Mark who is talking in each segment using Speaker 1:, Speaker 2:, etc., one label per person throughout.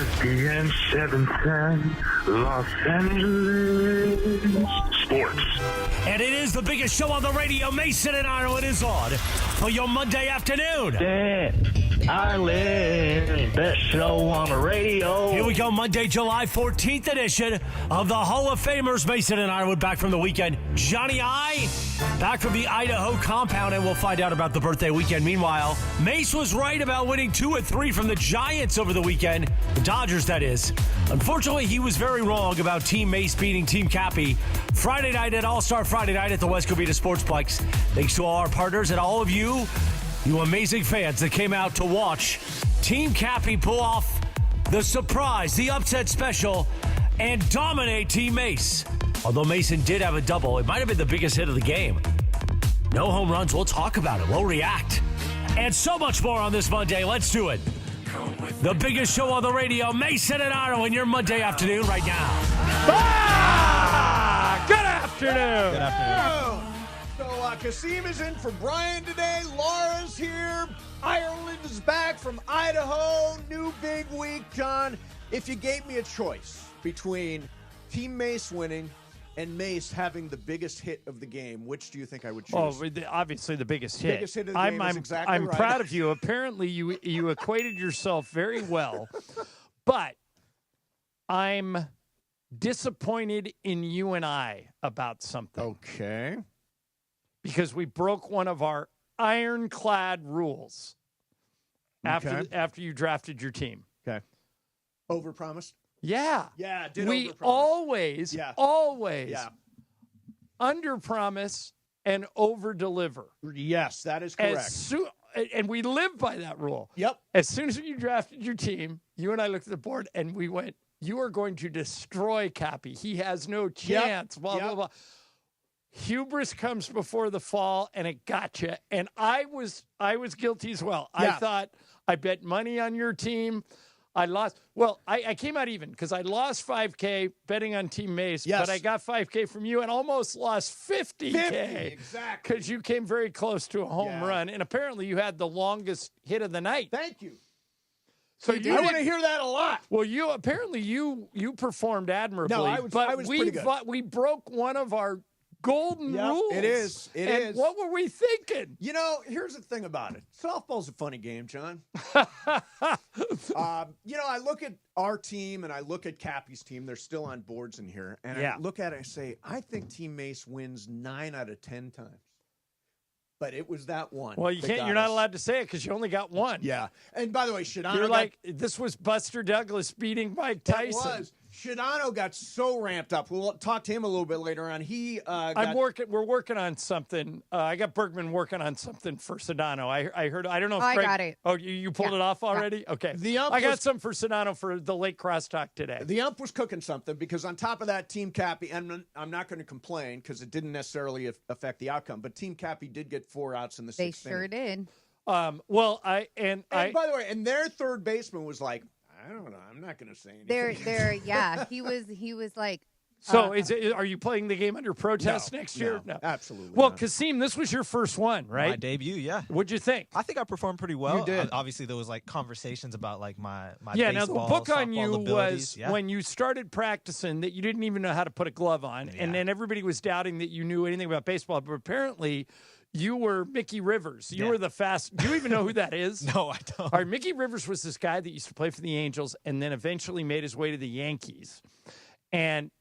Speaker 1: ESPN 710, Los Angeles Sports.
Speaker 2: And it is the biggest show on the radio. Mason and Ireland is on for your Monday afternoon.
Speaker 3: Ireland, best show on the radio.
Speaker 2: Here we go, Monday, July 14th edition of the Hall of Famers. Mason and Ireland back from the weekend. Johnny I, back from the Idaho compound, and we'll find out about the birthday weekend. Meanwhile, Mase was right about winning 2 of 3 from the Giants over the weekend. The Dodgers, that is. Unfortunately, he was very wrong about Team Mase beating Team Kappy Friday night at All-Star Friday night at the West Covina Sportsplex. Thanks to all our partners and all of you amazing fans that came out to watch Team Kappy pull off the surprise, the upset special, and dominate Team Mase. Although Mason did have a double, it might have been the biggest hit of the game. No home runs. We'll talk about it. We'll react. And so much more on this Monday. Let's do it. The biggest show on the radio, Mason and Ireland, your Monday afternoon right now.
Speaker 4: Good afternoon.
Speaker 5: Good afternoon. So Kasim is in for Brian today. Laura's here. Ireland is back from Idaho. New big week, John. If you gave me a choice between Team Mase winning and Mase having the biggest hit of the game, which do you think I would choose?
Speaker 4: Oh, obviously the biggest hit.
Speaker 5: Biggest hit of the game is exactly
Speaker 4: I'm
Speaker 5: right.
Speaker 4: proud of you. Apparently, you equated yourself very well, but I'm disappointed in you and I about something.
Speaker 5: Okay.
Speaker 4: Because we broke one of our ironclad rules after you drafted your team.
Speaker 5: Okay. Overpromised?
Speaker 4: Yeah.
Speaker 5: Yeah, did
Speaker 4: we
Speaker 5: overpromise.
Speaker 4: always underpromise and overdeliver.
Speaker 5: Yes, that is correct.
Speaker 4: And we live by that rule.
Speaker 5: Yep.
Speaker 4: As soon as you drafted your team, you and I looked at the board and we went, you are going to destroy Kappy. He has no chance. Blah, blah, blah. Hubris comes before the fall, and it got you. And I was guilty as well.
Speaker 5: Yeah.
Speaker 4: I thought I bet money on your team. I lost. Well, I came out even because I lost $5K betting on Team Mase, but I got $5K from you and almost lost $50K.
Speaker 5: Exactly.
Speaker 4: Because you came very close to a home run, and apparently you had the longest hit of the night.
Speaker 5: Thank you.
Speaker 4: So
Speaker 5: I want to hear that a lot.
Speaker 4: Well, you performed admirably.
Speaker 5: No, I was pretty good.
Speaker 4: We broke one of our golden rules.
Speaker 5: It is. It is.
Speaker 4: What were we thinking?
Speaker 5: You know, here's the thing about it. Softball's a funny game, John. I look at our team and I look at Kappy's team. They're still on boards in here. And I look at it and say, I think Team Mase wins 9 out of 10 times. But it was that one.
Speaker 4: Well, you're not allowed to say it because you only got one.
Speaker 5: Yeah. And by the way, Shadano
Speaker 4: You're like, this was Buster Douglas beating Mike Tyson.
Speaker 5: It was. Shadano got so ramped up. We'll talk to him a little bit later on.
Speaker 4: We're working on something. I got Bergman working on something for Sedano. I heard. I don't know if
Speaker 6: I
Speaker 4: Craig,
Speaker 6: got it.
Speaker 4: Oh, you pulled it off already? Yeah. Okay. I got some for Sedano for the late crosstalk today.
Speaker 5: The ump was cooking something because on top of that, Team Kappy, and I'm not going to complain because it didn't necessarily affect the outcome, but Team Kappy did get 4 outs in the 6th inning.
Speaker 6: They sure did.
Speaker 5: By the way, and their third baseman was like, I don't know. I'm not going to say anything.
Speaker 6: He was like.
Speaker 4: So, are you playing the game under protest next year?
Speaker 5: No, absolutely.
Speaker 4: Well,
Speaker 5: not.
Speaker 4: Kasim, this was your first one, right?
Speaker 7: My debut, yeah.
Speaker 4: What'd you think?
Speaker 7: I think I performed pretty well.
Speaker 5: You did.
Speaker 7: Obviously, there was like conversations about like my
Speaker 4: now the
Speaker 7: baseball,
Speaker 4: book on you
Speaker 7: abilities.
Speaker 4: was when you started practicing that you didn't even know how to put a glove on, and then everybody was doubting that you knew anything about baseball, but apparently. You were Mickey Rivers. You were the fast. Do you even know who that is?
Speaker 7: No, I don't.
Speaker 4: All right, Mickey Rivers was this guy that used to play for the Angels and then eventually made his way to the Yankees. And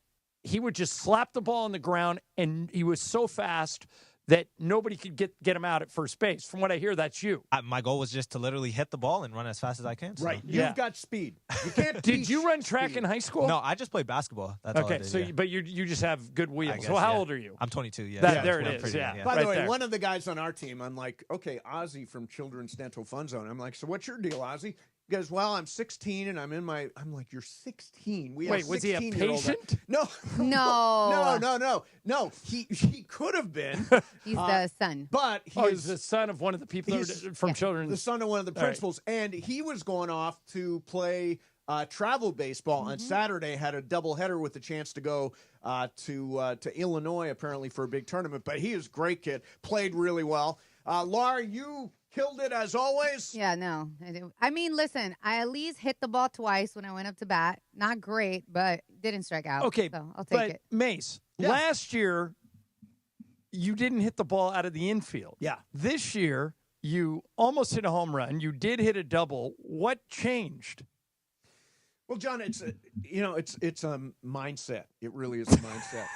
Speaker 4: he would just slap the ball on the ground, and he was so fast that nobody could get him out at first base. From what I hear, that's you.
Speaker 7: My goal was just to literally hit the ball and run as fast as I can. So.
Speaker 5: Right. You've got speed. You can't
Speaker 4: Did you run track in high school?
Speaker 7: No, I just played basketball. That's all I did,
Speaker 4: so but you just have good wheels.
Speaker 7: Guess,
Speaker 4: so how old are you?
Speaker 7: I'm 22, yeah.
Speaker 4: There it is,
Speaker 5: By the way, one of the guys on our team, I'm like, okay, Ozzy from Children's Dental Fun Zone. I'm like, so what's your deal, Ozzy? He goes, well, I'm 16 and I'm like, you're 16.
Speaker 4: Wait, was he a patient?
Speaker 5: No. He could have been.
Speaker 6: He's the son.
Speaker 5: But
Speaker 4: he's the son of one of the people from Children's.
Speaker 5: The son of one of the principals. Right. And he was going off to play travel baseball on Saturday, had a doubleheader with a chance to go to Illinois, apparently, for a big tournament. But he is a great kid, played really well. Laura, you Killed it as always.
Speaker 6: Yeah, no. I mean, listen, I at least hit the ball twice when I went up to bat. Not great, but didn't strike out.
Speaker 4: Okay,
Speaker 6: so I'll take it.
Speaker 4: Mase, last year you didn't hit the ball out of the infield.
Speaker 5: Yeah.
Speaker 4: This year you almost hit a home run. You did hit a double. What changed?
Speaker 5: Well, John, it's a mindset. It really is a mindset.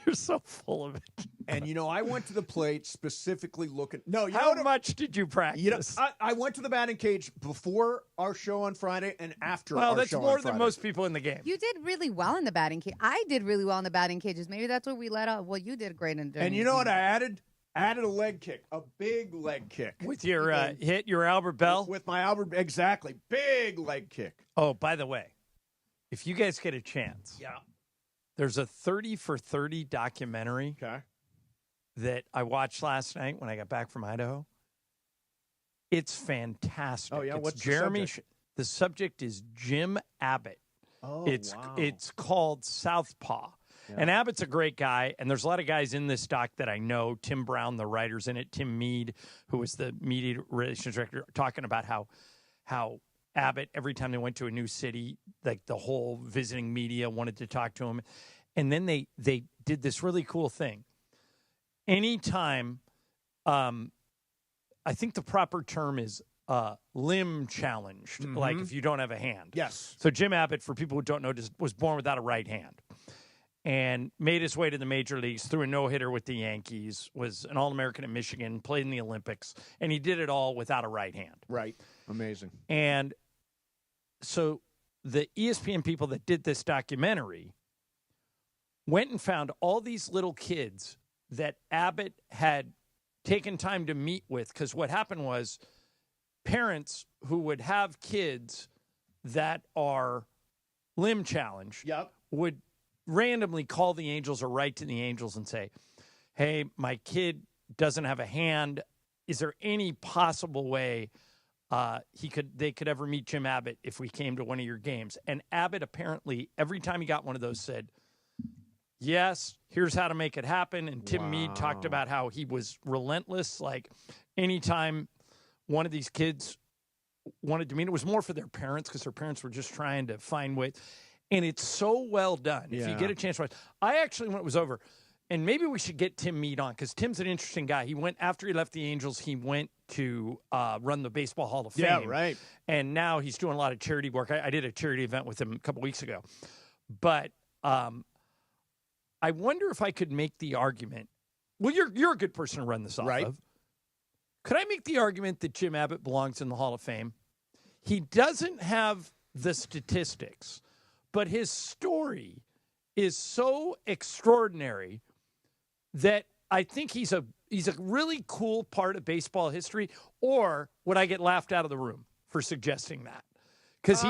Speaker 4: You're so full of it.
Speaker 5: And, I went to the plate specifically looking. No,
Speaker 4: How much did you practice?
Speaker 5: I went to the batting cage before our show on Friday and after our show on Friday.
Speaker 4: Well, that's more than most people in the game.
Speaker 6: You did really well in the batting cage. I did really well in the batting cages. Maybe that's what we let out. Well, you did great in.
Speaker 5: And you know what I added? Added a leg kick, a big leg kick.
Speaker 4: With your hit, your Albert Bell?
Speaker 5: With my Albert, exactly. Big leg kick.
Speaker 4: Oh, by the way, if you guys get a chance.
Speaker 5: Yeah.
Speaker 4: There's a 30 for 30 documentary that I watched last night when I got back from Idaho. It's fantastic.
Speaker 5: Oh, yeah? What's
Speaker 4: Jeremy?
Speaker 5: the subject?
Speaker 4: The subject is Jim Abbott.
Speaker 5: Oh, wow.
Speaker 4: It's called Southpaw. Yeah. And Abbott's a great guy, and there's a lot of guys in this doc that I know. Tim Brown, the writer's in it. Tim Mead, who was the media relations director, talking about how Abbott, every time they went to a new city, like the whole visiting media wanted to talk to him. And then they did this really cool thing. Anytime, I think the proper term is limb challenged, like if you don't have a hand.
Speaker 5: Yes.
Speaker 4: So Jim Abbott, for people who don't know, was born without a right hand and made his way to the major leagues, threw a no-hitter with the Yankees, was an All-American at Michigan, played in the Olympics, and he did it all without a right hand.
Speaker 5: Right. Amazing.
Speaker 4: And so the ESPN people that did this documentary went and found all these little kids that Abbott had taken time to meet with, because what happened was parents who would have kids that are limb challenged would randomly call the Angels or write to the Angels and say, hey, my kid doesn't have a hand. Is there any possible way they could ever meet Jim Abbott if we came to one of your games? And Abbott apparently, every time he got one of those, said, yes, here's how to make it happen. And Tim Mead talked about how he was relentless. Like anytime one of these kids wanted to meet, it was more for their parents because their parents were just trying to find ways. And it's so well done. If you get a chance to watch. I actually, when it was over, and maybe we should get Tim Mead on because Tim's an interesting guy. He went, after he left the Angels, he went to run the Baseball Hall of Fame.
Speaker 5: Yeah, right.
Speaker 4: And now he's doing a lot of charity work. I did a charity event with him a couple weeks ago. But I wonder if I could make the argument. Well, you're a good person to run this off of. Could I make the argument that Jim Abbott belongs in the Hall of Fame? He doesn't have the statistics, but his story is so extraordinary that I think he's a really cool part of baseball history. Or would I get laughed out of the room for suggesting that? Because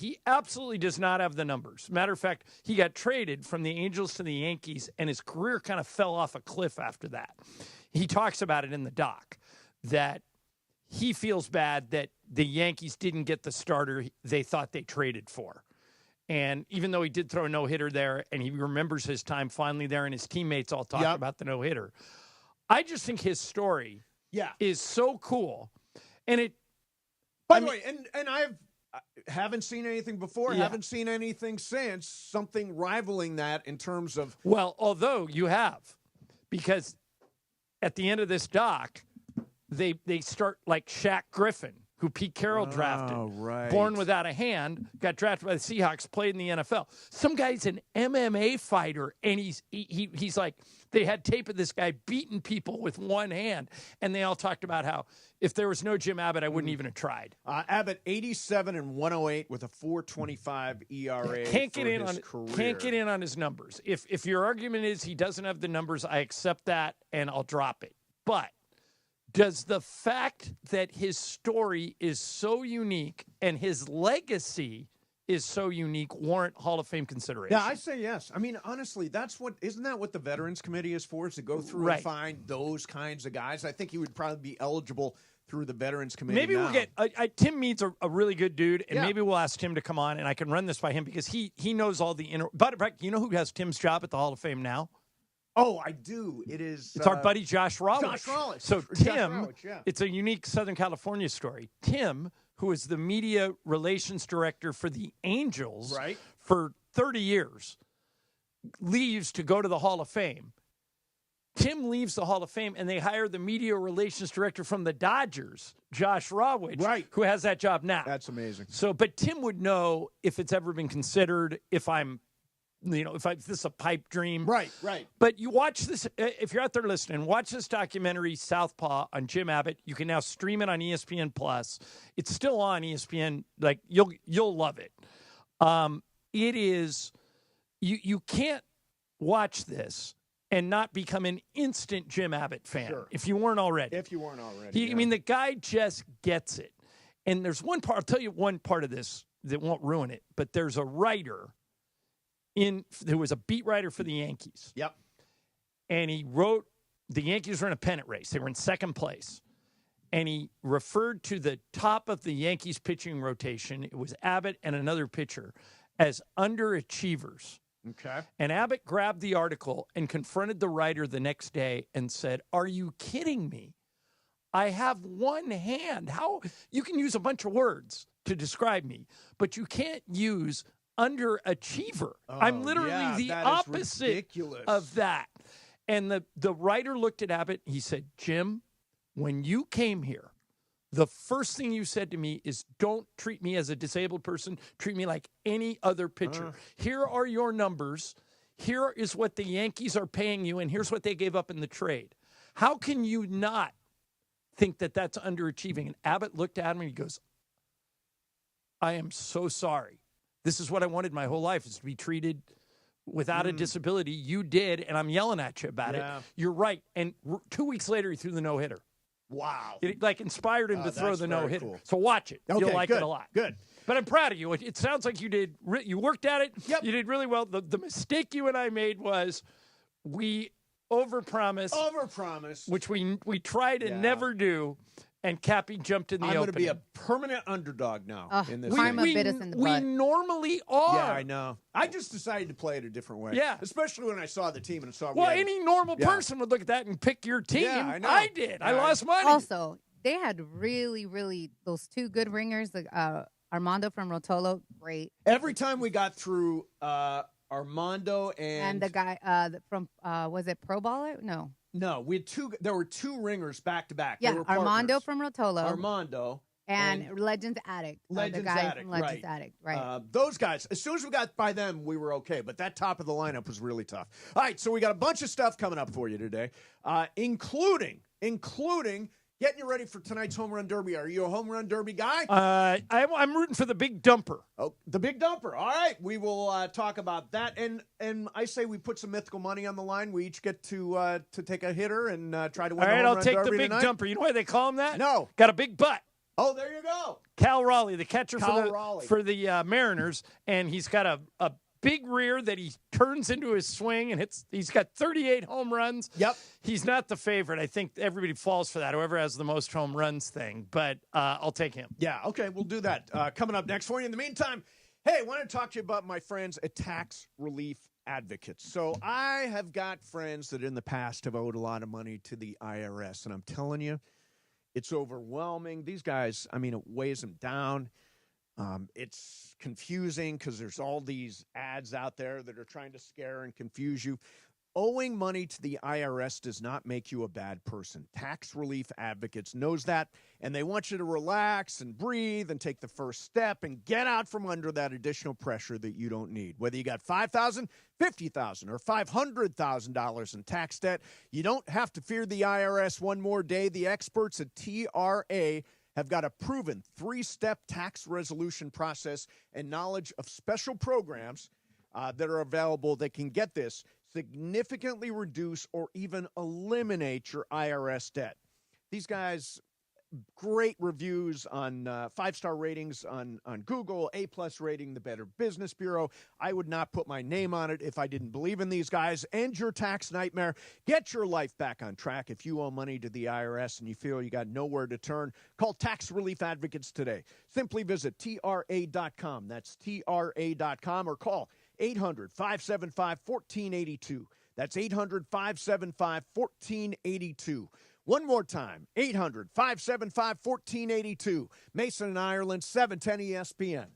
Speaker 4: he absolutely does not have the numbers. Matter of fact, he got traded from the Angels to the Yankees, and his career kind of fell off a cliff after that. He talks about it in the doc, that he feels bad that the Yankees didn't get the starter they thought they traded for. And even though he did throw a no-hitter there, and he remembers his time finally there, and his teammates all talk about the no-hitter, I just think his story is so cool. And it,
Speaker 5: by the way, and I haven't seen anything before, haven't seen anything since, something rivaling that in terms of.
Speaker 4: Well, although you have, because at the end of this doc, they start like Shaq Griffin, who Pete Carroll drafted, born without a hand, got drafted by the Seahawks, played in the NFL. Some guy's an MMA fighter, and he's like, they had tape of this guy beating people with one hand, and they all talked about how if there was no Jim Abbott, I wouldn't even have tried.
Speaker 5: Abbott, 87 and 108 with a 4.25 ERA. Can't get
Speaker 4: in on his numbers. If your argument is he doesn't have the numbers, I accept that, and I'll drop it. But does the fact that his story is so unique and his legacy is so unique warrant Hall of Fame consideration?
Speaker 5: Yeah, I say yes. I mean, honestly, isn't that what the Veterans Committee is for, is to go through and find those kinds of guys? I think he would probably be eligible through the Veterans Committee. Maybe
Speaker 4: we'll get Tim Mead's a really good dude, and maybe we'll ask Tim to come on, and I can run this by him because he knows all the inner. But you know who has Tim's job at the Hall of Fame now?
Speaker 5: Oh, I do. It is.
Speaker 4: It's our buddy Josh Rawitch.
Speaker 5: Josh Rawitch.
Speaker 4: So
Speaker 5: Josh
Speaker 4: Tim,
Speaker 5: Rawitch, yeah.
Speaker 4: it's a unique Southern California story. Tim, who is the media relations director for the Angels for 30 years, leaves to go to the Hall of Fame. Tim leaves the Hall of Fame, and they hire the media relations director from the Dodgers, Josh Rawitch, who has that job now.
Speaker 5: That's amazing.
Speaker 4: So, but Tim would know if it's ever been considered, if I'm, if this is a pipe dream.
Speaker 5: Right.
Speaker 4: But you watch this, if you're out there listening, watch this documentary, Southpaw, on Jim Abbott. You can now stream it on ESPN Plus. It's still on ESPN. Like, you'll love it. It is, you can't watch this and not become an instant Jim Abbott fan if you weren't already. I mean, the guy just gets it. And there's one part, I'll tell you one part of this that won't ruin it, but there's a writer who was a beat writer for the Yankees.
Speaker 5: Yep.
Speaker 4: And he wrote, the Yankees were in a pennant race. They were in second place. And he referred to the top of the Yankees pitching rotation, it was Abbott and another pitcher, as underachievers.
Speaker 5: Okay.
Speaker 4: And Abbott grabbed the article and confronted the writer the next day and said, "Are you kidding me? I have one hand. How you can use a bunch of words to describe me, but you can't use underachiever. I'm literally the opposite of that." And the writer looked at Abbott. He said, "Jim, when you came here, the first thing you said to me is, don't treat me as a disabled person. Treat me like any other pitcher. Here are your numbers. Here is what the Yankees are paying you, and here's what they gave up in the trade. How can you not think that that's underachieving?" And Abbott looked at him and he goes, "I am so sorry. This is what I wanted my whole life, is to be treated without a disability. You did, and I'm yelling at you about it. You're right." And 2 weeks later, he threw the no-hitter.
Speaker 5: Wow.
Speaker 4: It inspired him to throw the no-hitter.
Speaker 5: Cool.
Speaker 4: So watch it.
Speaker 5: Okay,
Speaker 4: You'll like it a lot.
Speaker 5: Good.
Speaker 4: But I'm proud of you. It sounds like you did. You worked at it.
Speaker 5: Yep.
Speaker 4: You did really well. The mistake you and I made was we overpromised, which we try to never do. And Kappy jumped in the opening.
Speaker 5: I'm going to be a permanent underdog now in this.
Speaker 6: Karma bit us in the butt.
Speaker 4: We normally are.
Speaker 5: Yeah, I know. I just decided to play it a different way.
Speaker 4: Yeah.
Speaker 5: Especially when I saw the team and saw.
Speaker 4: Well, any normal person would look at that and pick your team.
Speaker 5: Yeah, I know.
Speaker 4: I did. I lost money.
Speaker 6: Also, they had really those two good ringers. Armando from Rotolo, great.
Speaker 5: Every time we got through Armando
Speaker 6: and the guy from was it Pro Baller? No,
Speaker 5: we had two. There were two ringers back to back.
Speaker 6: Yeah,
Speaker 5: they were
Speaker 6: Armando
Speaker 5: partners.
Speaker 6: from Rotolo.
Speaker 5: Armando.
Speaker 6: And Legends Addict.
Speaker 5: Legends
Speaker 6: the guy
Speaker 5: Addict,
Speaker 6: from Legends Addict, right.
Speaker 5: Those guys, as soon as we got by them, we were okay. But that top of the lineup was really tough. All right, so we got a bunch of stuff coming up for you today, including getting you ready for tonight's home run derby. Are you a home run derby guy?
Speaker 4: I'm rooting for the big dumper.
Speaker 5: Oh, the big dumper. All right, we will talk about that. And I say we put some mythical money on the line. We each get to take a hitter and try to win.
Speaker 4: All right,
Speaker 5: the home
Speaker 4: I'll
Speaker 5: run
Speaker 4: take
Speaker 5: derby
Speaker 4: the big
Speaker 5: tonight.
Speaker 4: dumper. You know why they call him that?
Speaker 5: No.
Speaker 4: Got a big butt.
Speaker 5: Oh, there you go.
Speaker 4: Cal Raleigh, the catcher
Speaker 5: Raleigh.
Speaker 4: for the Mariners, and he's got a big rear that he turns into his swing and hits. He's got 38 home runs.
Speaker 5: Yep.
Speaker 4: He's not the favorite. I think everybody falls for that, whoever has the most home runs thing, but I'll take him.
Speaker 5: Yeah, okay, we'll do that. Coming up next for you. In the meantime, hey, I want to talk to you about my friends at Tax Relief Advocates. So I have got friends that in the past have owed a lot of money to the IRS, and I'm telling you, it's overwhelming. These guys, I mean, it weighs them down. It's confusing because there's all these ads out there that are trying to scare and confuse you. Owing money to the IRS does not make you a bad person. Tax Relief Advocates knows that, and they want you to relax and breathe and take the first step and get out from under that additional pressure that you don't need. Whether you got $5,000, $50,000, or $500,000 in tax debt, you don't have to fear the IRS one more day. The experts at TRA have got a proven 3-step tax resolution process and knowledge of special programs that are available that can get this, significantly reduce or even eliminate your IRS debt. These guys, great reviews on 5-star ratings on Google, A+ rating, the Better Business Bureau. I would not put my name on it if I didn't believe in these guys. End your tax nightmare. Get your life back on track. If you owe money to the IRS and you feel you got nowhere to turn, call Tax Relief Advocates today. Simply visit TRA.com. That's TRA.com, or call 800-575-1482. That's 800-575-1482. One more time, 800-575-1482. Mason and Ireland, 710 ESPN.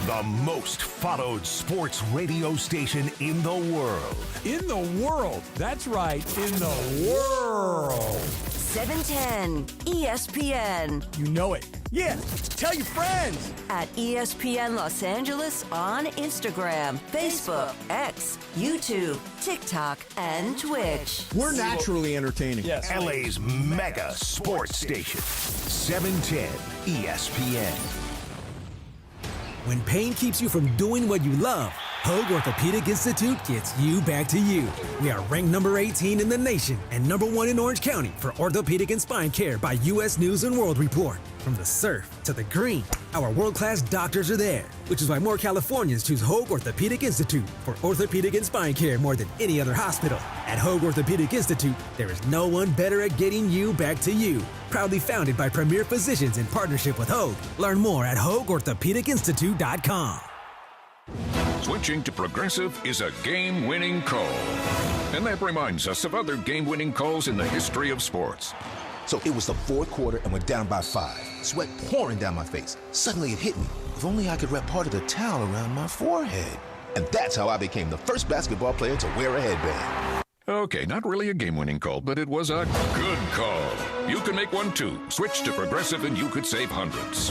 Speaker 8: The most followed sports radio station in the world.
Speaker 9: In the world. That's right. In the world.
Speaker 10: 710 ESPN.
Speaker 9: You know it.
Speaker 5: Yeah. Tell your friends.
Speaker 10: At ESPN Los Angeles on Instagram, Facebook, X, YouTube, TikTok, and Twitch.
Speaker 5: We're naturally entertaining.
Speaker 4: Yes.
Speaker 8: LA's mega sports station. 710 ESPN.
Speaker 9: When pain keeps you from doing what you love, Hoag Orthopedic Institute gets you back to you. We are ranked number 18 in the nation and number 1 in Orange County for orthopedic and spine care by U.S. News and World Report. From the surf to the green, our world-class doctors are there, which is why more Californians choose Hoag Orthopedic Institute for orthopedic and spine care more than any other hospital. At Hoag Orthopedic Institute, there is no one better at getting you back to you. Proudly founded by premier physicians in partnership with Hoag. Learn more at HoagOrthopedicInstitute.com.
Speaker 11: Switching to Progressive is a game-winning call. And that reminds us of other game-winning calls in the history of sports.
Speaker 12: So it was the fourth quarter and we're down by 5. Sweat pouring down my face. Suddenly it hit me. If only I could wrap part of the towel around my forehead. And that's how I became the first basketball player to wear a headband.
Speaker 11: Okay, not really a game-winning call, but it was a good call. You can make one too. Switch to Progressive and you could save hundreds.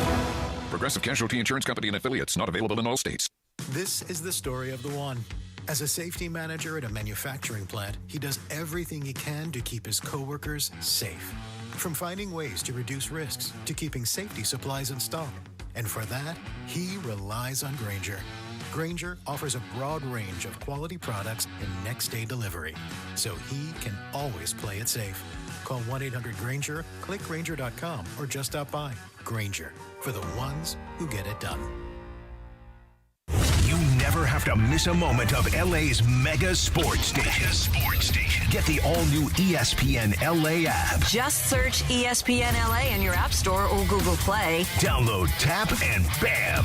Speaker 11: Progressive Casualty Insurance Company and affiliates, not available in all states.
Speaker 13: This is the story of the one. As a safety manager at a manufacturing plant, he does everything he can to keep his coworkers safe. From finding ways to reduce risks to keeping safety supplies in stock. And for that, he relies on Grainger. Grainger offers a broad range of quality products and next-day delivery, so he can always play it safe. Call 1-800-GRAINGER, click Grainger.com, or just stop by. Grainger, for the ones who get it done.
Speaker 8: You never have to miss a moment of LA's mega sports station. Get the all-new ESPN LA app.
Speaker 10: Just search ESPN LA in your App Store or Google Play.
Speaker 8: Download, tap, and bam!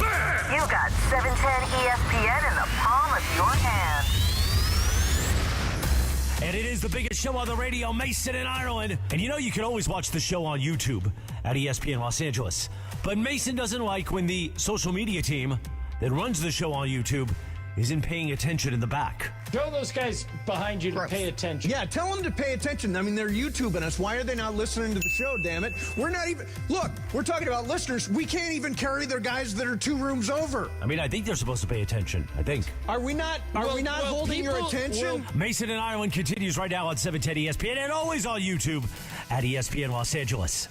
Speaker 10: You got 710 ESPN in the palm of your hand.
Speaker 2: And it is the biggest show on the radio, Mason in Ireland. And you know you can always watch the show on YouTube at ESPN Los Angeles. But Mason doesn't like when the social media team that runs the show on YouTube isn't paying attention in the back.
Speaker 4: Tell those guys behind you to pay attention.
Speaker 5: Yeah, tell them to pay attention. I mean, they're YouTubing us. Why are they not listening to the show, damn it? We're not even... Look, we're talking about listeners. We can't even carry their guys that are 2 rooms over.
Speaker 2: I mean, I think they're supposed to pay attention. I think.
Speaker 5: Are we not holding your attention?
Speaker 2: Mason in Ireland continues right now on 710 ESPN and always on YouTube at ESPN Los Angeles.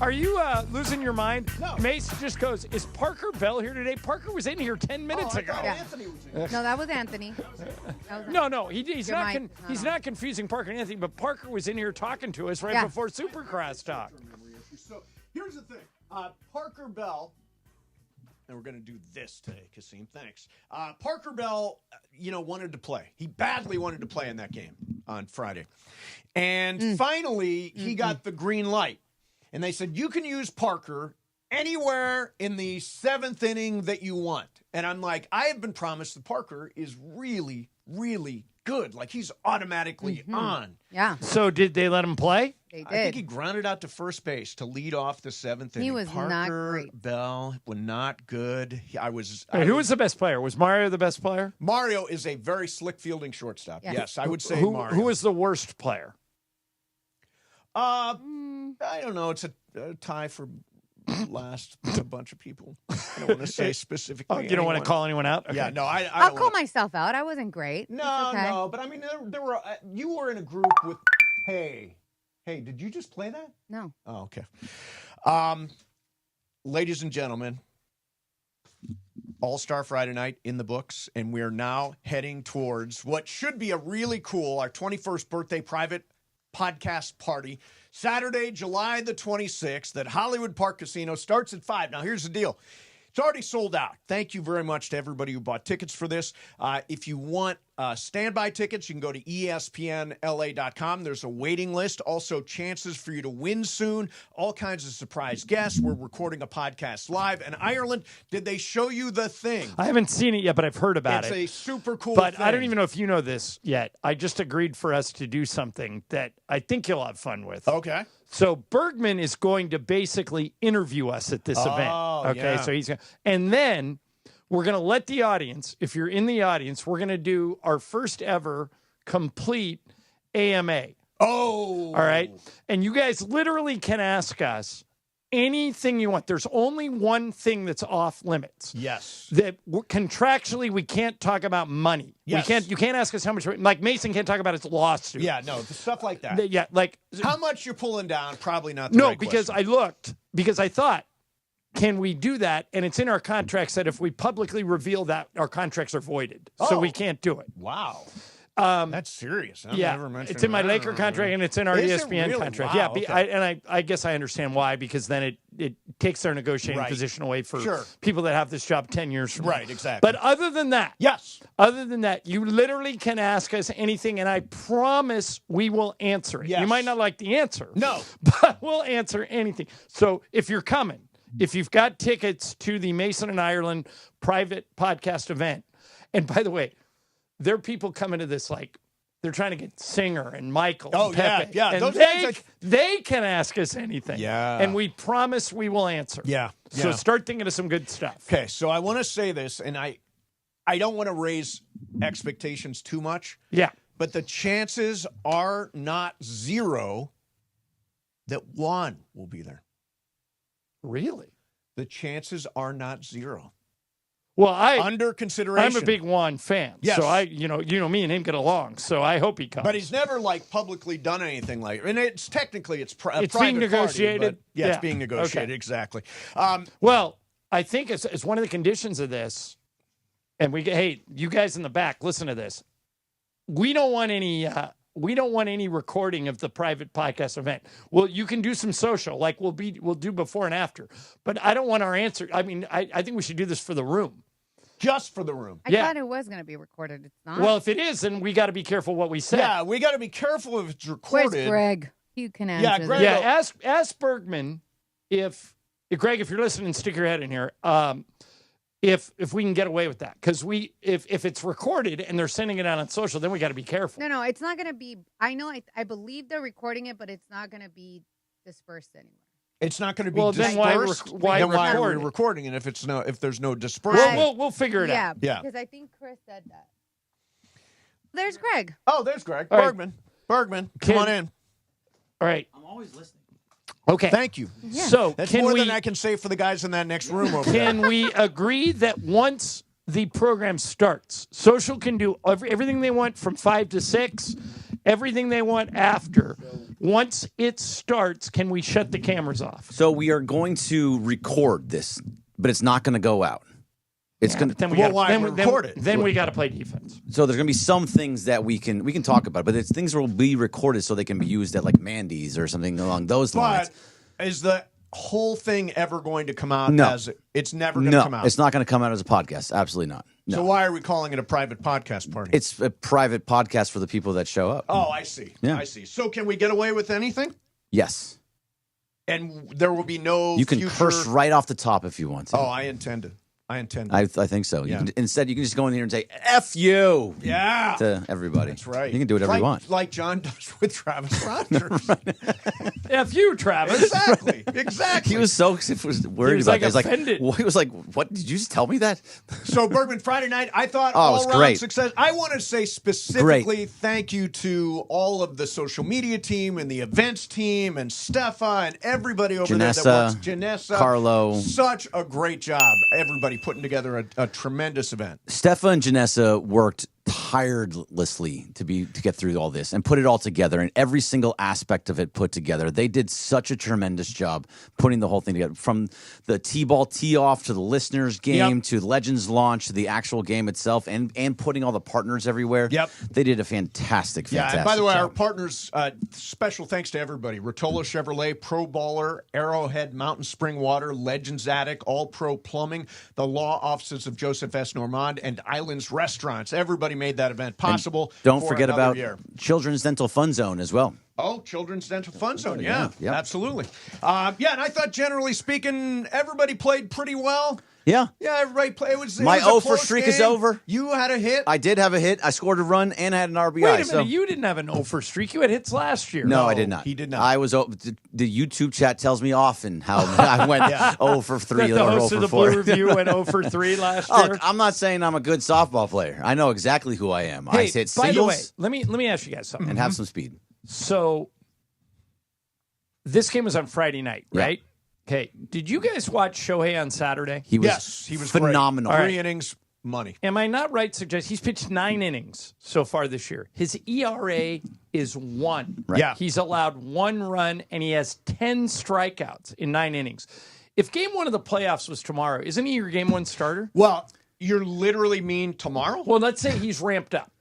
Speaker 4: Are you losing your mind?
Speaker 5: No.
Speaker 4: Mace just goes, is Parker Bell here today? Parker was in here 10 minutes ago.
Speaker 6: Yeah.
Speaker 5: Anthony was in.
Speaker 6: No, that was Anthony.
Speaker 4: No, he's not confusing Parker and Anthony, but Parker was in here talking to us right before Supercross talk.
Speaker 5: So here's the thing. Parker Bell, and we're going to do this today, Kasim, thanks. Parker Bell, wanted to play. He badly wanted to play in that game on Friday. And finally, he got the green light. And they said, you can use Parker anywhere in the 7th inning that you want. And I'm like, I have been promised that Parker is really, really good. Like, he's automatically on.
Speaker 6: Yeah.
Speaker 4: So did they let him play?
Speaker 6: They did.
Speaker 5: I think he grounded out to first base to lead off the 7th inning.
Speaker 6: He was
Speaker 5: Parker
Speaker 6: not great.
Speaker 5: Bell was not good.
Speaker 4: Who was the best player? Was Mario the best player?
Speaker 5: Mario is a very slick fielding shortstop.
Speaker 6: Yeah.
Speaker 5: Yes, I would say Mario.
Speaker 4: Who was the worst player?
Speaker 5: I don't know. It's a tie for last with a bunch of people. I don't want to say specifically.
Speaker 4: You don't want to call anyone out? Okay.
Speaker 5: Yeah, no,
Speaker 6: I'll call myself out. I wasn't great.
Speaker 5: No, but I mean, there were. You were in a group with. Hey, did you just play that?
Speaker 6: No.
Speaker 5: Oh, okay. Ladies and gentlemen, All-Star Friday night in the books, and we're now heading towards what should be a really cool, our 21st birthday private podcast party, Saturday, July the 26th at Hollywood Park Casino. Starts at 5. Now, here's the deal. It's already sold out. Thank you very much to everybody who bought tickets for this. If you want standby tickets, you can go to espnla.com. There's a waiting list. Also, chances for you to win soon. All kinds of surprise guests. We're recording a podcast live. And Ireland, did they show you the thing?
Speaker 4: I haven't seen it yet, but I've heard about
Speaker 5: it. It's a super cool
Speaker 4: thing.
Speaker 5: But
Speaker 4: I don't even know if you know this yet. I just agreed for us to do something that I think you'll have fun with.
Speaker 5: Okay.
Speaker 4: So Bergman is going to basically interview us at this event. Okay,
Speaker 5: yeah.
Speaker 4: so he's going to, and then we're going to let the audience, if you're in the audience, we're going to do our first ever complete AMA.
Speaker 5: Oh.
Speaker 4: All right. And you guys literally can ask us anything you want. There's only one thing that's off limits.
Speaker 5: Yes.
Speaker 4: That contractually we can't talk about money.
Speaker 5: Yes.
Speaker 4: You can't ask us how much, like Mason can't talk about his lawsuit.
Speaker 5: Yeah, no, the stuff like that.
Speaker 4: Yeah, like
Speaker 5: how much you're pulling down, probably not the right
Speaker 4: because
Speaker 5: question.
Speaker 4: I looked, because I thought, can we do that? And it's in our contracts that if we publicly reveal that, our contracts are voided. So we can't do it.
Speaker 5: Wow. That's serious. I've never mentioned
Speaker 4: it's in my
Speaker 5: that.
Speaker 4: Laker contract and it's in our
Speaker 5: Is it
Speaker 4: ESPN
Speaker 5: really?
Speaker 4: contract.
Speaker 5: Wow,
Speaker 4: Yeah,
Speaker 5: okay.
Speaker 4: I guess I understand why, because then it takes their negotiating position away for people that have this job 10 years from now.
Speaker 5: Right, exactly.
Speaker 4: But other than that, other than that, you literally can ask us anything, and I promise we will answer it.
Speaker 5: Yes.
Speaker 4: You might not like the answer.
Speaker 5: No.
Speaker 4: But we'll answer anything. So if you're coming, if you've got tickets to the Mason and Ireland private podcast event, and by the way, there are people coming to this like they're trying to get Singer and Michael and Pepe.
Speaker 5: yeah.
Speaker 4: And
Speaker 5: Those
Speaker 4: they can ask us anything.
Speaker 5: Yeah.
Speaker 4: And we promise we will answer.
Speaker 5: Yeah.
Speaker 4: So start thinking of some good stuff.
Speaker 5: Okay, so I want to say this, and I don't want to raise expectations too much.
Speaker 4: Yeah.
Speaker 5: But the chances are not zero that Juan will be there.
Speaker 4: Really?
Speaker 5: The chances are not zero.
Speaker 4: Well,
Speaker 5: under consideration.
Speaker 4: I'm a big Juan fan.
Speaker 5: Yes.
Speaker 4: So you know, me and him get along. So I hope he comes.
Speaker 5: But he's never like publicly done anything like, and it's technically it's private
Speaker 4: being negotiated.
Speaker 5: Party, it's being negotiated.
Speaker 4: Okay.
Speaker 5: Exactly.
Speaker 4: Well, I think it's one of the conditions of this, and hey, you guys in the back, listen to this. We don't want any. We don't want any recording of the private podcast event. Well, you can do some social, like we'll do before and after. But I don't want our answer. I mean, I think we should do this for the room.
Speaker 5: Just for the room.
Speaker 6: I thought it was going to be recorded. It's not.
Speaker 4: Well, if it is, then we got to be careful what we say.
Speaker 5: Yeah, we got to be careful if it's recorded.
Speaker 6: Where's Greg? You can answer.
Speaker 5: Yeah, Greg.
Speaker 4: Yeah, ask Bergman if Greg, if you're listening, stick your head in here. If we can get away with that, because if it's recorded and they're sending it out on social, then we got to be careful.
Speaker 6: No, it's not going to be. I know. I believe they're recording it, but it's not going to be dispersed anywhere.
Speaker 5: It's not going to be
Speaker 4: dispersed.
Speaker 5: Then why are we recording it if there's no dispersal?
Speaker 4: We'll figure it out.
Speaker 6: Yeah, because I think Chris said that. There's Greg.
Speaker 5: Oh, there's Greg.
Speaker 4: All right.
Speaker 5: Bergman, come on in.
Speaker 4: All right.
Speaker 14: I'm always listening.
Speaker 4: Okay.
Speaker 5: Thank you.
Speaker 6: Yeah.
Speaker 4: So
Speaker 5: that's more than I can say for the guys in that next room over there.
Speaker 4: Can we agree that once the program starts, social can do everything they want from 5 to 6, everything they want after. Once it starts, can we shut the cameras off?
Speaker 14: So we are going to record this, but it's not going to go out. It's going to.
Speaker 4: Then we
Speaker 5: record it.
Speaker 4: Then we got to play defense.
Speaker 14: So there's going to be some things that we can talk about, but it's things that will be recorded so they can be used at like Mandy's or something along those lines.
Speaker 5: But is the whole thing ever going to come out?
Speaker 14: No.
Speaker 5: It's never going to come out.
Speaker 14: It's not going to come out as a podcast. Absolutely not. No.
Speaker 5: So why are we calling it a private podcast party?
Speaker 14: It's a private podcast for the people that show up.
Speaker 5: Oh, I see.
Speaker 14: Yeah.
Speaker 5: I see. So can we get away with anything?
Speaker 14: Yes.
Speaker 5: And there will be no
Speaker 14: You can
Speaker 5: future...
Speaker 14: curse right off the top if you want to.
Speaker 5: Oh, I intend to. I
Speaker 14: think so.
Speaker 5: Yeah.
Speaker 14: Instead, you can just go in here and say, F you.
Speaker 5: Yeah.
Speaker 14: To everybody.
Speaker 5: That's right.
Speaker 14: You can do whatever you want.
Speaker 5: Like John does with Travis Rogers.
Speaker 4: F you, Travis.
Speaker 5: Exactly.
Speaker 14: He was so worried
Speaker 4: was
Speaker 14: about
Speaker 4: like
Speaker 14: that.
Speaker 4: offended.
Speaker 14: He was like, what? Did you just tell me that?
Speaker 5: So, Bergman, Friday night, I thought
Speaker 14: it was
Speaker 5: all-around
Speaker 14: great.
Speaker 5: success. I want to say specifically thank you to all of the social media team and the events team and Steffa and everybody over there that works. Janessa.
Speaker 14: Carlo.
Speaker 5: Such a great job. Everybody putting together a tremendous event.
Speaker 14: Steffa and Janessa worked tirelessly to get through all this and put it all together, and every single aspect of it put together. They did such a tremendous job putting the whole thing together, from the T-ball tee-off to the listeners game to Legends launch to the actual game itself, and putting all the partners everywhere.
Speaker 5: Yep.
Speaker 14: They did a fantastic
Speaker 5: And by the way,
Speaker 14: job.
Speaker 5: our partners, special thanks to everybody. Rotolo Chevrolet, Pro Baller, Arrowhead Mountain Spring Water, Legends Attic, All Pro Plumbing, the law offices of Joseph S. Normand, and Islands Restaurants. Everybody made that event possible.
Speaker 14: And don't
Speaker 5: for
Speaker 14: forget
Speaker 5: another
Speaker 14: about
Speaker 5: year.
Speaker 14: Children's Dental Fun Zone as well.
Speaker 5: Oh, Children's Dental Fun Zone.
Speaker 14: Yeah,
Speaker 5: Absolutely. And I thought, generally speaking, everybody played pretty well.
Speaker 14: Yeah.
Speaker 5: Yeah, everybody played. It was
Speaker 14: My
Speaker 5: a
Speaker 14: 0 for
Speaker 5: close
Speaker 14: streak
Speaker 5: game.
Speaker 14: is over.
Speaker 5: You had a hit.
Speaker 14: I did have a hit. I scored a run and had an RBI.
Speaker 4: Wait a minute,
Speaker 14: so.
Speaker 4: you didn't have an 0 for streak. You had hits last year.
Speaker 14: No, I did not.
Speaker 5: He did not.
Speaker 14: I was the YouTube chat tells me often how I went 0 for 3
Speaker 4: That the
Speaker 14: or 0
Speaker 4: host
Speaker 14: for
Speaker 4: of the
Speaker 14: 4.
Speaker 4: Blue Review went 0 for 3 last year.
Speaker 14: Look, I'm not saying I'm a good softball player. I know exactly who I am.
Speaker 4: Hey,
Speaker 14: I hit
Speaker 4: by the way,
Speaker 14: singles
Speaker 4: let me ask you guys something.
Speaker 14: and have some speed.
Speaker 4: So this game was on Friday night, right? Okay. Did you guys watch Shohei on Saturday?
Speaker 14: He was
Speaker 5: Yes, he was
Speaker 14: phenomenal.
Speaker 5: Great. 3 innings, money.
Speaker 4: Am I not right? Suggest he's pitched 9 innings so far this year. His ERA is 1.
Speaker 14: Right.
Speaker 5: Yeah.
Speaker 4: He's allowed 1 run, and he has 10 strikeouts in 9 innings. If game 1 of the playoffs was tomorrow, isn't he your game 1 starter?
Speaker 5: Well, you're literally mean tomorrow?
Speaker 4: Well, let's say he's ramped up.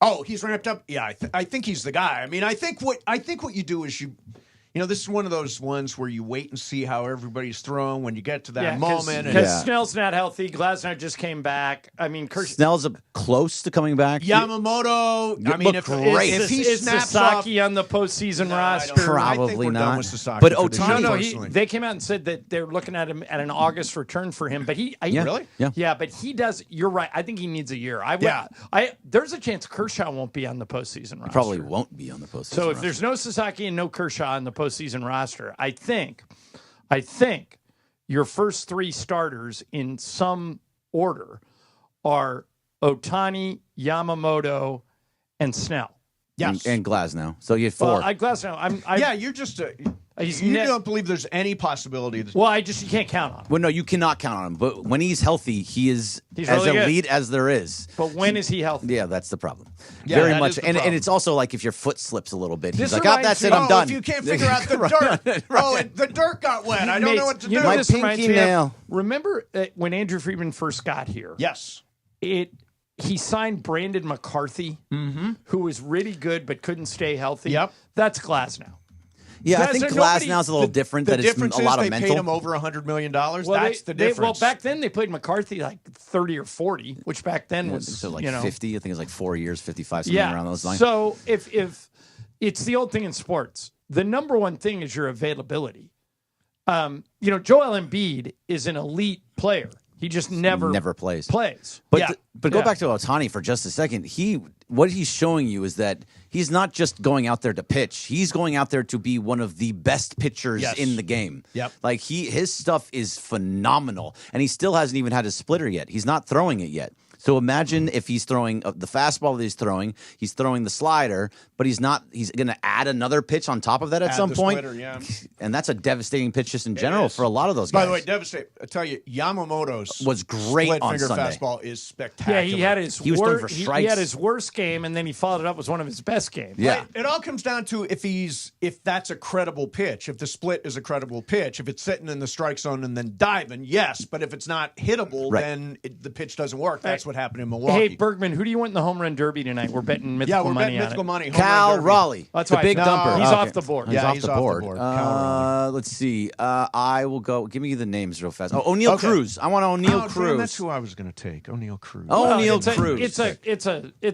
Speaker 5: Oh, he's ramped up? Yeah, I think he's the guy. I mean, I think what you do is you know, this is one of those ones where you wait and see how everybody's throwing when you get to that moment.
Speaker 4: Because Snell's not healthy. Glasnow just came back. I mean,
Speaker 14: Snell's close to coming back.
Speaker 5: Yamamoto, I mean, if he
Speaker 4: is
Speaker 5: snaps
Speaker 4: Sasaki
Speaker 5: off,
Speaker 4: on the postseason roster?
Speaker 14: Probably
Speaker 5: I think we're
Speaker 14: not.
Speaker 5: done with Sasaki
Speaker 14: But
Speaker 5: for this
Speaker 14: Ohtani-
Speaker 5: year,
Speaker 4: No,
Speaker 5: personally.
Speaker 4: they came out and said that they're looking at him at an August return for him. But
Speaker 5: Really?
Speaker 14: Yeah.
Speaker 4: but he does. You're right. I think he needs a year. There's a chance Kershaw won't be on the postseason roster.
Speaker 14: Probably won't be on the postseason.
Speaker 4: So if
Speaker 14: roster.
Speaker 4: there's no Sasaki and no Kershaw on the postseason roster, I think your first 3 starters in some order are Ohtani, Yamamoto, and Snell.
Speaker 5: Yes.
Speaker 14: and Glasnow. So you had 4.
Speaker 4: Well, Glasnow.
Speaker 5: You're just
Speaker 4: He's
Speaker 5: you
Speaker 4: net-
Speaker 5: don't believe there's any possibility that
Speaker 4: Well, you can't count on him.
Speaker 14: Well, no, you cannot count on him. But when he's healthy, he is
Speaker 4: He's
Speaker 14: as
Speaker 4: really good.
Speaker 14: elite as there is.
Speaker 4: But when is he healthy?
Speaker 14: Yeah, that's the problem.
Speaker 5: Yeah,
Speaker 14: Very
Speaker 5: that
Speaker 14: much.
Speaker 5: is the
Speaker 14: And
Speaker 5: problem.
Speaker 14: it's also like if your foot slips a little bit,
Speaker 4: This
Speaker 14: he's like,
Speaker 4: reminds
Speaker 14: that's
Speaker 4: me-
Speaker 14: it, I'm done.
Speaker 5: If you can't figure out the dirt. Oh, the dirt got wet. I don't know what to do.
Speaker 4: You know
Speaker 14: My
Speaker 4: this reminds
Speaker 14: pinky
Speaker 4: me of?
Speaker 14: nail.
Speaker 4: Remember when Andrew Friedman first got here?
Speaker 5: Yes.
Speaker 4: He signed Brandon McCarthy, who was really good but couldn't stay healthy.
Speaker 5: Yep.
Speaker 4: That's Glasnow.
Speaker 14: Yeah, I
Speaker 4: Glasnow,
Speaker 14: think
Speaker 4: nobody-
Speaker 14: Glasnow's a little different.
Speaker 5: The
Speaker 14: That it's
Speaker 5: difference
Speaker 14: a lot
Speaker 5: is
Speaker 14: of
Speaker 5: they
Speaker 14: mental.
Speaker 5: paid him over $100 million. That's the difference.
Speaker 4: Well, back then they played McCarthy like 30 or 40, which back then was
Speaker 14: so like 50. I think it's like 4 years, 55, something around those lines.
Speaker 4: So if it's the old thing in sports, the number one thing is your availability. Joel Embiid is an elite player. He just never
Speaker 14: plays.
Speaker 4: But
Speaker 14: Go back to Ohtani for just a second. What he's showing you is that he's not just going out there to pitch. He's going out there to be one of the best pitchers in the game.
Speaker 5: Yep.
Speaker 14: Like his stuff is phenomenal, and he still hasn't even had his splitter yet. He's not throwing it yet. So imagine if he's throwing the fastball that he's throwing the slider, but he's not. He's going to add another pitch on top of that at some point.
Speaker 5: Splitter, yeah.
Speaker 14: And that's a devastating pitch just in general for a lot of those guys.
Speaker 5: By the way, devastating. I tell you, Yamamoto's
Speaker 14: was great
Speaker 5: split
Speaker 14: on
Speaker 5: finger
Speaker 14: Sunday.
Speaker 5: fastball is spectacular.
Speaker 4: Yeah, he had his
Speaker 14: He was throwing for
Speaker 4: he
Speaker 14: strikes.
Speaker 4: had his worst game, and then he followed it up with one of his best games.
Speaker 14: Yeah.
Speaker 5: It all comes down to if that's a credible pitch, if the split is a credible pitch, if it's sitting in the strike zone and then diving, yes. But if it's not hittable,
Speaker 14: Right.
Speaker 5: then the pitch doesn't work. That's what happened in Milwaukee.
Speaker 4: Hey, Bergman, who do you want in the home run derby tonight? We're betting mythical
Speaker 5: we're
Speaker 4: money
Speaker 5: betting
Speaker 4: on
Speaker 5: mythical
Speaker 4: it.
Speaker 5: money. Home
Speaker 14: Cal
Speaker 5: run derby.
Speaker 14: Raleigh,
Speaker 4: That's
Speaker 14: the
Speaker 4: why
Speaker 14: big dumper.
Speaker 4: he's
Speaker 14: Okay.
Speaker 4: off the board.
Speaker 14: He's
Speaker 5: Yeah,
Speaker 14: off
Speaker 5: he's
Speaker 14: the
Speaker 5: off the
Speaker 14: board.
Speaker 5: board. Cal
Speaker 14: Let's see. I will go. Give me the names real fast. Oh, O'Neal
Speaker 5: Okay.
Speaker 14: Cruz. I want O'Neal
Speaker 5: Damn,
Speaker 14: Cruz.
Speaker 5: that's who I was going to take. O'Neal Cruz.
Speaker 14: Oh, O'Neal
Speaker 4: it's
Speaker 14: Cruz.
Speaker 4: It's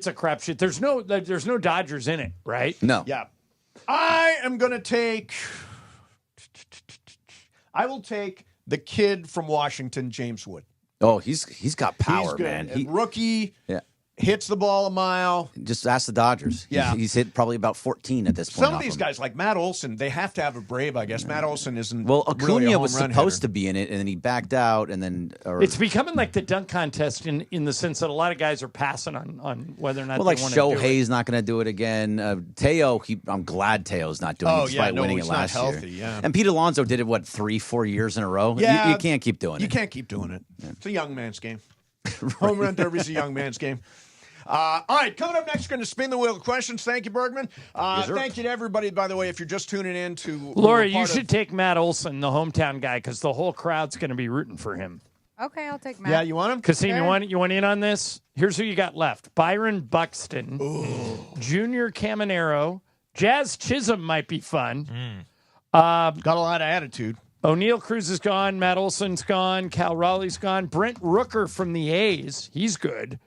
Speaker 4: a crapshoot. There's no Dodgers in it, right?
Speaker 14: No.
Speaker 5: Yeah. I am going to take. I will take the kid from Washington, James Wood.
Speaker 14: Oh, he's got power,
Speaker 5: He's good.
Speaker 14: man.
Speaker 5: And rookie.
Speaker 14: Yeah.
Speaker 5: Hits the ball a mile.
Speaker 14: Just ask the Dodgers.
Speaker 5: Yeah.
Speaker 14: He's hit probably about 14 at this point.
Speaker 5: Some of these guys, like Matt Olson, they have to have a brave, I guess. Matt Olson isn't.
Speaker 14: Well, Acuna
Speaker 5: really a home
Speaker 14: was
Speaker 5: run
Speaker 14: supposed
Speaker 5: hitter.
Speaker 14: to be in it, and then he backed out, and then.
Speaker 4: It's becoming like the dunk contest in the sense that a lot of guys are passing on whether or not
Speaker 14: Well,
Speaker 4: they
Speaker 14: like
Speaker 4: want to do it.
Speaker 14: Shohei's not going to do it again. Teo, I'm glad Teo's not doing it despite winning it
Speaker 5: he's not
Speaker 14: last
Speaker 5: healthy,
Speaker 14: year.
Speaker 5: yeah.
Speaker 14: And Pete Alonso did it, 3-4 years in a row?
Speaker 5: Yeah.
Speaker 14: You can't keep doing it.
Speaker 5: You can't keep doing it. It's a young man's game. Home run derby's a young man's game. All right, coming up next, going to spin the wheel of questions. Thank you, Bergman. Thank you to everybody, by the way, if you're just tuning in to...
Speaker 4: Laura, you should take Matt Olson, the hometown guy, because the whole crowd's going to be rooting for him.
Speaker 6: Okay, I'll take Matt.
Speaker 5: Yeah, you want him?
Speaker 4: Kasim, you want in on this? Here's who you got left. Byron Buxton, Junior Caminero, Jazz Chisholm might be fun.
Speaker 5: Got a lot of attitude.
Speaker 4: O'Neal Cruz is gone. Matt Olson's gone. Cal Raleigh's gone. Brent Rooker from the A's. He's good.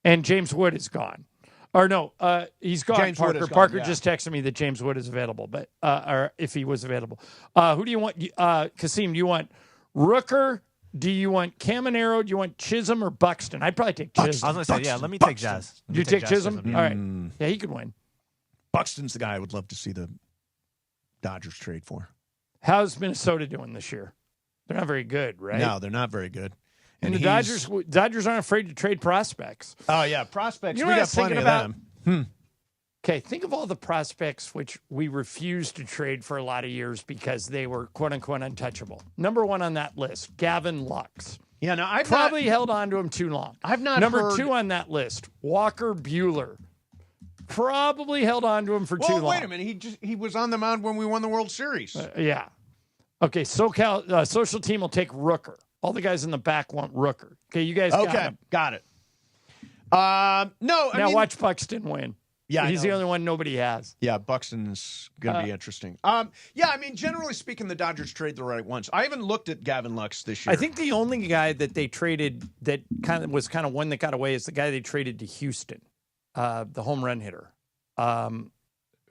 Speaker 4: And James Wood is gone. Or no, he's gone.
Speaker 5: James Wood
Speaker 4: Parker.
Speaker 5: is gone,
Speaker 4: Parker
Speaker 5: yeah.
Speaker 4: just texted me that James Wood is available, but or if he was available. Who do you want? Kasim, do you want Rooker? Do you want Caminero? Do you want Chisholm or Buxton? I'd probably take Chisholm.
Speaker 7: I was going to say, yeah, let me take Jazz. Let me
Speaker 4: You take
Speaker 7: Jazz
Speaker 4: Chisholm? All right. Yeah, he could win.
Speaker 5: Buxton's the guy I would love to see the Dodgers trade for.
Speaker 4: How's Minnesota doing this year? They're not very good, right?
Speaker 5: No, they're not very good.
Speaker 4: And the Dodgers aren't afraid to trade prospects.
Speaker 5: Oh, yeah, prospects.
Speaker 4: You know
Speaker 5: we
Speaker 4: what I
Speaker 5: got
Speaker 4: was thinking
Speaker 5: plenty of them.
Speaker 4: Okay, think of all the prospects which we refused to trade for a lot of years because they were quote-unquote untouchable. Number one on that list, Gavin Lux.
Speaker 5: Yeah, no, I've
Speaker 4: probably held on to him too long.
Speaker 5: I've not
Speaker 4: Number
Speaker 5: heard...
Speaker 4: two on that list, Walker Buehler. Probably held on to him for too long.
Speaker 5: Wait a minute. He was on the mound when we won the World Series.
Speaker 4: Yeah. Okay, SoCal social team will take Rooker. All the guys in the back want Rooker. Okay, you guys got him.
Speaker 5: Got it. No,
Speaker 4: now watch Buxton win.
Speaker 5: Yeah,
Speaker 4: he's the only one nobody has.
Speaker 5: Yeah, Buxton's going to be interesting. Yeah, I mean, generally speaking, the Dodgers trade the right ones. I haven't looked at Gavin Lux this year.
Speaker 4: I think the only guy that they traded that was kind of one that got away is the guy they traded to Houston, the home run hitter. Who am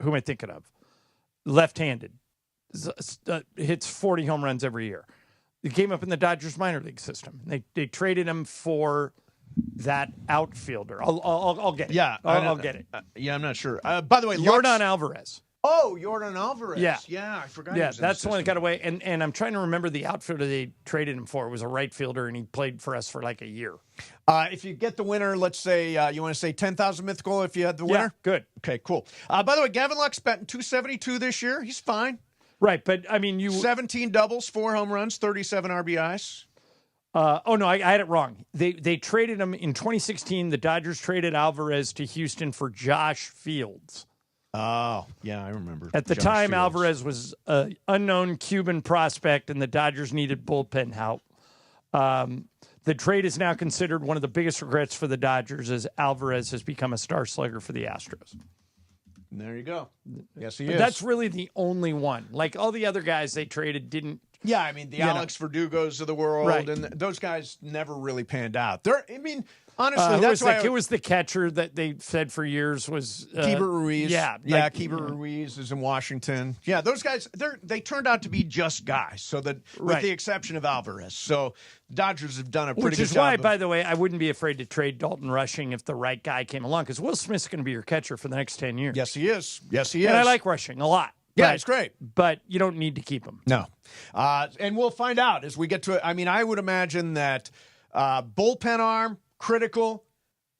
Speaker 4: I thinking of? Left-handed. Hits 40 home runs every year. He came up in the Dodgers minor league system. They traded him for that outfielder. I'll get it.
Speaker 5: Yeah,
Speaker 4: I'll get it.
Speaker 5: Yeah, I'm not sure. By the way,
Speaker 4: Yordan Alvarez.
Speaker 5: Oh, Yordan Alvarez.
Speaker 4: Yeah,
Speaker 5: I forgot.
Speaker 4: Yeah, that's the one that got away. And I'm trying to remember the outfielder they traded him for. It was a right fielder, and he played for us for like a year.
Speaker 5: If you get the winner, let's say you want to say 10,000 mythical if you had the winner?
Speaker 4: Yeah, good.
Speaker 5: Okay, cool. By the way, Gavin Lux batting 272 this year. He's fine.
Speaker 4: Right, but I mean,
Speaker 5: 17 doubles, 4 home runs, 37 RBIs.
Speaker 4: Oh, no, I had it wrong. They traded him in 2016. The Dodgers traded Alvarez to Houston for Josh Fields.
Speaker 5: Oh, yeah, I remember.
Speaker 4: At the
Speaker 5: Josh
Speaker 4: time,
Speaker 5: Fields.
Speaker 4: Alvarez was an unknown Cuban prospect, and the Dodgers needed bullpen help. The trade is now considered one of the biggest regrets for the Dodgers as Alvarez has become a star slugger for the Astros.
Speaker 5: And there you go. Yes, he
Speaker 4: But
Speaker 5: is.
Speaker 4: that's really the only one. Like all the other guys they traded didn't.
Speaker 5: Yeah, I mean, the Alex Verdugos of the world,
Speaker 4: Right.
Speaker 5: and those guys never really panned out. Honestly,
Speaker 4: who was the catcher that they said for years was
Speaker 5: Keeper Ruiz.
Speaker 4: Yeah,
Speaker 5: Keeper Ruiz is in Washington. Yeah, those guys, they turned out to be just guys, so that with the exception of Alvarez. So Dodgers have done a pretty good job.
Speaker 4: Which is why, by the way, I wouldn't be afraid to trade Dalton Rushing if the right guy came along, because Will Smith's going to be your catcher for the next 10 years.
Speaker 5: Yes, he is. Yes, he is.
Speaker 4: And I like Rushing a lot.
Speaker 5: Yeah, it's great.
Speaker 4: But you don't need to keep him.
Speaker 5: No. And we'll find out as we get to it. I mean, I would imagine that bullpen arm, critical,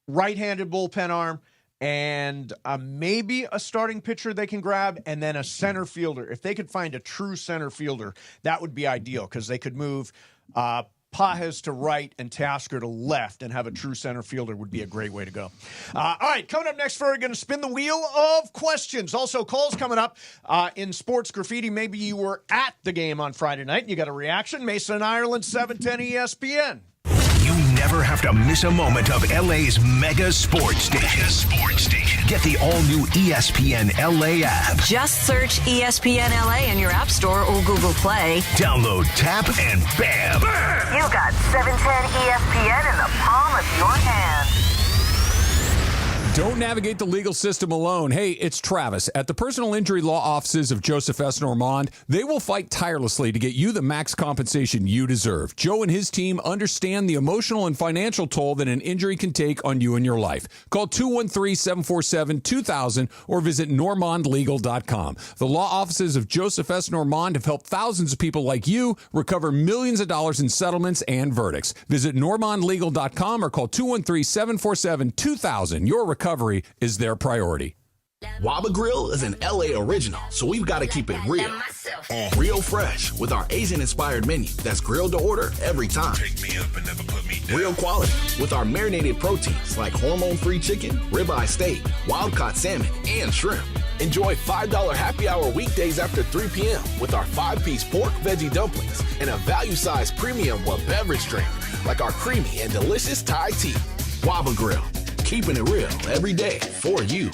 Speaker 5: right-handed bullpen arm, and maybe a starting pitcher they can grab, and then a center fielder. If they could find a true center fielder, that would be ideal because they could move Pajes to right and Tasker to left and have a true center fielder would be a great way to go. All right, coming up next, we're going to spin the wheel of questions. Also, calls coming up in Sports Graffiti. Maybe you were at the game on Friday night and you got a reaction. Mase in Ireland, 710 ESPN.
Speaker 8: You never have to miss a moment of LA's mega sports station. Get the all-new ESPN LA app.
Speaker 10: Just search ESPN LA in your App Store or Google Play.
Speaker 8: Download, tap, and bam!
Speaker 10: You got 710 ESPN in the palm of your hand.
Speaker 15: Don't navigate the legal system alone. Hey, it's Travis. At the personal injury law offices of Joseph S. Normand, they will fight tirelessly to get you the max compensation you deserve. Joe and his team understand the emotional and financial toll that an injury can take on you and your life. Call 213-747-2000 or visit normandlegal.com. The law offices of Joseph S. Normand have helped thousands of people like you recover millions of dollars in settlements and verdicts. Visit normandlegal.com or call 213-747-2000. Your recovery is their priority.
Speaker 16: Waba Grill is an LA original, so we've got to keep it real. Real fresh with our Asian-inspired menu that's grilled to order every time.
Speaker 17: Pick me up and never put me down.
Speaker 16: Real quality with our marinated proteins like hormone-free chicken, ribeye steak, wild-caught salmon, and shrimp. Enjoy $5 happy hour weekdays after 3 p.m. with our 5-piece pork veggie dumplings and a value-sized premium beverage drink like our creamy and delicious Thai tea. Waba Grill, keeping it real every day for you.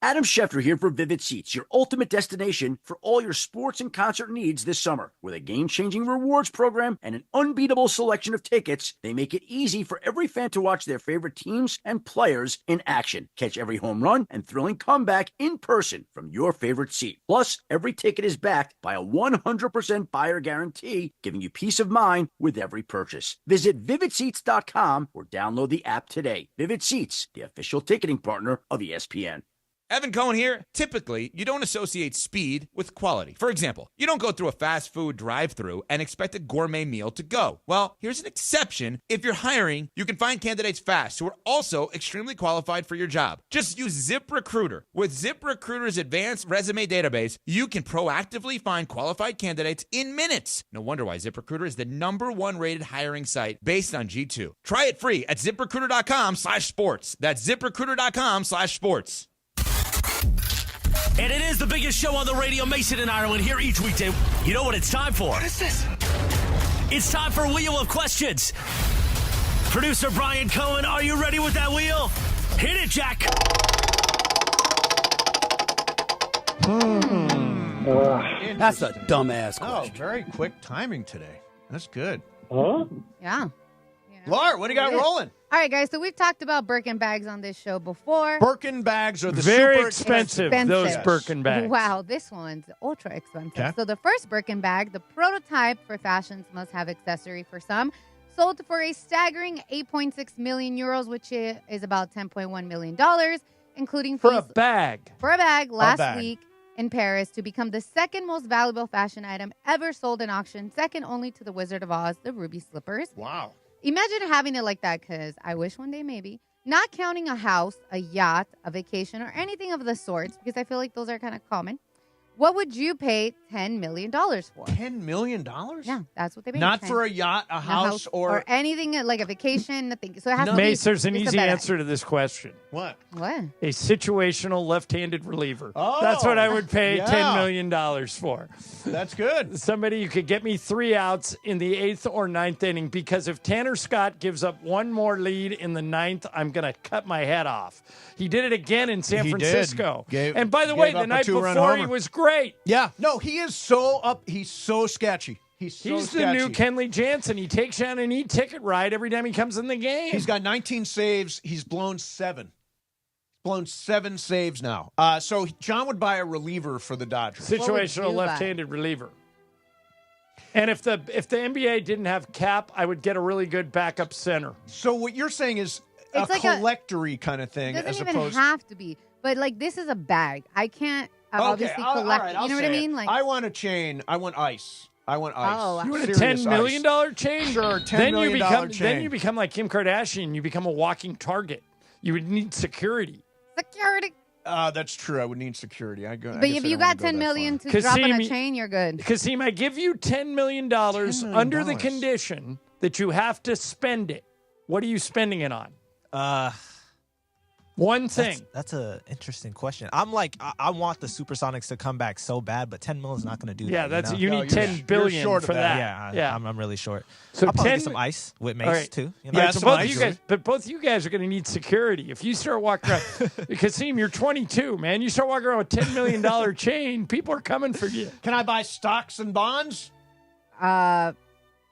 Speaker 18: Adam Schefter here for Vivid Seats, your ultimate destination for all your sports and concert needs this summer. With a game-changing rewards program and an unbeatable selection of tickets, they make it easy for every fan to watch their favorite teams and players in action. Catch every home run and thrilling comeback in person from your favorite seat. Plus, every ticket is backed by a 100% buyer guarantee, giving you peace of mind with every purchase. Visit VividSeats.com or download the app today. Vivid Seats, the official ticketing partner of ESPN.
Speaker 19: Evan Cohen here. Typically, you don't associate speed with quality. For example, you don't go through a fast food drive-thru and expect a gourmet meal to go. Well, here's an exception. If you're hiring, you can find candidates fast who are also extremely qualified for your job. Just use ZipRecruiter. With ZipRecruiter's advanced resume database, you can proactively find qualified candidates in minutes. No wonder why ZipRecruiter is the #1 rated hiring site based on G2. Try it free at ZipRecruiter.com/sports. That's ZipRecruiter.com/sports.
Speaker 2: And it is the biggest show on the radio, Mason in Ireland, here each weekday. You know what it's time for? What is this? It's time for Wheel of Questions. Producer Brian Cohen, are you ready with that wheel? Hit it, Jack.
Speaker 5: That's a dumbass question.
Speaker 20: Oh, very quick timing today. That's good.
Speaker 6: Yeah.
Speaker 20: Laura, what do you got rolling?
Speaker 6: All right, guys. So we've talked about Birkin bags on this show before.
Speaker 20: Birkin bags are the
Speaker 4: very
Speaker 20: super
Speaker 4: expensive. Those Birkin bags.
Speaker 6: Wow, this one's ultra expensive.
Speaker 20: Okay.
Speaker 6: So the first Birkin bag, the prototype for fashions must have accessory for some, sold for a staggering 8.6 million euros, which is about $10.1 million, including
Speaker 4: For
Speaker 6: fees
Speaker 4: a bag.
Speaker 6: for a bag last week in Paris to become the second most valuable fashion item ever sold in auction, second only to the Wizard of Oz, the ruby slippers.
Speaker 20: Wow.
Speaker 6: Imagine having it like that, because I wish one day maybe. Not counting a house, a yacht, a vacation, or anything of the sorts, because I feel like those are kind of common. What would you pay $10 million for?
Speaker 20: $10 million?
Speaker 6: Yeah, that's what they pay.
Speaker 20: Not for a yacht, a house, or
Speaker 6: anything like a vacation, nothing. So it has to be.
Speaker 4: Mace, there's an
Speaker 6: just a
Speaker 4: easy
Speaker 6: bed.
Speaker 4: answer to this question.
Speaker 20: What?
Speaker 6: What?
Speaker 4: A situational left-handed reliever.
Speaker 20: Oh,
Speaker 4: that's what I would pay
Speaker 20: yeah.
Speaker 4: $10 million for.
Speaker 20: That's good.
Speaker 4: Somebody who could get me 3 outs in the 8th or 9th inning, because if Tanner Scott gives up one more lead in the 9th, I'm going to cut my head off. He did it again in San Francisco. And by the way, the night before he was great.
Speaker 20: Yeah. No, he is so up. He's so sketchy. He's
Speaker 4: the new Kenley Jansen. He takes you on an e-ticket ride every time he comes in the game.
Speaker 20: He's got 19 saves. He's blown 7. Blown 7 saves now. So John would buy a reliever for the Dodgers.
Speaker 4: Situational left-handed reliever. And if the NBA didn't have Cap, I would get a really good backup center.
Speaker 20: So what you're saying is
Speaker 6: It's
Speaker 20: a
Speaker 6: like
Speaker 20: collectory kind of thing,
Speaker 6: It
Speaker 20: as
Speaker 6: doesn't even
Speaker 20: opposed.
Speaker 6: have to be. But like, this is a bag. I can't obviously
Speaker 20: all
Speaker 6: collect.
Speaker 20: right,
Speaker 6: You
Speaker 20: I'll
Speaker 6: know what I
Speaker 20: say it.
Speaker 6: mean? Like,
Speaker 20: I want a chain. I want ice. I want ice.
Speaker 6: Oh,
Speaker 4: You want a
Speaker 20: Serious
Speaker 4: $10 million chain?
Speaker 20: Sure, $10
Speaker 4: then
Speaker 20: million
Speaker 4: you become
Speaker 20: chain.
Speaker 4: Then you become like Kim Kardashian. You become a walking target. You would need security.
Speaker 6: security.
Speaker 20: That's true. I would need security.
Speaker 6: But if you got $10 million to drop on a chain, you're good.
Speaker 4: Kasim, I give you $10 million under the condition that you have to spend it. What are you spending it on? One thing.
Speaker 7: That's an interesting question. I'm like, I want the Supersonics to come back so bad, but 10 mil is not going to do
Speaker 4: Yeah,
Speaker 7: that.
Speaker 4: that's you need 10 billion
Speaker 20: short
Speaker 4: for
Speaker 20: of
Speaker 4: that.
Speaker 7: Yeah, I'm really short.
Speaker 4: So
Speaker 7: I'll probably
Speaker 4: 10
Speaker 7: get some ice with Mace
Speaker 4: All right.
Speaker 7: too. You
Speaker 4: All right, so
Speaker 7: some
Speaker 4: both
Speaker 7: ice.
Speaker 4: of you guys, but both of you guys are going to need security. If you start walking around, Kasim, you're 22, man. You start walking around with $10 million chain, people are coming for you.
Speaker 20: Can I buy stocks and bonds?
Speaker 6: That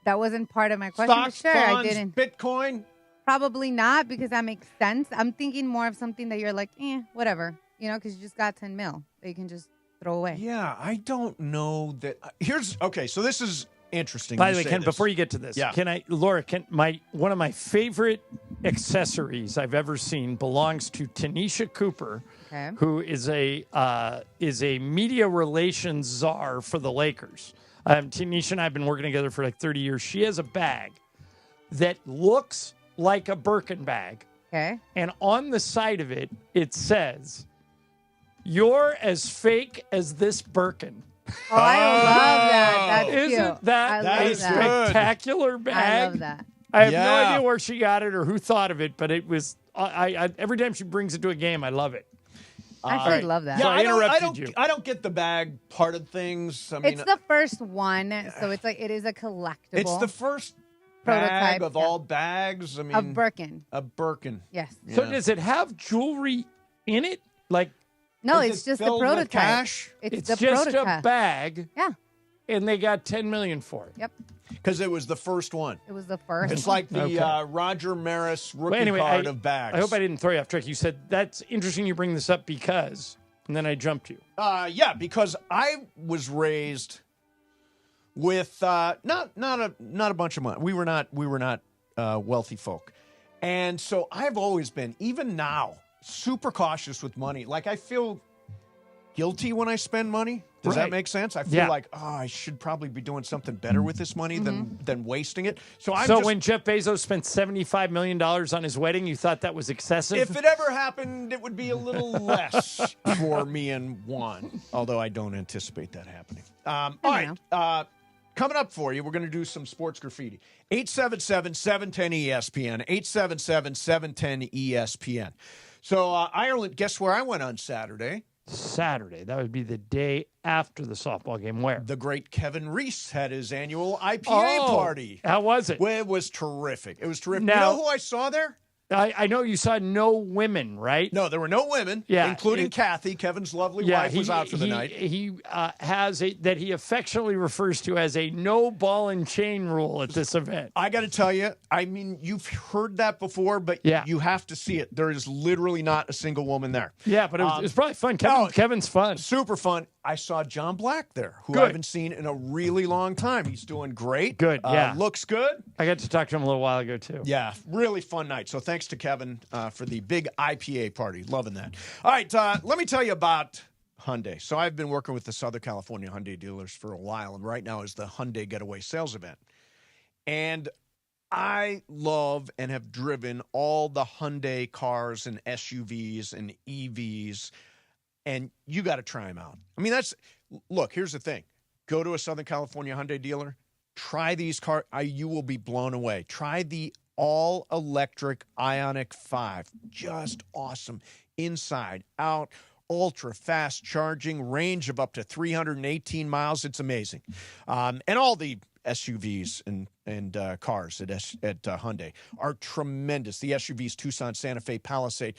Speaker 6: wasn't part of my question. But
Speaker 20: Stocks,
Speaker 6: sure,
Speaker 20: bonds,
Speaker 6: I didn't.
Speaker 20: Bitcoin?
Speaker 6: Probably not, because that makes sense. I'm thinking more of something that you're like, whatever, because you just got 10 mil that you can just throw away.
Speaker 20: Yeah, I don't know that. So this is interesting.
Speaker 4: By
Speaker 20: you
Speaker 4: the way,
Speaker 20: say
Speaker 4: Ken,
Speaker 20: this.
Speaker 4: before you get to this, Laura, one of my favorite accessories I've ever seen belongs to Tanisha Cooper, who is a media relations czar for the Lakers. Tanisha and I have been working together for like 30 years. She has a bag that looks like a Birkin bag.
Speaker 6: Okay.
Speaker 4: And on the side of it, it says, You're as fake as this Birkin.
Speaker 6: Oh, I love that. That's cute.
Speaker 4: Isn't that a spectacular bag?
Speaker 6: I love that.
Speaker 4: I have no idea where she got it or who thought of it, but it was. I every time she brings it to a game, I love it.
Speaker 6: I actually love that.
Speaker 4: So I interrupted you.
Speaker 20: I don't get the bag part of things. I mean,
Speaker 6: It's the first one, so it's like it is a collectible.
Speaker 20: it's the first
Speaker 6: prototype
Speaker 20: bag of all bags. I mean,
Speaker 6: of Birkin.
Speaker 20: A Birkin.
Speaker 6: Yes.
Speaker 4: So does it have jewelry in it? Like,
Speaker 6: No,
Speaker 20: Is
Speaker 6: it's
Speaker 20: it
Speaker 6: just the
Speaker 20: filled with
Speaker 6: prototype.
Speaker 20: cash?
Speaker 6: It's
Speaker 4: it's
Speaker 6: the
Speaker 4: just
Speaker 6: prototype.
Speaker 4: a bag.
Speaker 6: Yeah.
Speaker 4: And they got $10 million for it.
Speaker 6: Yep.
Speaker 20: Because it was the first one.
Speaker 6: It was the first.
Speaker 20: It's like the
Speaker 4: Okay.
Speaker 20: Roger Maris rookie
Speaker 4: Well, anyway,
Speaker 20: card of bags.
Speaker 4: I hope I didn't throw you off track. You said that's interesting you bring this up because, and then I jumped you.
Speaker 20: Yeah, because I was raised with not a bunch of money. We were not wealthy folk, and so I've always been, even now, super cautious with money. Like I feel guilty when I spend money. Does that
Speaker 4: Right.
Speaker 20: make sense? I feel like, I should probably be doing something better with this money than wasting it. So
Speaker 4: when Jeff Bezos spent $75 million on his wedding, you thought that was excessive?
Speaker 20: if it ever happened, it would be a little less for me and Juan, although I don't anticipate that happening. All right. Coming up for you, we're going to do some sports graffiti. 877-710-ESPN. 877-710-ESPN. So, Ireland, guess where I went on Saturday?
Speaker 4: Saturday. That would be the day after the softball game. Where?
Speaker 20: The great Kevin Reese had his annual IPA party.
Speaker 4: How was it?
Speaker 20: Well, it was terrific. It was terrific.
Speaker 4: Now-
Speaker 20: you know who I saw there?
Speaker 4: I know you saw no women, right?
Speaker 20: No, there were no women, including Kathy. Kevin's lovely wife was out for the night.
Speaker 4: He has that he affectionately refers to as a no ball and chain rule at this event.
Speaker 20: I got to tell you, I mean, you've heard that before, but you have to see it. There is literally not a single woman there.
Speaker 4: Yeah, but it was probably fun. Kevin's fun.
Speaker 20: Super fun. I saw John Black there, who
Speaker 4: Good.
Speaker 20: I haven't seen in a really long time. He's doing great.
Speaker 4: Good, yeah.
Speaker 20: Looks good.
Speaker 4: I got to talk to him a little while ago, too.
Speaker 20: Yeah, really fun night. So thanks to Kevin for the big IPA party. Loving that. All right, let me tell you about Hyundai. So I've been working with the Southern California Hyundai dealers for a while, and right now is the Hyundai Getaway Sales Event. And I love and have driven all the Hyundai cars and SUVs and EVs, and you got to try them out. I mean, look, here's the thing. Go to a Southern California Hyundai dealer, try these cars. You will be blown away. Try the all-electric Ioniq 5. Just awesome. Inside, out, ultra-fast charging, range of up to 318 miles. It's amazing. And all the SUVs and cars at Hyundai are tremendous. The SUVs, Tucson, Santa Fe, Palisade.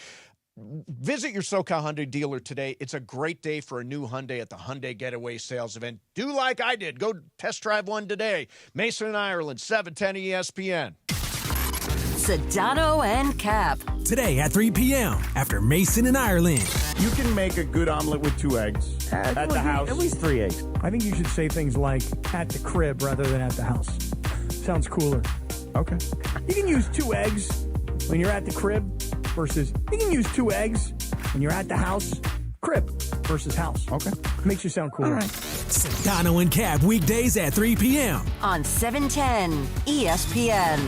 Speaker 20: Visit your SoCal Hyundai dealer today. It's a great day for a new Hyundai at the Hyundai Getaway Sales Event. Do like I did. Go test drive one today. Mase in Ireland, 710 ESPN.
Speaker 10: Sedano and Cap.
Speaker 9: Today at 3 p.m. after Mason in Ireland.
Speaker 17: You can make a good omelet with 2 eggs at the house.
Speaker 21: At least 3 eggs. I think you should say things like at the crib rather than at the house. Sounds cooler.
Speaker 17: Okay.
Speaker 21: You can use 2 eggs when you're at the crib versus you can use 2 eggs when you're at the house. Crib versus house.
Speaker 17: Okay.
Speaker 21: Makes you sound cooler.
Speaker 9: All right. Sedano and Cap weekdays at 3 p.m.
Speaker 10: on 710 ESPN.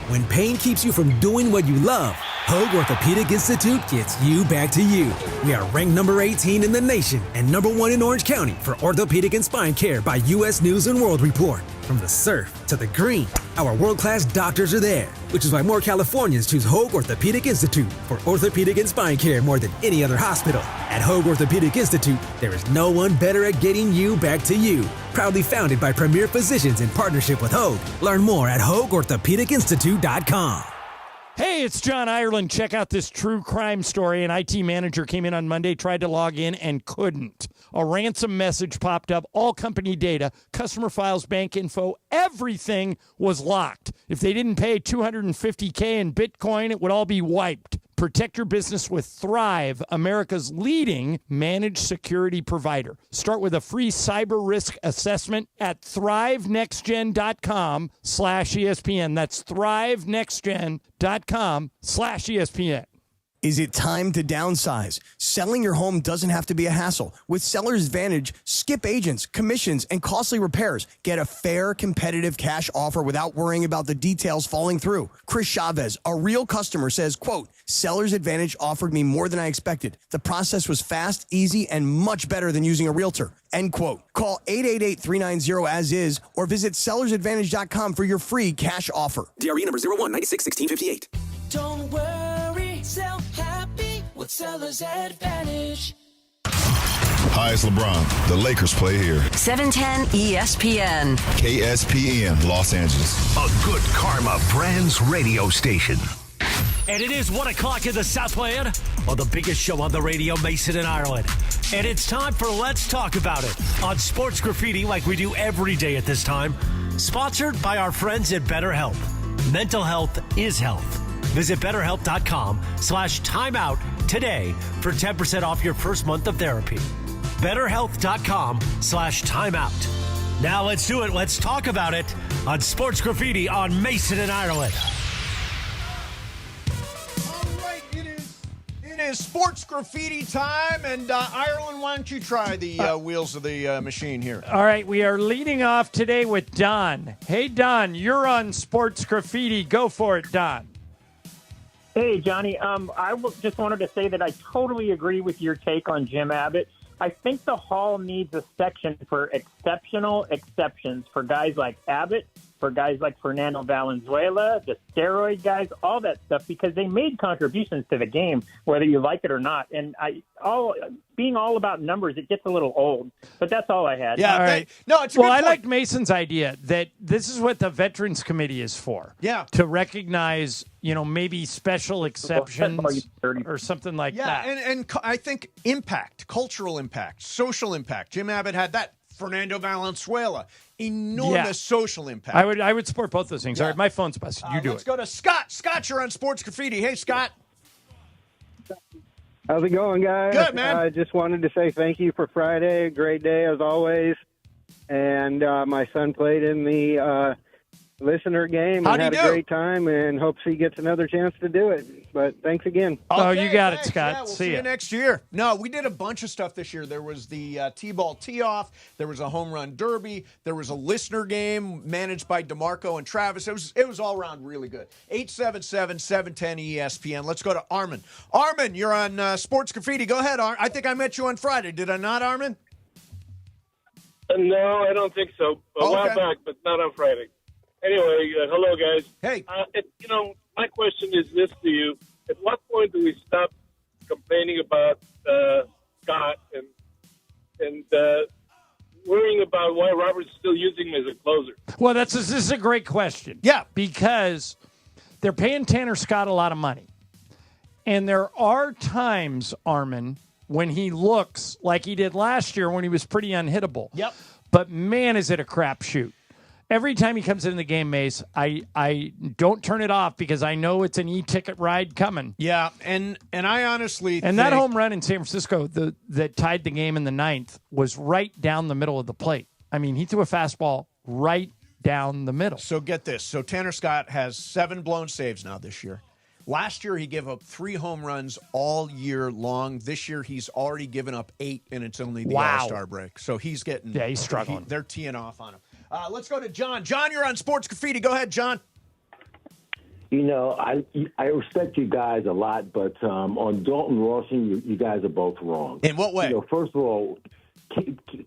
Speaker 9: When pain keeps you from doing what you love, Hoag Orthopedic Institute gets you back to you. We are ranked number 18 in the nation and number 1 in Orange County for orthopedic and spine care by U.S. News & World Report. From the surf to the green, our world-class doctors are there, which is why more Californians choose Hoag Orthopedic Institute for orthopedic and spine care more than any other hospital. At Hoag Orthopedic Institute, there is no one better at getting you back to you. Proudly founded by premier physicians in partnership with Hoag. Learn more at HoagOrthopedicInstitute.com.
Speaker 4: Hey, it's John Ireland. Check out this true crime story. An IT manager came in on Monday, tried to log in, and couldn't. A ransom message popped up. All company data, customer files, bank info, everything was locked. If they didn't pay $250K in Bitcoin, it would all be wiped. Protect your business with Thrive, America's leading managed security provider. Start with a free cyber risk assessment at thrivenextgen.com/ESPN. That's thrivenextgen.com/ESPN.
Speaker 21: Is it time to downsize? Selling your home doesn't have to be a hassle. With Seller's Advantage, skip agents, commissions, and costly repairs. Get a fair, competitive cash offer without worrying about the details falling through. Chris Chavez, a real customer, says, quote, Seller's Advantage offered me more than I expected. The process was fast, easy, and much better than using a realtor. End quote. Call 888-390-AS-IS or visit sellersadvantage.com for your free cash offer.
Speaker 9: DRE number 01961658.
Speaker 1: Don't worry, sell happy with Seller's Advantage.
Speaker 22: Hi, it's LeBron. The Lakers play here.
Speaker 10: 710 ESPN.
Speaker 22: KSPN, Los Angeles.
Speaker 8: A good karma brands radio station.
Speaker 2: And it is 1 o'clock in the Southland on the biggest show on the radio, Mason and Ireland. And it's time for Let's Talk About It on Sports Graffiti like we do every day at this time. Sponsored by our friends at BetterHelp. Mental health is health. Visit BetterHelp.com/timeout today for 10% off your first month of therapy. BetterHelp.com/timeout. Now let's do it. Let's talk about it on Sports Graffiti on Mason and Ireland.
Speaker 20: It is sports graffiti time, and Ireland, why don't you try the wheels of the machine here?
Speaker 4: All right, we are leading off today with Don. Hey, Don, you're on sports graffiti. Go for it, Don.
Speaker 23: Hey, Johnny. Just wanted to say that I totally agree with your take on Jim Abbott. I think the Hall needs a section for exceptional exceptions for guys like Abbott, for guys like Fernando Valenzuela, the steroid guys, all that stuff, because they made contributions to the game, whether you like it or not. And being all about numbers, it gets a little old. But that's all I had.
Speaker 4: Yeah,
Speaker 23: all right.
Speaker 20: No, it's a
Speaker 4: well,
Speaker 20: good
Speaker 4: I
Speaker 20: point.
Speaker 4: like Mason's idea that this is what the Veterans Committee is for.
Speaker 20: Yeah.
Speaker 4: To recognize, maybe special exceptions or something like that.
Speaker 20: And I think impact, cultural impact, social impact. Jim Abbott had that. Fernando Valenzuela, enormous social impact.
Speaker 4: I would support both those things. All right, my phone's busted. You do
Speaker 20: Let's
Speaker 4: it.
Speaker 20: go to Scott. Scott, you're on Sports Graffiti. Hey, Scott.
Speaker 24: How's it going, guys?
Speaker 20: Good, man.
Speaker 24: I just wanted to say thank you for Friday. Great day, as always. And my son played in the listener game and had a great time, and hopes he gets another chance to do it. But thanks again.
Speaker 4: You got it, Scott.
Speaker 20: Yeah, we'll see you next year. No, we did a bunch of stuff this year. There was the T-ball tee-off. There was a home run derby. There was a listener game managed by DeMarco and Travis. It was all around really good. 877-710-ESPN. Let's go to Armin. Armin, you're on Sports Graffiti. Go ahead, Armin. I think I met you on Friday. Did I not, Armin?
Speaker 25: No, I don't think so. A while back, but not on Friday. Anyway, hello, guys.
Speaker 20: Hey.
Speaker 25: My question is this to you. At what point do we stop complaining about Scott and worrying about why Robert's still using him as a closer?
Speaker 4: Well, this is a great question.
Speaker 20: Yeah.
Speaker 4: Because they're paying Tanner Scott a lot of money. And there are times, Armin, when he looks like he did last year when he was pretty unhittable.
Speaker 20: Yep.
Speaker 4: But, man, is it a crapshoot. Every time he comes in the game, Mase, I don't turn it off because I know it's an e-ticket ride coming.
Speaker 20: Yeah, and I honestly
Speaker 4: think that home run in San Francisco that tied the game in the ninth was right down the middle of the plate. I mean, he threw a fastball right down the middle.
Speaker 20: So get this. So Tanner Scott has 7 blown saves now this year. Last year, he gave up 3 home runs all year long. This year, he's already given up 8, and it's only the All-Star break. So he's getting...
Speaker 4: Yeah, he's struggling.
Speaker 20: They're teeing off on him. Let's go to John. John, you're on Sports Graffiti. Go ahead, John.
Speaker 26: I respect you guys a lot, but on Dalton Rushing, you guys are both wrong.
Speaker 20: In what way?
Speaker 26: First of all,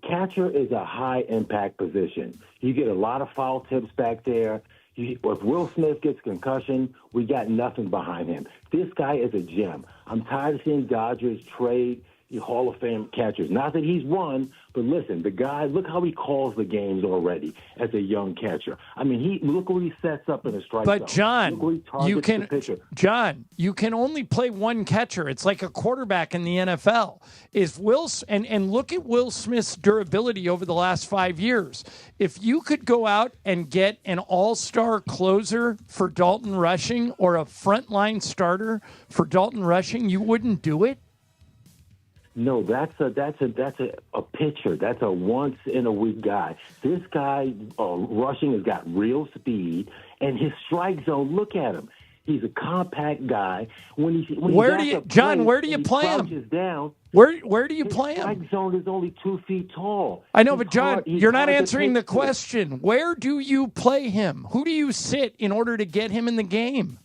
Speaker 26: catcher is a high-impact position. You get a lot of foul tips back there. If Will Smith gets concussion, we got nothing behind him. This guy is a gem. I'm tired of seeing Dodgers trade Hall of Fame catchers. Not that he's won, but listen, the guy, look how he calls the games already as a young catcher. I mean, look what he sets up in a strike zone.
Speaker 4: But John, you can only play one catcher. It's like a quarterback in the NFL. And look at Will Smith's durability over the last 5 years. If you could go out and get an all-star closer for Dalton Rushing or a frontline starter for Dalton Rushing, you wouldn't do it?
Speaker 26: No, that's a pitcher. That's a once-in-a-week guy. This guy, Rushing, has got real speed, and his strike zone, look at him. He's a compact guy. When
Speaker 4: where do you play him?
Speaker 26: Down,
Speaker 4: where do you play him?
Speaker 26: Strike zone is only 2 feet tall.
Speaker 4: I know, but John, you're not answering the question. Where do you play him? Who do you sit in order to get him in the game?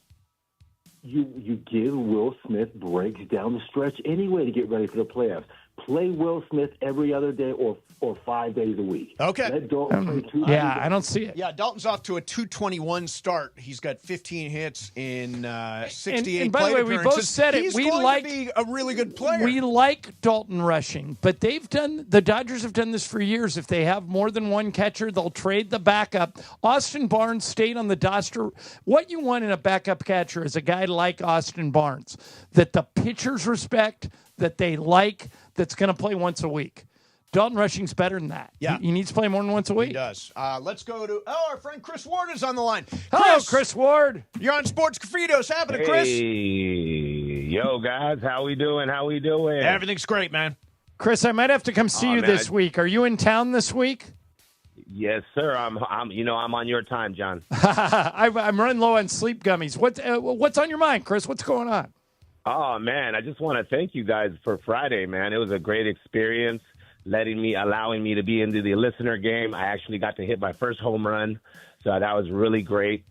Speaker 26: You give Will Smith breaks down the stretch anyway to get ready for the playoffs. Play Will Smith every other day or 5 days a week.
Speaker 20: Okay.
Speaker 26: Let Dalton play 2
Speaker 4: yeah, I don't see it.
Speaker 20: Yeah, Dalton's off to a 221 start. He's got 15 hits in 68
Speaker 4: and by the way, we both said it.
Speaker 20: He's
Speaker 4: We
Speaker 20: going
Speaker 4: like
Speaker 20: to be a really good player.
Speaker 4: We like Dalton rushing, but the Dodgers have done this for years. If they have more than one catcher, they'll trade the backup. Austin Barnes stayed on the roster. What you want in a backup catcher is a guy like Austin Barnes that the pitchers respect, that they like, that's going to play once a week. Dalton Rushing's better than that.
Speaker 20: Yeah.
Speaker 4: He needs to play more than once a week.
Speaker 20: He does. Let's go to our friend Chris Ward is on the line.
Speaker 4: Hello, Chris Ward.
Speaker 20: You're on Sports Graffiti. Happening, Chris?
Speaker 3: Hey, yo, guys. How we doing?
Speaker 20: Everything's great, man.
Speaker 4: Chris, I might have to come see you this week. Are you in town this week?
Speaker 3: Yes, sir. I'm on your time, John.
Speaker 4: I'm running low on sleep gummies. What's on your mind, Chris? What's going on?
Speaker 3: Oh, man, I just want to thank you guys for Friday, man. It was a great experience, allowing me to be into the listener game. I actually got to hit my first home run, so that was really great.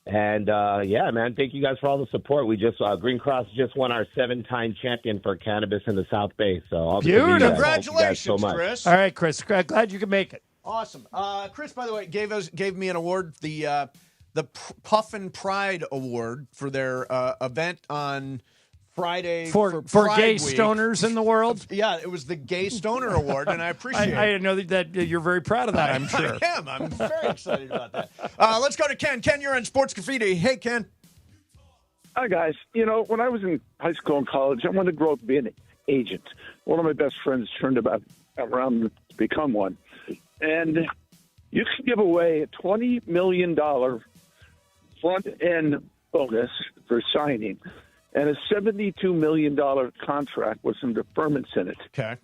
Speaker 3: And, yeah, man, thank you guys for all the support. We just Green Cross just won our 7-time champion for cannabis in the South Bay. So all
Speaker 4: beautiful.
Speaker 20: Congratulations,
Speaker 3: so much.
Speaker 20: Chris.
Speaker 4: All right, Chris. Glad you could make it.
Speaker 20: Awesome. Chris, by the way, gave me an award, the Puffin Pride Award for their event on Friday
Speaker 4: for
Speaker 20: Pride
Speaker 4: gay
Speaker 20: Week.
Speaker 4: stoners in the world.
Speaker 20: Yeah, it was the Gay Stoner Award, and I appreciate it.
Speaker 4: I know that you're very proud of that, I'm sure.
Speaker 20: I am. I'm very excited about that. Let's go to Ken. Ken, you're on Sports Graffiti. Hey, Ken.
Speaker 11: Hi, guys. You know, when I was in high school and college, I wanted to grow up to be an agent. One of my best friends turned around to become one. And you can give away a $20 million front-end bonus for signing and a $72 million contract with some deferments in it.
Speaker 20: Okay.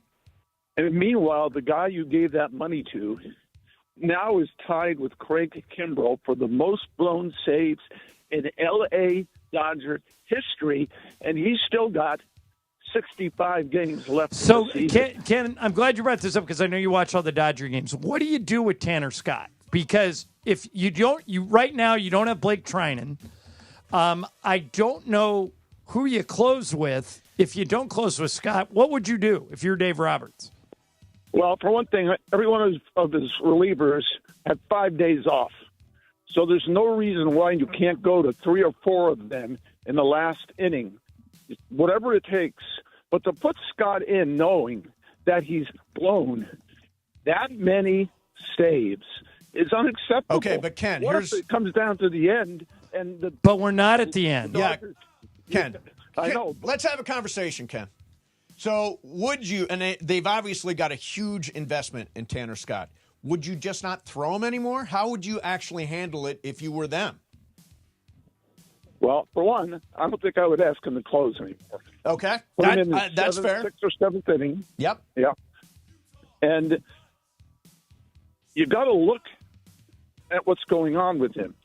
Speaker 11: And meanwhile, the guy you gave that money to now is tied with Craig Kimbrell for the most blown saves in L.A. Dodger history, and he's still got 65 games left.
Speaker 4: So, Ken, I'm glad you brought this up because I know you watch all the Dodger games. What do you do with Tanner Scott? Because if you don't, right now you don't have Blake Trinan. I don't know who you close with. If you don't close with Scott, what would you do if you're Dave Roberts?
Speaker 11: Well, for one thing, every one of his relievers had 5 days off. So there's no reason why you can't go to 3 or 4 of them in the last inning, whatever it takes. But to put Scott in knowing that he's blown that many saves is unacceptable.
Speaker 20: Okay, but Ken,
Speaker 11: what if it comes down to the end and
Speaker 4: but we're not at the end.
Speaker 20: Yeah, Ken.
Speaker 11: I know.
Speaker 20: Let's have a conversation, Ken. So would you, and they've obviously got a huge investment in Tanner Scott, would you just not throw him anymore? How would you actually handle it if you were them?
Speaker 11: Well, for one, I don't think I would ask him to close anymore.
Speaker 20: Okay.
Speaker 11: Put him in the
Speaker 20: That's fair.
Speaker 11: 6th or 7th inning.
Speaker 20: Yep.
Speaker 11: Yeah. And you got to look at what's going on with him.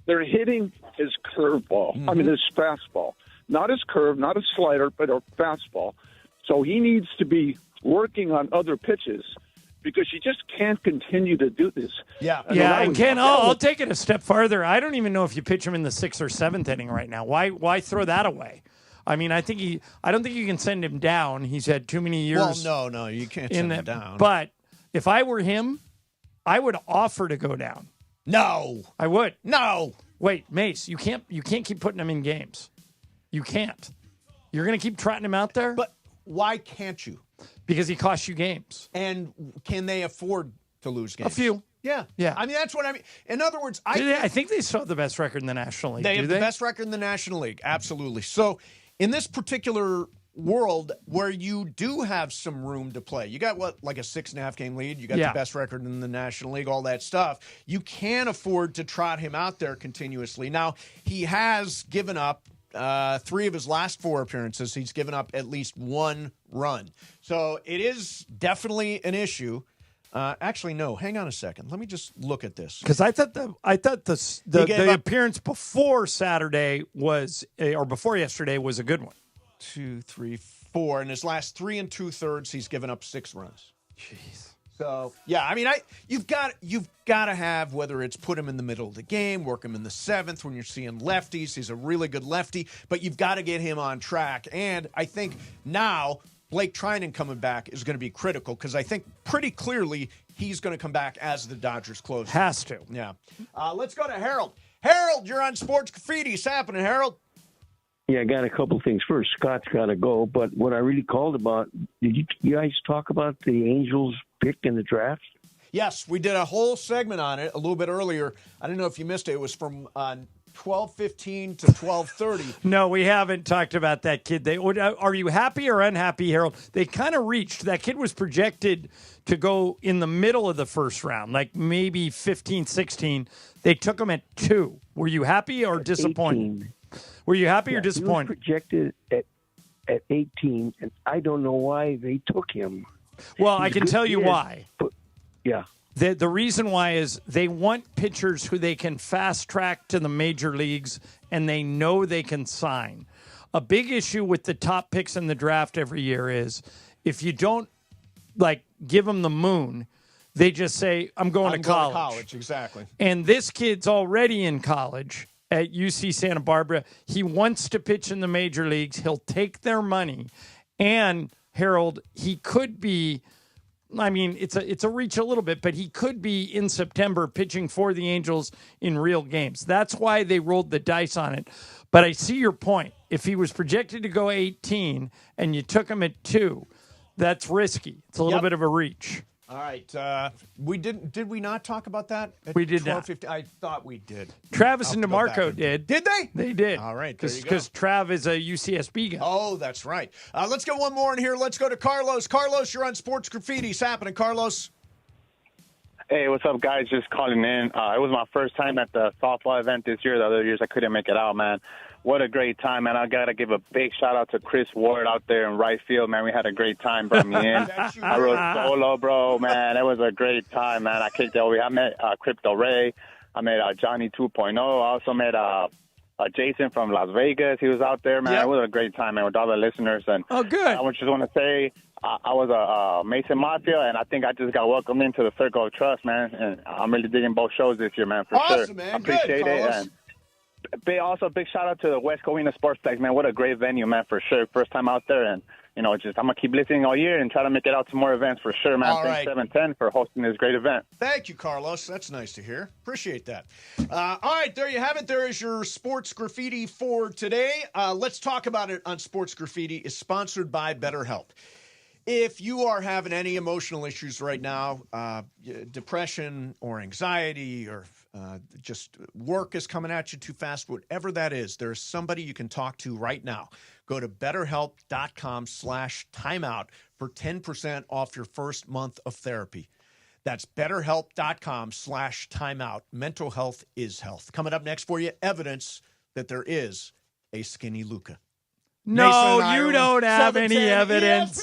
Speaker 11: They're hitting his curveball.
Speaker 20: Mm-hmm.
Speaker 11: I mean, his fastball. Not his curve, not his slider, but a fastball. So he needs to be working on other pitches because you just can't continue to do this.
Speaker 20: Yeah.
Speaker 4: And Ken, I'll take it a step farther. I don't even know if you pitch him in the 6th or 7th inning right now. Why throw that away? I mean, I don't think you can send him down. He's had too many years.
Speaker 20: Well, no, you can't send him down.
Speaker 4: But if I were him, I would offer to go down.
Speaker 20: No.
Speaker 4: I would.
Speaker 20: No.
Speaker 4: Wait, Mase, you can't keep putting him in games. You can't. You're going to keep trotting him out there?
Speaker 20: But why can't you?
Speaker 4: Because he costs you games.
Speaker 20: And can they afford to lose games?
Speaker 4: A few.
Speaker 20: Yeah.
Speaker 4: Yeah.
Speaker 20: I mean, that's what I mean. In other words,
Speaker 4: I think they still have the best record in the National League.
Speaker 20: They have the best record in the National League. Absolutely. So in this particular world where you do have some room to play, you got like a 6.5 game lead, you got the best record in the National League, all that stuff. You can afford to trot him out there continuously. Now, he has given up 3 of his last 4 appearances. He's given up at least 1 run. So it is definitely an issue. Actually, no. Hang on a second. Let me just look at this.
Speaker 4: Because I thought the appearance before Saturday was, or before yesterday was a good one.
Speaker 20: 2, 3, 4. In his last 3 2/3, he's given up 6 runs.
Speaker 4: Jeez.
Speaker 20: So yeah, I mean, you've got to have, whether it's put him in the middle of the game, work him in the 7th when you're seeing lefties. He's a really good lefty, but you've got to get him on track. And I think now Blake Trinan coming back is going to be critical because I think pretty clearly he's going to come back as the Dodgers closer.
Speaker 4: Has to.
Speaker 20: Yeah. Let's go to Harold. Harold, you're on Sports Graffiti. What's happening, Harold?
Speaker 12: Yeah, I got a couple things. First, Scott's got to go, but what I really called about, did you guys talk about the Angels pick in the draft?
Speaker 20: Yes, we did a whole segment on it a little bit earlier. I don't know if you missed it. It was from 12:15 to 12:30.
Speaker 4: No, we haven't talked about that kid. Are you happy or unhappy, Harold? They kind of reached. That kid was projected to go in the middle of the first round, like maybe 15, 16. They took him at 2. Were you happy or disappointed?
Speaker 12: 18.
Speaker 4: Were you happy or disappointed?
Speaker 12: He was projected at 18, and I don't know why they took him.
Speaker 4: Well, I can tell you why.
Speaker 12: But, yeah.
Speaker 4: The reason why is they want pitchers who they can fast track to the major leagues and they know they can sign. A big issue with the top picks in the draft every year is if you don't give them the moon, they just say, I'm going to college.
Speaker 20: Exactly.
Speaker 4: And this kid's already in college at UC Santa Barbara. He wants to pitch in the major leagues. He'll take their money. And Harold, he could be, I mean, it's a reach a little bit, but he could be in September pitching for the Angels in real games. That's why they rolled the dice on it. But I see your point. If he was projected to go 18 and you took him at 2, that's risky. It's a little bit of a reach.
Speaker 20: All right. Did we not talk about that?
Speaker 4: We did not.
Speaker 20: I thought we did.
Speaker 4: Travis and DeMarco did.
Speaker 20: Did they?
Speaker 4: They did.
Speaker 20: All right.
Speaker 4: Because Trav is a UCSB guy.
Speaker 20: Oh, that's right. Let's get one more in here. Let's go to Carlos. Carlos, you're on Sports Graffiti. What's happening, Carlos?
Speaker 13: Hey, what's up, guys? Just calling in. It was my first time at the softball event this year. The other years I couldn't make it out, man. What a great time, man. I got to give a big shout-out to Chris Ward out there in right field, man. We had a great time, brought me in. I rode solo, bro, man. It was a great time, man. I kicked it over. I met Crypto Ray. I met Johnny 2.0. I also met Jason from Las Vegas. He was out there, man. It was a great time, man, with all the listeners. And
Speaker 4: good.
Speaker 13: I just want to say I was a Mason Mafia, and I think I just got welcomed into the circle of trust, man. And I'm really digging both shows this year, man, for sure.
Speaker 20: Awesome, man.
Speaker 13: I appreciate
Speaker 20: Good,
Speaker 13: it. And also, big shout out to the West Covina Sportsplex, man. What a great venue, man, for sure. First time out there, and I'm gonna keep listening all year and try to make it out to more events for sure, man. Thanks 710 for hosting this great event.
Speaker 20: Thank you, Carlos. That's nice to hear. Appreciate that. All right, there you have it. There is your Sports Graffiti for today. Let's talk about it on Sports Graffiti. It's sponsored by BetterHelp. If you are having any emotional issues right now, depression or anxiety or just work is coming at you too fast, whatever that is, there's somebody you can talk to right now. Go to BetterHelp.com/timeout for 10% off your first month of therapy. That's BetterHelp.com/timeout. Mental health is health. Coming up next for you, evidence that there is a skinny Luka.
Speaker 4: No, you don't have any evidence.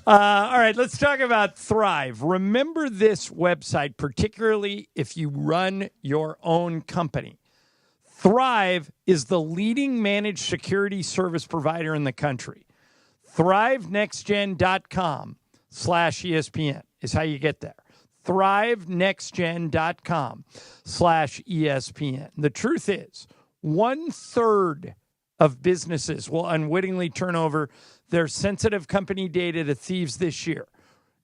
Speaker 4: All right, let's talk about Thrive. Remember this website, particularly if you run your own company. Thrive is the leading managed security service provider in the country. ThriveNextGen.com/ESPN is how you get there. ThriveNextGen.com/ESPN. The truth is, 1/3 of businesses will unwittingly turn over their sensitive company data to thieves this year.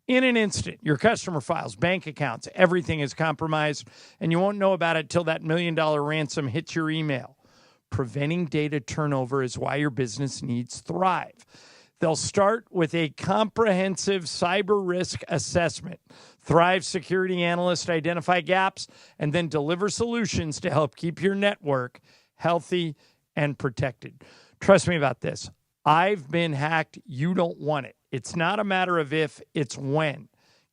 Speaker 4: In an instant, your customer files, bank accounts, everything is compromised, and you won't know about it till that $1 million ransom hits your email. Preventing data turnover is why your business needs Thrive. They'll start with a comprehensive cyber risk assessment. Thrive security analysts identify gaps and then deliver solutions to help keep your network healthy and protected. Trust me about this. I've been hacked. You don't want it. It's not a matter of if, it's when.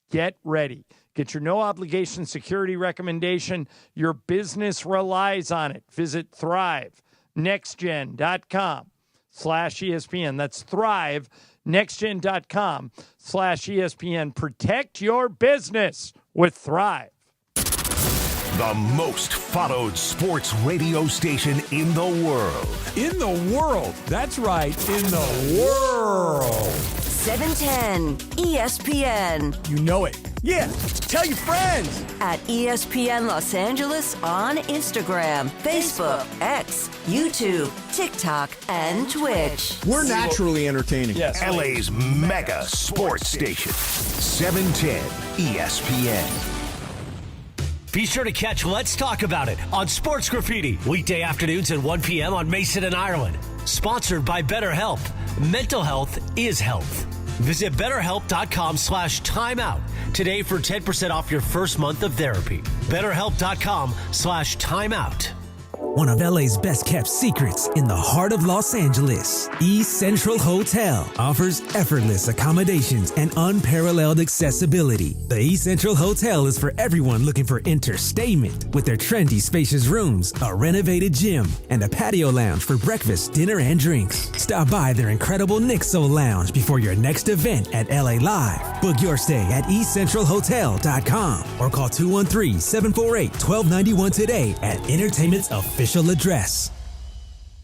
Speaker 4: Get ready. Get your no obligation security recommendation. Your business relies on it. Visit ThriveNextGen.com/ESPN. That's Thrive nextgen.com/ESPN. Protect your business with Thrive.
Speaker 8: The most followed sports radio station in the world.
Speaker 5: In the world. That's right. In the world.
Speaker 10: 710 ESPN.
Speaker 21: You know it. Yeah. Tell your friends.
Speaker 10: At ESPN Los Angeles on Instagram, Facebook, X, YouTube, TikTok, and Twitch.
Speaker 20: We're naturally entertaining.
Speaker 4: Yes.
Speaker 8: LA's mega sports station. 710 ESPN.
Speaker 2: Be sure to catch Let's Talk About It on Sports Graffiti, weekday afternoons at 1 p.m. on Mason and Ireland. Sponsored by BetterHelp. Mental health is health. Visit BetterHelp.com/timeout today for 10% off your first month of therapy. BetterHelp.com/timeout.
Speaker 9: One of LA's best kept secrets in the heart of Los Angeles, East Central Hotel offers effortless accommodations and unparalleled accessibility. The East Central Hotel is for everyone looking for entertainment with their trendy, spacious rooms, a renovated gym, and a patio lounge for breakfast, dinner, and drinks. Stop by their incredible Nixo Lounge before your next event at LA Live. Book your stay at eastcentralhotel.com or call 213-748-1291 today at Entertainment's official address.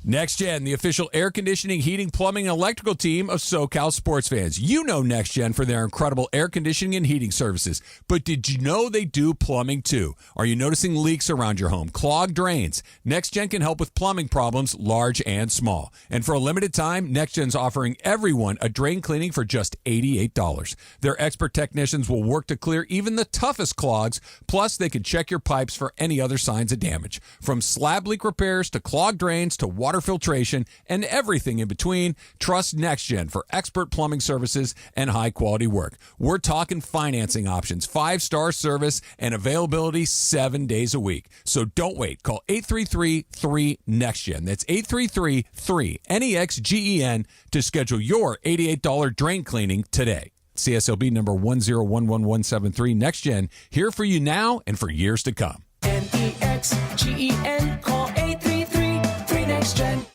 Speaker 5: Next Gen, the official air conditioning, heating, plumbing, and electrical team of SoCal sports fans. You know Next Gen for their incredible air conditioning and heating services. But did you know they do plumbing too? Are you noticing leaks around your home, clogged drains? Next Gen can help with plumbing problems, large and small. And for a limited time, Next Gen's offering everyone a drain cleaning for just $88. Their expert technicians will work to clear even the toughest clogs. Plus, they can check your pipes for any other signs of damage. From slab leak repairs to clogged drains to water filtration and everything in between, trust NextGen for expert plumbing services and high-quality work. We're talking financing options, 5-star service, and availability 7 days a week. So don't wait. Call 833-3NEXTGen. That's 833-3-NEXGEN to schedule your $88 drain cleaning today. CSLB number 1011173. NextGen, here for you now and for years to come.
Speaker 1: NEXGEN. Call 833-3NEXTGen.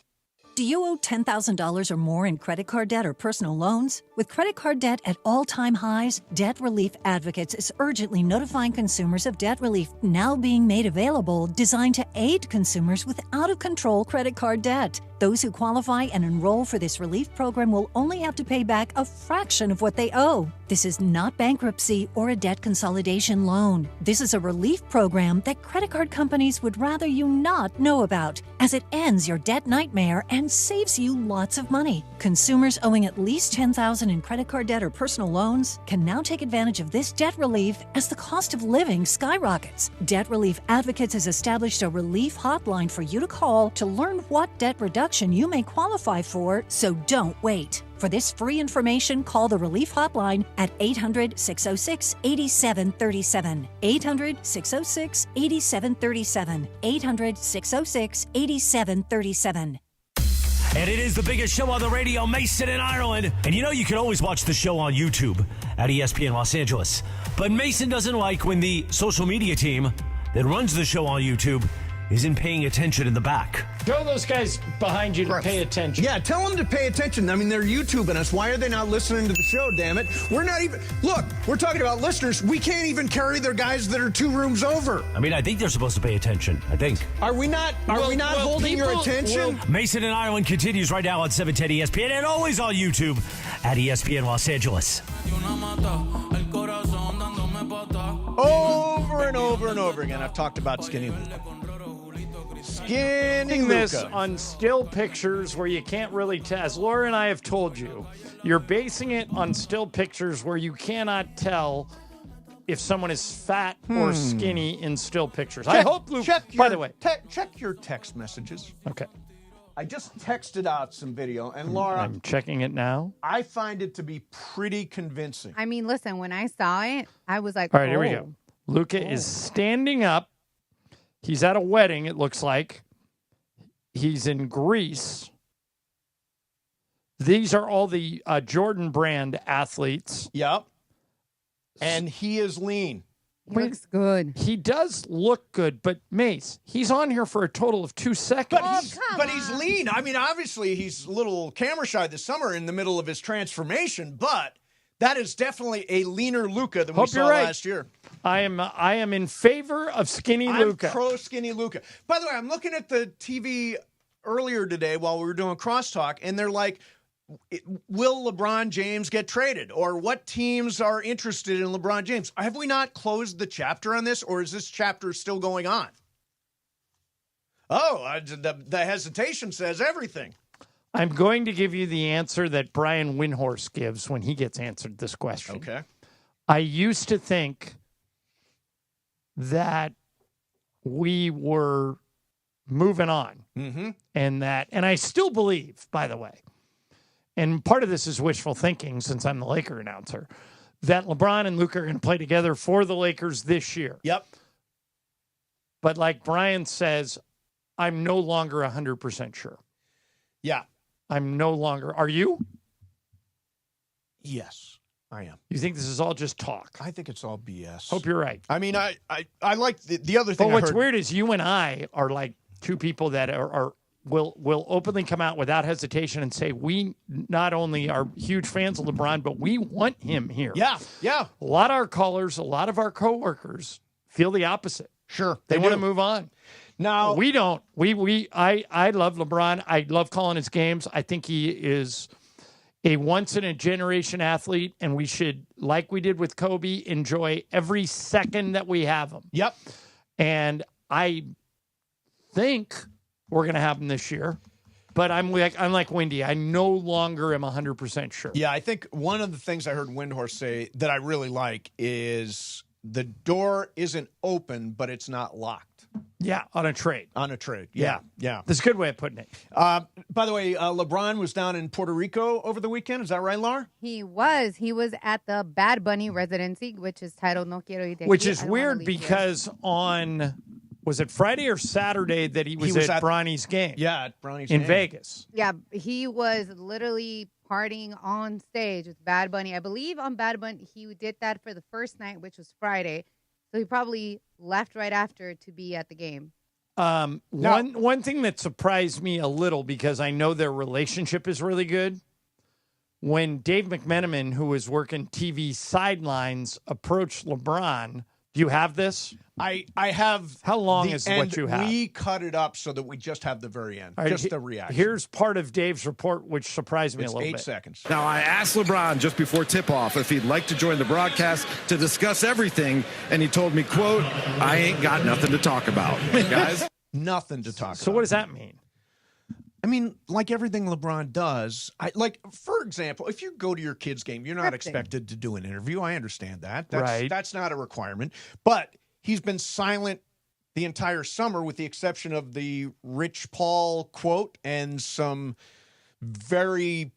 Speaker 14: Do you owe $10,000 or more in credit card debt or personal loans? With credit card debt at all-time highs, Debt Relief Advocates is urgently notifying consumers of debt relief now being made available, designed to aid consumers with out-of-control credit card debt. Those who qualify and enroll for this relief program will only have to pay back a fraction of what they owe. This is not bankruptcy or a debt consolidation loan. This is a relief program that credit card companies would rather you not know about, as it ends your debt nightmare and saves you lots of money. Consumers owing at least $10,000 in credit card debt or personal loans can now take advantage of this debt relief as the cost of living skyrockets. Debt Relief Advocates has established a relief hotline for you to call to learn what debt reduction you may qualify for, so don't wait. For this free information, call the Relief Hotline at 800-606-8737. 800-606-8737. 800-606-8737.
Speaker 2: And it is the biggest show on the radio, Mason in Ireland. And you know you can always watch the show on YouTube at ESPN Los Angeles. But Mason doesn't like when the social media team that runs the show on YouTube isn't paying attention in the back.
Speaker 4: Show those guys behind you to pay attention.
Speaker 20: Yeah, tell them to pay attention. I mean, they're YouTubing us. Why are they not listening to the show, damn it? We're not even... Look, we're talking about listeners. We can't even carry their guys that are 2 rooms over.
Speaker 2: I mean, I think they're supposed to pay attention. I think.
Speaker 20: Are we not holding your attention?
Speaker 2: Mason and Ireland continues right now on 710 ESPN and always on YouTube at ESPN Los Angeles.
Speaker 20: Over and over and over again, I've talked about Skinny Luca. Skinny
Speaker 4: This
Speaker 20: Luca.
Speaker 4: on still pictures where you can't really tell. As Laura and I have told you, you're basing it on still pictures where you cannot tell if someone is fat or skinny in still pictures. I hope Luca. By the way,
Speaker 20: check your text messages.
Speaker 4: Okay.
Speaker 20: I just texted out some video, and Laura,
Speaker 4: I'm checking it now.
Speaker 20: I find it to be pretty convincing.
Speaker 6: I mean, listen, when I saw it, I was like,
Speaker 4: all right, here we go. Luca is standing up. He's at a wedding, it looks like. He's in Greece. These are all the Jordan brand athletes.
Speaker 20: Yep. And he is lean.
Speaker 6: He looks good.
Speaker 4: He does look good, but Mase, he's on here for a total of 2 seconds.
Speaker 20: But he's lean. I mean, obviously, he's a little camera shy this summer in the middle of his transformation, but that is definitely a leaner Luka than we
Speaker 4: Hope
Speaker 20: saw
Speaker 4: you're right.
Speaker 20: last year.
Speaker 4: I am in favor of skinny Luka.
Speaker 20: I'm pro skinny Luka. By the way, I'm looking at the TV earlier today while we were doing crosstalk, and they're like, will LeBron James get traded? Or what teams are interested in LeBron James? Have we not closed the chapter on this, or is this chapter still going on? Oh, the hesitation says everything.
Speaker 4: I'm going to give you the answer that Brian Windhorst gives when he gets answered this question.
Speaker 20: Okay.
Speaker 4: I used to think that we were moving on.
Speaker 20: Mm-hmm.
Speaker 4: And I still believe, by the way, and part of this is wishful thinking since I'm the Laker announcer, that LeBron and Luka are going to play together for the Lakers this year.
Speaker 20: Yep.
Speaker 4: But like Brian says, I'm no longer 100% sure.
Speaker 20: Yeah.
Speaker 4: I'm no longer. Are you?
Speaker 20: Yes, I am.
Speaker 4: You think this is all just talk?
Speaker 20: I think it's all BS.
Speaker 4: Hope you're right.
Speaker 20: I mean, I like the other thing.
Speaker 4: But what's weird is you and I are like two people that will openly come out without hesitation and say we not only are huge fans of LeBron, but we want him here.
Speaker 20: Yeah.
Speaker 4: A lot of our callers, a lot of our coworkers feel the opposite.
Speaker 20: Sure.
Speaker 4: They want to move on.
Speaker 20: Now
Speaker 4: we don't. I love LeBron. I love calling his games. I think he is a once in a generation athlete, and we should, like we did with Kobe, enjoy every second that we have him.
Speaker 20: Yep.
Speaker 4: And I think we're going to have him this year. But I'm like Wendy. I no longer am 100% sure.
Speaker 20: Yeah, I think one of the things I heard Windhorst say that I really like is the door isn't open, but it's not locked.
Speaker 4: Yeah, on a trade.
Speaker 20: Yeah.
Speaker 4: That's a good way of putting it.
Speaker 20: By the way, LeBron was down in Puerto Rico over the weekend. Is that right, Laura?
Speaker 6: He was. He was at the Bad Bunny residency, which is titled No Quiero Ir de
Speaker 4: Which
Speaker 6: Aquí.
Speaker 4: is
Speaker 6: I don't
Speaker 4: weird
Speaker 6: wanna leave
Speaker 4: because was it Friday or Saturday that he was at Bronny's game?
Speaker 20: Yeah, at Bronny's
Speaker 4: in
Speaker 20: game.
Speaker 4: Vegas.
Speaker 6: Yeah, he was literally partying on stage with Bad Bunny. I believe on Bad Bunny, he did that for the first night, which was Friday. So he probably left right after to be at the game.
Speaker 4: One thing that surprised me a little, because I know their relationship is really good, when Dave McMenamin, who was working TV sidelines, approached LeBron. Do you have this?
Speaker 20: I have.
Speaker 4: How long
Speaker 20: the
Speaker 4: is
Speaker 20: end.
Speaker 4: what you have?
Speaker 20: We cut it up so that we just have the very end,
Speaker 4: All right,
Speaker 20: just the reaction.
Speaker 4: Here's part of Dave's report, which surprised me
Speaker 20: It's
Speaker 4: a little
Speaker 20: 8
Speaker 4: bit.
Speaker 20: seconds.
Speaker 7: Now, I asked LeBron just before tip-off if he'd like to join the broadcast to discuss everything, and he told me, quote, I ain't got nothing to talk about, guys.
Speaker 20: Nothing to talk about.
Speaker 4: So what does that mean?
Speaker 20: I mean, like everything LeBron does, for example, if you go to your kid's game, you're not expected to do an interview. I understand that. That's not a requirement. But he's been silent the entire summer with the exception of the Rich Paul quote and some very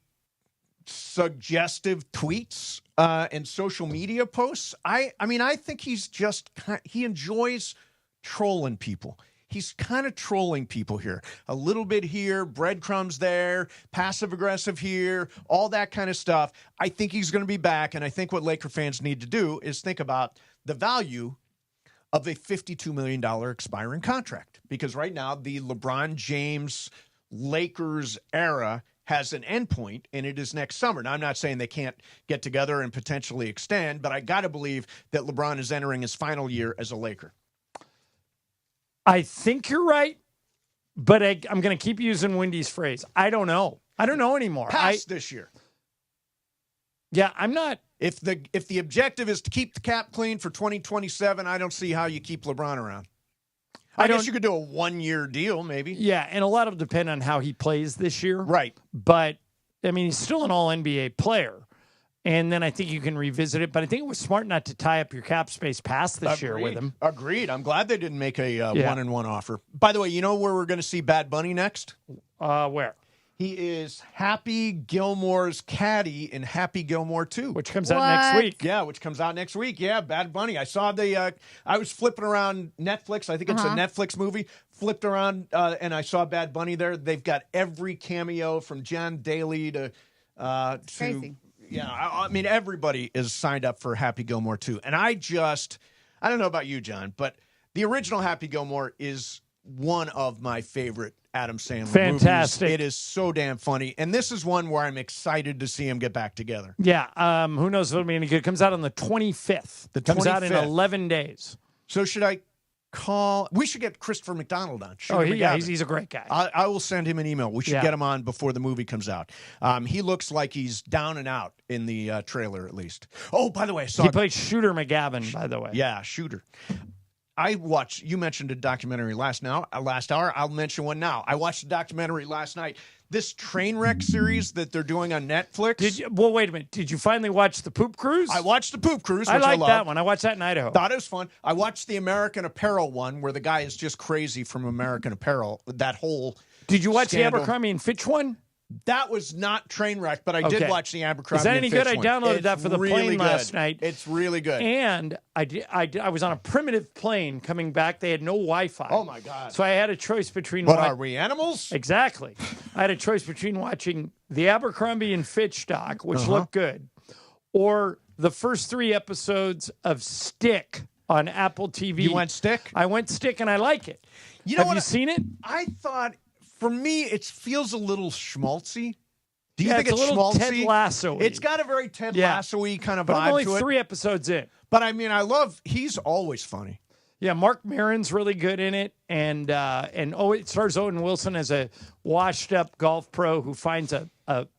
Speaker 20: suggestive tweets and social media posts. I mean, I think he enjoys trolling people. He's kind of trolling people here. A little bit here, breadcrumbs there, passive-aggressive here, all that kind of stuff. I think he's going to be back, and I think what Laker fans need to do is think about the value of a $52 million expiring contract. Because right now, the LeBron James Lakers era has an endpoint, and it is next summer. Now, I'm not saying they can't get together and potentially extend, but I got to believe that LeBron is entering his final year as a Laker.
Speaker 4: I think you're right, but I'm going to keep using Wendy's phrase. I don't know. I don't know anymore.
Speaker 20: Pass this year.
Speaker 4: Yeah, I'm not.
Speaker 20: If the objective is to keep the cap clean for 2027, I don't see how you keep LeBron around. I guess you could do a 1-year deal, maybe.
Speaker 4: Yeah, and a lot will depend on how he plays this year.
Speaker 20: Right.
Speaker 4: But, I mean, he's still an all-NBA player. And then I think you can revisit it. But I think it was smart not to tie up your cap space past this year with him.
Speaker 20: Agreed. I'm glad they didn't make a 1-and-1 offer. By the way, you know where we're going to see Bad Bunny next?
Speaker 4: Where?
Speaker 20: He is Happy Gilmore's caddy in Happy Gilmore 2.
Speaker 4: Which comes out next week.
Speaker 20: Yeah, which comes out next week. Yeah, Bad Bunny. I saw I was flipping around Netflix. I think it's a Netflix movie. Flipped around and I saw Bad Bunny there. They've got every cameo from John Daly to
Speaker 6: crazy.
Speaker 20: Yeah, I mean, everybody is signed up for Happy Gilmore 2. And I I don't know about you, John, but the original Happy Gilmore is one of my favorite Adam Sandler
Speaker 4: Fantastic.
Speaker 20: movies. It is so damn funny. And this is one where I'm excited to see him get back together.
Speaker 4: Yeah. Who knows if it'll be any good. It comes out on the 25th.
Speaker 20: The
Speaker 4: Comes out in
Speaker 20: 25th.
Speaker 4: 11 days.
Speaker 20: So should I call? We should get Christopher McDonald on.
Speaker 4: He's a great guy.
Speaker 20: I will send him an email. We should get him on before the movie comes out. He looks like he's down and out in the trailer, at least. Oh, by the way, I saw
Speaker 4: He played Shooter McGavin, by the way.
Speaker 20: Yeah, Shooter. You mentioned a documentary last hour. I'll mention one now. I watched a documentary last night. This train wreck series that they're doing on Netflix.
Speaker 4: Well, wait a minute. Did you finally watch The Poop Cruise?
Speaker 20: I watched The Poop Cruise, which
Speaker 4: I like
Speaker 20: love.
Speaker 4: that one. I watched that in Idaho.
Speaker 20: Thought it was fun. I watched the American Apparel one where the guy is just crazy from American Apparel. That whole
Speaker 4: Did you watch
Speaker 20: scandal.
Speaker 4: the Abercrombie and Fitch one?
Speaker 20: That was not Trainwreck, but I did watch the Abercrombie.
Speaker 4: Is that any
Speaker 20: and Fitch
Speaker 4: good? I
Speaker 20: one.
Speaker 4: downloaded
Speaker 20: It's
Speaker 4: that for the
Speaker 20: really
Speaker 4: plane last
Speaker 20: good.
Speaker 4: night.
Speaker 20: It's really good.
Speaker 4: And I was on a primitive plane coming back. They had no Wi-Fi.
Speaker 20: Oh, my God.
Speaker 4: So I had a choice between
Speaker 20: What are we, animals?
Speaker 4: Exactly. I had a choice between watching the Abercrombie and Fitch doc, which looked good, or the first 3 episodes of Stick on Apple TV.
Speaker 20: You went Stick?
Speaker 4: I went Stick, and I like it. Have you seen it?
Speaker 20: I thought, for me, it feels a little schmaltzy. Do you think
Speaker 4: it's
Speaker 20: it's
Speaker 4: a little
Speaker 20: schmaltzy?
Speaker 4: Ted Lasso-y.
Speaker 20: It's got a very Ted Lasso-y kind of
Speaker 4: But
Speaker 20: vibe
Speaker 4: I'm only
Speaker 20: to it.
Speaker 4: 3 episodes in.
Speaker 20: But I mean, he's always funny.
Speaker 4: Yeah, Mark Maron's really good in it, and it stars Owen Wilson as a washed-up golf pro who finds a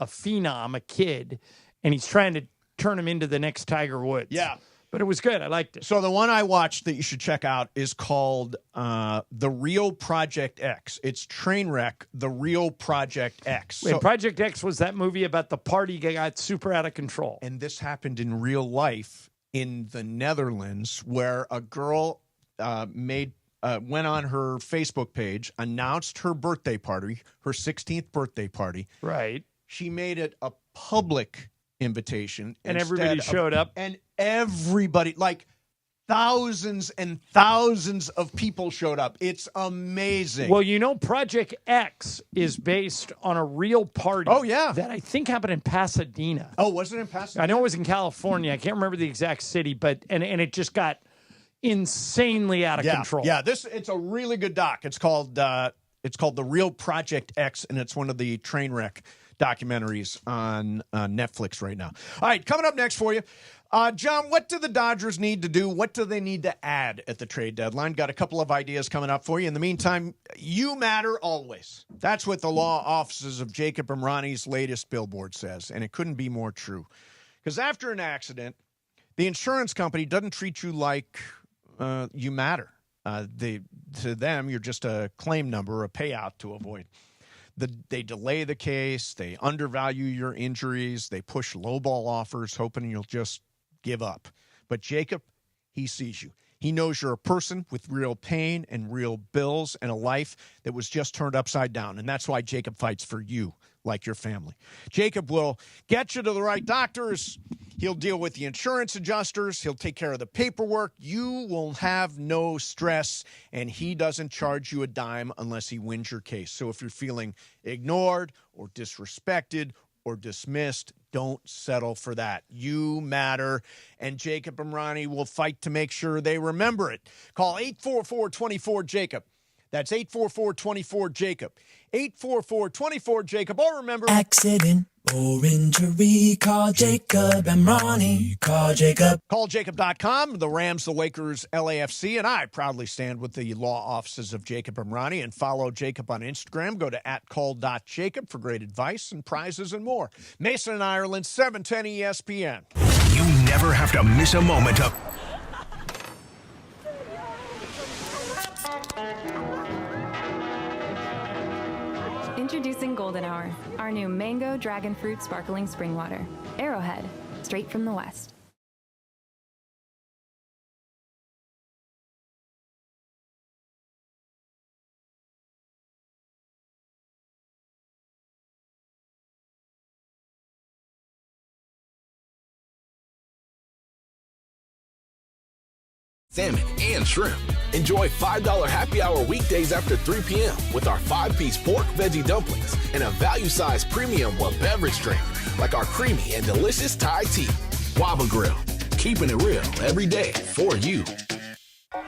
Speaker 4: phenom, a kid, and he's trying to turn him into the next Tiger Woods.
Speaker 20: Yeah.
Speaker 4: But it was good. I liked it.
Speaker 20: So the one I watched that you should check out is called The Real Project X. It's Trainwreck, The Real Project X.
Speaker 4: Wait, Project X was that movie about the party that got super out of control.
Speaker 20: And this happened in real life in the Netherlands, where a girl went on her Facebook page, announced her birthday party, her 16th birthday party.
Speaker 4: Right.
Speaker 20: She made it a public invitation.
Speaker 4: And everybody showed up.
Speaker 20: And everybody, like thousands and thousands of people showed up. It's amazing.
Speaker 4: Well, Project X is based on a real party.
Speaker 20: Oh, yeah.
Speaker 4: That I think happened in Pasadena.
Speaker 20: Oh, was it in Pasadena?
Speaker 4: I know it was in California. I can't remember the exact city, but and it just got insanely out of control.
Speaker 20: Yeah, it's a really good doc. It's called The Real Project X, and it's one of the Trainwreck documentaries on Netflix right now. All right, coming up next for you. John, what do the Dodgers need to do? What do they need to add at the trade deadline? Got a couple of ideas coming up for you. In the meantime, you matter always. That's what the law offices of Jacob Imrani's latest billboard says, and it couldn't be more true. Because after an accident, the insurance company doesn't treat you like you matter. To them, you're just a claim number, a payout to avoid. They delay the case. They undervalue your injuries. They push lowball offers, hoping you'll just give up. But Jacob, he sees you. He knows you're a person with real pain and real bills and a life that was just turned upside down. And that's why Jacob fights for you like your family. Jacob will get you to the right doctors. He'll deal with the insurance adjusters. He'll take care of the paperwork. You will have no stress, and he doesn't charge you a dime unless he wins your case. So if you're feeling ignored or disrespected or dismissed, don't settle for that. You matter, and Jacob Imrani will fight to make sure they remember it. Call 844-24-JACOB. That's 844-24-JACOB. 844-24-JACOB. Or remember...
Speaker 1: Accident or injury, call Jacob Imrani. Call Jacob.
Speaker 20: CallJacob.com, the Rams, the Lakers, LAFC, and I proudly stand with the law offices of Jacob Imrani and follow Jacob on Instagram. Go to @call.jacob for great advice and prizes and more. Mason and Ireland, 710 ESPN.
Speaker 8: You never have to miss a moment of...
Speaker 15: Introducing Golden Hour, our new mango dragon fruit sparkling spring water. Arrowhead, straight from the West.
Speaker 16: Salmon, and shrimp. Enjoy $5 happy hour weekdays after 3 p.m. with our 5-piece pork veggie dumplings and a value-sized premium beverage drink like our creamy and delicious Thai tea. Waba Grill, keeping it real every day for you.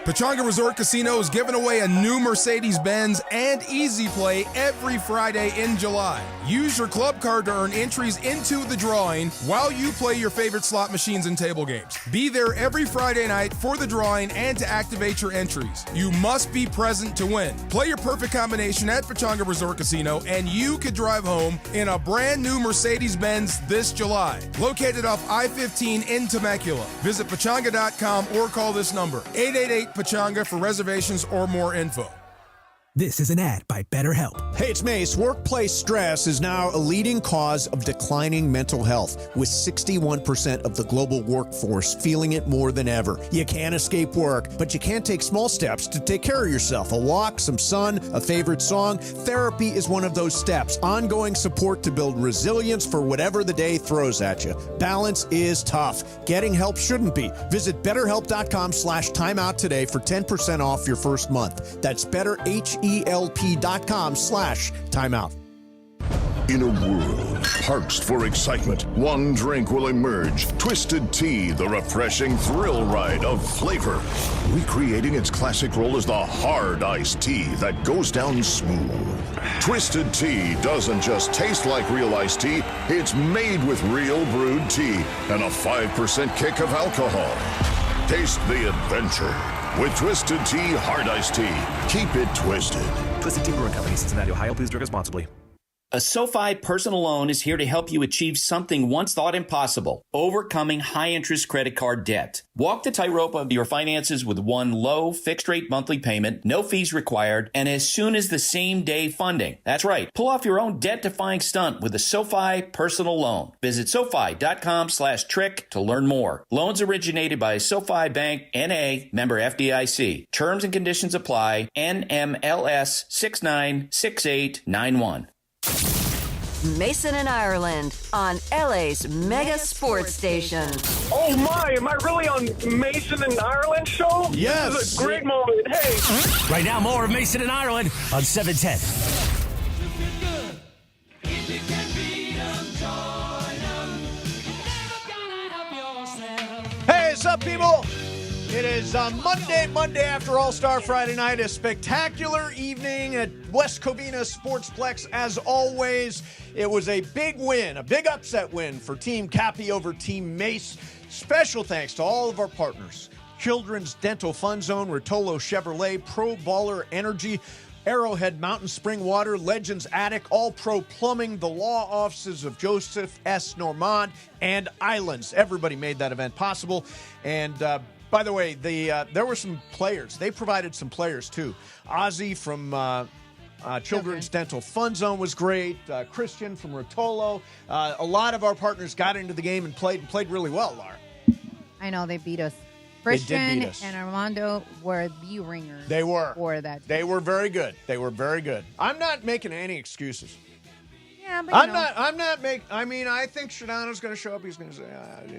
Speaker 17: Pechanga Resort Casino is giving away a new Mercedes-Benz and Easy Play every Friday in July. Use your club card to earn entries into the drawing while you play your favorite slot machines and table games. Be there every Friday night for the drawing and to activate your entries. You must be present to win. Play your perfect combination at Pechanga Resort Casino and you could drive home in a brand new Mercedes-Benz this July. Located off I-15 in Temecula. Visit Pechanga.com or call this number, 888-PECHANGA for reservations or more info.
Speaker 9: This is an ad by BetterHelp.
Speaker 20: Hey, it's Mase. Workplace stress is now a leading cause of declining mental health, with 61% of the global workforce feeling it more than ever. You can't escape work, but you can take small steps to take care of yourself. A walk, some sun, a favorite song. Therapy is one of those steps. Ongoing support to build resilience for whatever the day throws at you. Balance is tough. Getting help shouldn't be. Visit BetterHelp.com/timeout today for 10% off your first month. That's BetterHelp.com/timeout.
Speaker 18: In a world parched for excitement, one drink will emerge. Twisted Tea, the refreshing thrill ride of flavor. Recreating its classic role as the hard iced tea that goes down smooth. Twisted Tea doesn't just taste like real iced tea, it's made with real brewed tea and a 5% kick of alcohol. Taste the adventure with Twisted Tea Hard Iced Tea. Keep it twisted.
Speaker 19: Twisted Tea Brewing Company, Cincinnati, Ohio. Please drink responsibly.
Speaker 22: A SoFi personal loan is here to help you achieve something once thought impossible: overcoming high-interest credit card debt. Walk the tightrope of your finances with one low, fixed-rate monthly payment, no fees required, and as soon as the same-day funding. That's right. Pull off your own debt-defying stunt with a SoFi personal loan. Visit SoFi.com/trick to learn more. Loans originated by SoFi Bank, N.A., member FDIC. Terms and conditions apply. NMLS 696891.
Speaker 10: Mason and Ireland on LA's mega sports station.
Speaker 25: Oh my, am I really on Mason and Ireland show?
Speaker 20: Yes.
Speaker 25: This is a great moment. Hey.
Speaker 2: Right now, more of Mason and Ireland on 710.
Speaker 20: Hey, what's up, people? It is Monday after All-Star Friday night, a spectacular evening at West Covina Sportsplex. As always, it was a big win, a big upset win for Team Kappy over Team Mase. Special thanks to all of our partners: Children's Dental Fun Zone, Rotolo Chevrolet, Pro Baller Energy, Arrowhead Mountain Spring Water, Legends Attic, All Pro Plumbing, the law offices of Joseph S. Normand, and Islands. Everybody made that event possible. And by the way, there were some players. They provided some players, too. Ozzy from Children's Dental Fun Zone was great. Christian from Rotolo. A lot of our partners got into the game and played really well, Laura.
Speaker 6: I know, they beat us.
Speaker 20: They did
Speaker 6: Christian
Speaker 20: beat us.
Speaker 6: and Armando were the ringers.
Speaker 20: They were.
Speaker 6: For that.
Speaker 20: They were very good. They were very good. I'm not making any excuses.
Speaker 6: Yeah, but
Speaker 20: I'm not making. I mean, I think Shadano's going to show up. He's going to say,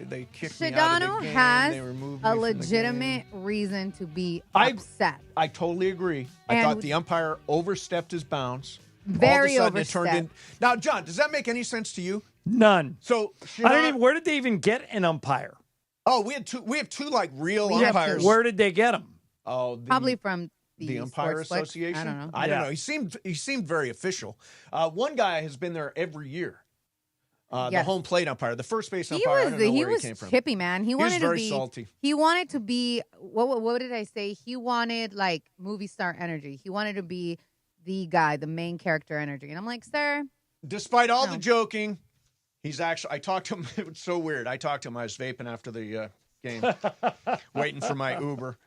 Speaker 20: they kicked me out of the game. They removed me
Speaker 6: a
Speaker 20: from the
Speaker 6: legitimate reason to be upset.
Speaker 20: I totally agree. I
Speaker 6: And-
Speaker 20: thought the umpire overstepped his bounds.
Speaker 6: Very
Speaker 20: All of a sudden, it turned in.
Speaker 6: overstepped.
Speaker 20: Now, John, does that make any sense to you?
Speaker 4: None.
Speaker 20: So
Speaker 4: I don't even. Where did they even get an umpire?
Speaker 20: Oh, we have two like real
Speaker 6: We have
Speaker 20: umpires.
Speaker 6: two.
Speaker 4: Where did they get them?
Speaker 20: Oh,
Speaker 6: Probably from
Speaker 20: the Umpire
Speaker 6: Sportsplex.
Speaker 20: Association.
Speaker 6: I don't know.
Speaker 20: I don't know. He seemed very official. One guy has been there every year. The
Speaker 6: Yes.
Speaker 20: home plate umpire, the first base
Speaker 6: He
Speaker 20: umpire. I
Speaker 6: was
Speaker 20: don't know
Speaker 6: he
Speaker 20: where
Speaker 6: was
Speaker 20: he came from.
Speaker 6: chippy, man. He wanted
Speaker 20: was
Speaker 6: to
Speaker 20: very
Speaker 6: be
Speaker 20: salty.
Speaker 6: He wanted to be what did I say? He wanted like movie star energy. He wanted to be the guy, the main character energy. And I'm like, sir,
Speaker 20: Despite all the joking, he's actually. I talked to him. It was so weird. I talked to him. I was vaping after the game, waiting for my Uber,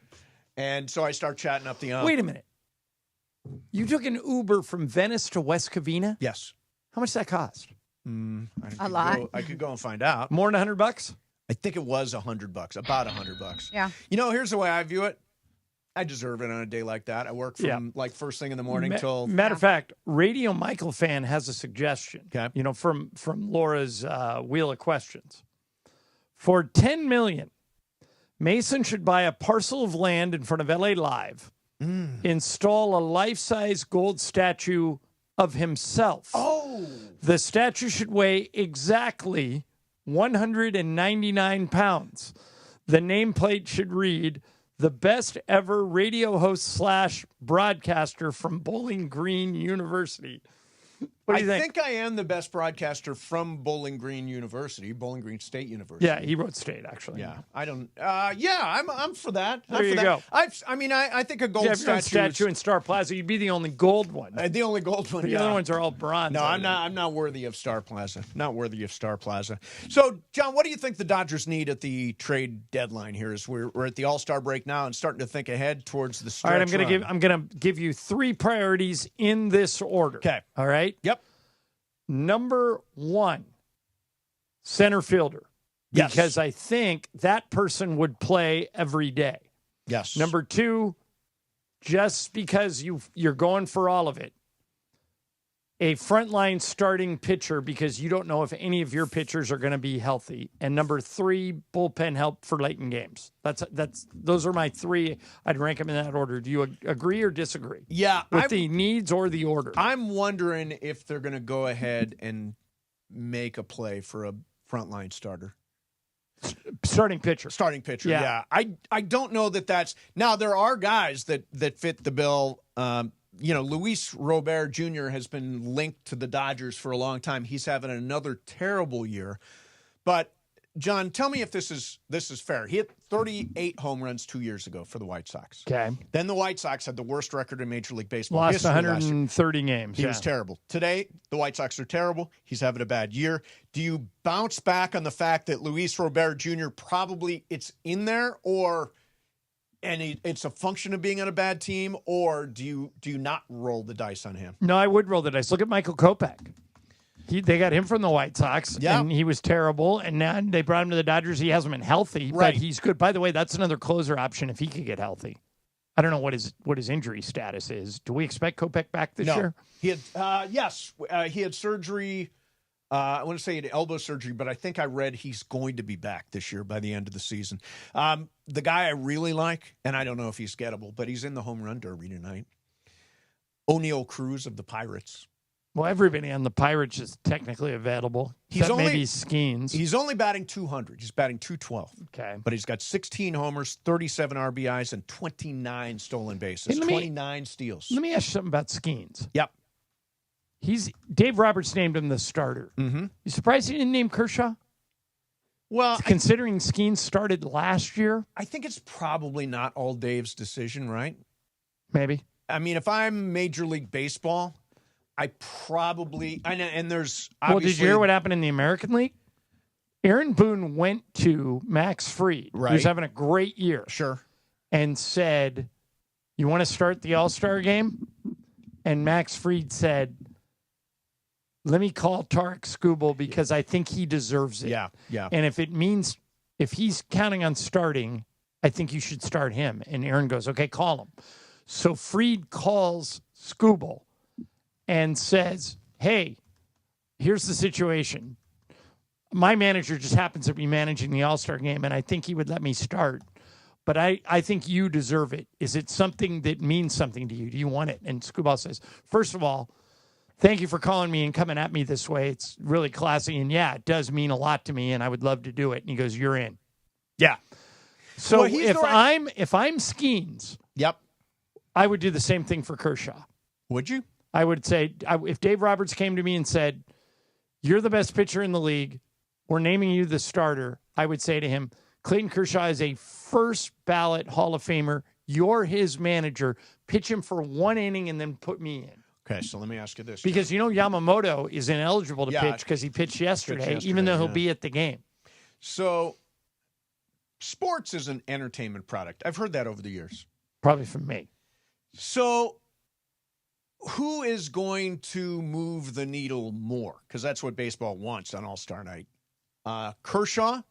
Speaker 20: and so I start chatting up the ump.
Speaker 4: Wait a minute. You took an Uber from Venice to West Covina?
Speaker 20: Yes.
Speaker 4: How much did that cost?
Speaker 6: A lot.
Speaker 20: I could go and find out.
Speaker 4: More than $100?
Speaker 20: I think it was $100, about $100.
Speaker 6: Yeah.
Speaker 20: You know, here's the way I view it. I deserve it on a day like that. I work from like first thing in the morning till.
Speaker 4: Matter of fact, Radio Michael fan has a suggestion.
Speaker 20: Okay.
Speaker 4: You know, from Laura's Wheel of Questions. For $10 million, Mason should buy a parcel of land in front of LA Live, install a life-size gold statue of himself.
Speaker 20: Oh.
Speaker 4: The statue should weigh exactly 199 pounds. The nameplate should read the best ever radio host / broadcaster from Bowling Green University. What do you think?
Speaker 20: I think I am the best broadcaster from Bowling Green State University.
Speaker 4: Yeah, he wrote State, actually.
Speaker 20: Yeah, I don't. I'm for that.
Speaker 4: There you go.
Speaker 20: I think a gold
Speaker 4: statue in Star Plaza. You'd be the only gold one.
Speaker 20: The only gold one.
Speaker 4: The other ones are all bronze.
Speaker 20: No, I'm not worthy of Star Plaza. Not worthy of Star Plaza. So, John, what do you think the Dodgers need at the trade deadline here? As we're at the All-Star break now and starting to think ahead towards the stretch.
Speaker 4: All right, I'm gonna give you 3 priorities in this order.
Speaker 20: Okay.
Speaker 4: All right.
Speaker 20: Yep.
Speaker 4: Number 1, center fielder.
Speaker 20: Yes.
Speaker 4: Because I think that person would play every day.
Speaker 20: Yes.
Speaker 4: Number 2, just because you're going for all of it, a frontline starting pitcher because you don't know if any of your pitchers are going to be healthy. And number 3, bullpen help for late in games. Those are my 3. I'd rank them in that order. Do you agree or disagree?
Speaker 20: Yeah.
Speaker 4: With the needs or the order?
Speaker 20: I'm wondering if they're going to go ahead and make a play for a frontline starter.
Speaker 4: Starting pitcher.
Speaker 20: Yeah. I don't know that's now there are guys that fit the bill. Luis Robert Jr. has been linked to the Dodgers for a long time. He's having another terrible year. But John, tell me if this is fair. He hit 38 home runs 2 years ago for the White Sox.
Speaker 4: Okay.
Speaker 20: Then the White Sox had the worst record in Major League Baseball.
Speaker 4: Lost 130 games.
Speaker 20: He was terrible. Today, the White Sox are terrible. He's having a bad year. Do you bounce back on the fact that Luis Robert Jr. probably it's in there, and it's a function of being on a bad team, or do you not roll the dice on him?
Speaker 4: No, I would roll the dice. Look at Michael Kopech. They got him from the White Sox, and he was terrible. And now they brought him to the Dodgers. He hasn't been healthy, but he's good. By the way, that's another closer option if he could get healthy. I don't know what his injury status is. Do we expect Kopech back this year?
Speaker 20: He had he had surgery. I want to say he had elbow surgery, but I think I read he's going to be back this year by the end of the season. The guy I really like, and I don't know if he's gettable, but he's in the home run derby tonight. O'Neal Cruz of the Pirates.
Speaker 4: Well, everybody on the Pirates is technically available. Maybe Skeens.
Speaker 20: He's only batting 200. He's batting 212.
Speaker 4: Okay.
Speaker 20: But he's got 16 homers, 37 RBIs, and 29 stolen bases. 29 steals.
Speaker 4: Let me ask you something about Skeens.
Speaker 20: Yep.
Speaker 4: Dave Roberts named him the starter.
Speaker 20: Mm-hmm.
Speaker 4: You surprised he didn't name Kershaw?
Speaker 20: Well,
Speaker 4: considering Skeens started last year,
Speaker 20: I think it's probably not all Dave's decision, right?
Speaker 4: Maybe.
Speaker 20: I mean, if I'm Major League Baseball, I probably and there's
Speaker 4: obviously. Well, did you hear what happened in the American League? Aaron Boone went to Max Fried, who's having a great year.
Speaker 20: Sure.
Speaker 4: And said, "You want to start the All-Star game?" And Max Fried said, "Let me call Tarek Skubal because I think he deserves it."
Speaker 20: Yeah.
Speaker 4: And if he's counting on starting, I think you should start him. And Aaron goes, "Okay, call him." So Fried calls Skubal and says, "Hey, here's the situation. My manager just happens to be managing the All-Star game, and I think he would let me start. But I think you deserve it. Is it something that means something to you? Do you want it?" And Skubal says, "First of all, thank you for calling me and coming at me this way. It's really classy. And yeah, it does mean a lot to me, and I would love to do it." And he goes, "You're in."
Speaker 20: Yeah.
Speaker 4: So if I'm Skeens,
Speaker 20: yep,
Speaker 4: I would do the same thing for Kershaw.
Speaker 20: Would you?
Speaker 4: I would say, if Dave Roberts came to me and said, "You're the best pitcher in the league. We're naming you the starter," I would say to him, "Clayton Kershaw is a first ballot Hall of Famer. You're his manager. Pitch him for 1 inning and then put me in."
Speaker 20: Okay, so let me ask you this.
Speaker 4: Because Yamamoto is ineligible to pitch because he pitched yesterday, even though he'll be at the game.
Speaker 20: So sports is an entertainment product. I've heard that over the years.
Speaker 4: Probably from me.
Speaker 20: So who is going to move the needle more? Because that's what baseball wants on All-Star Night. Kershaw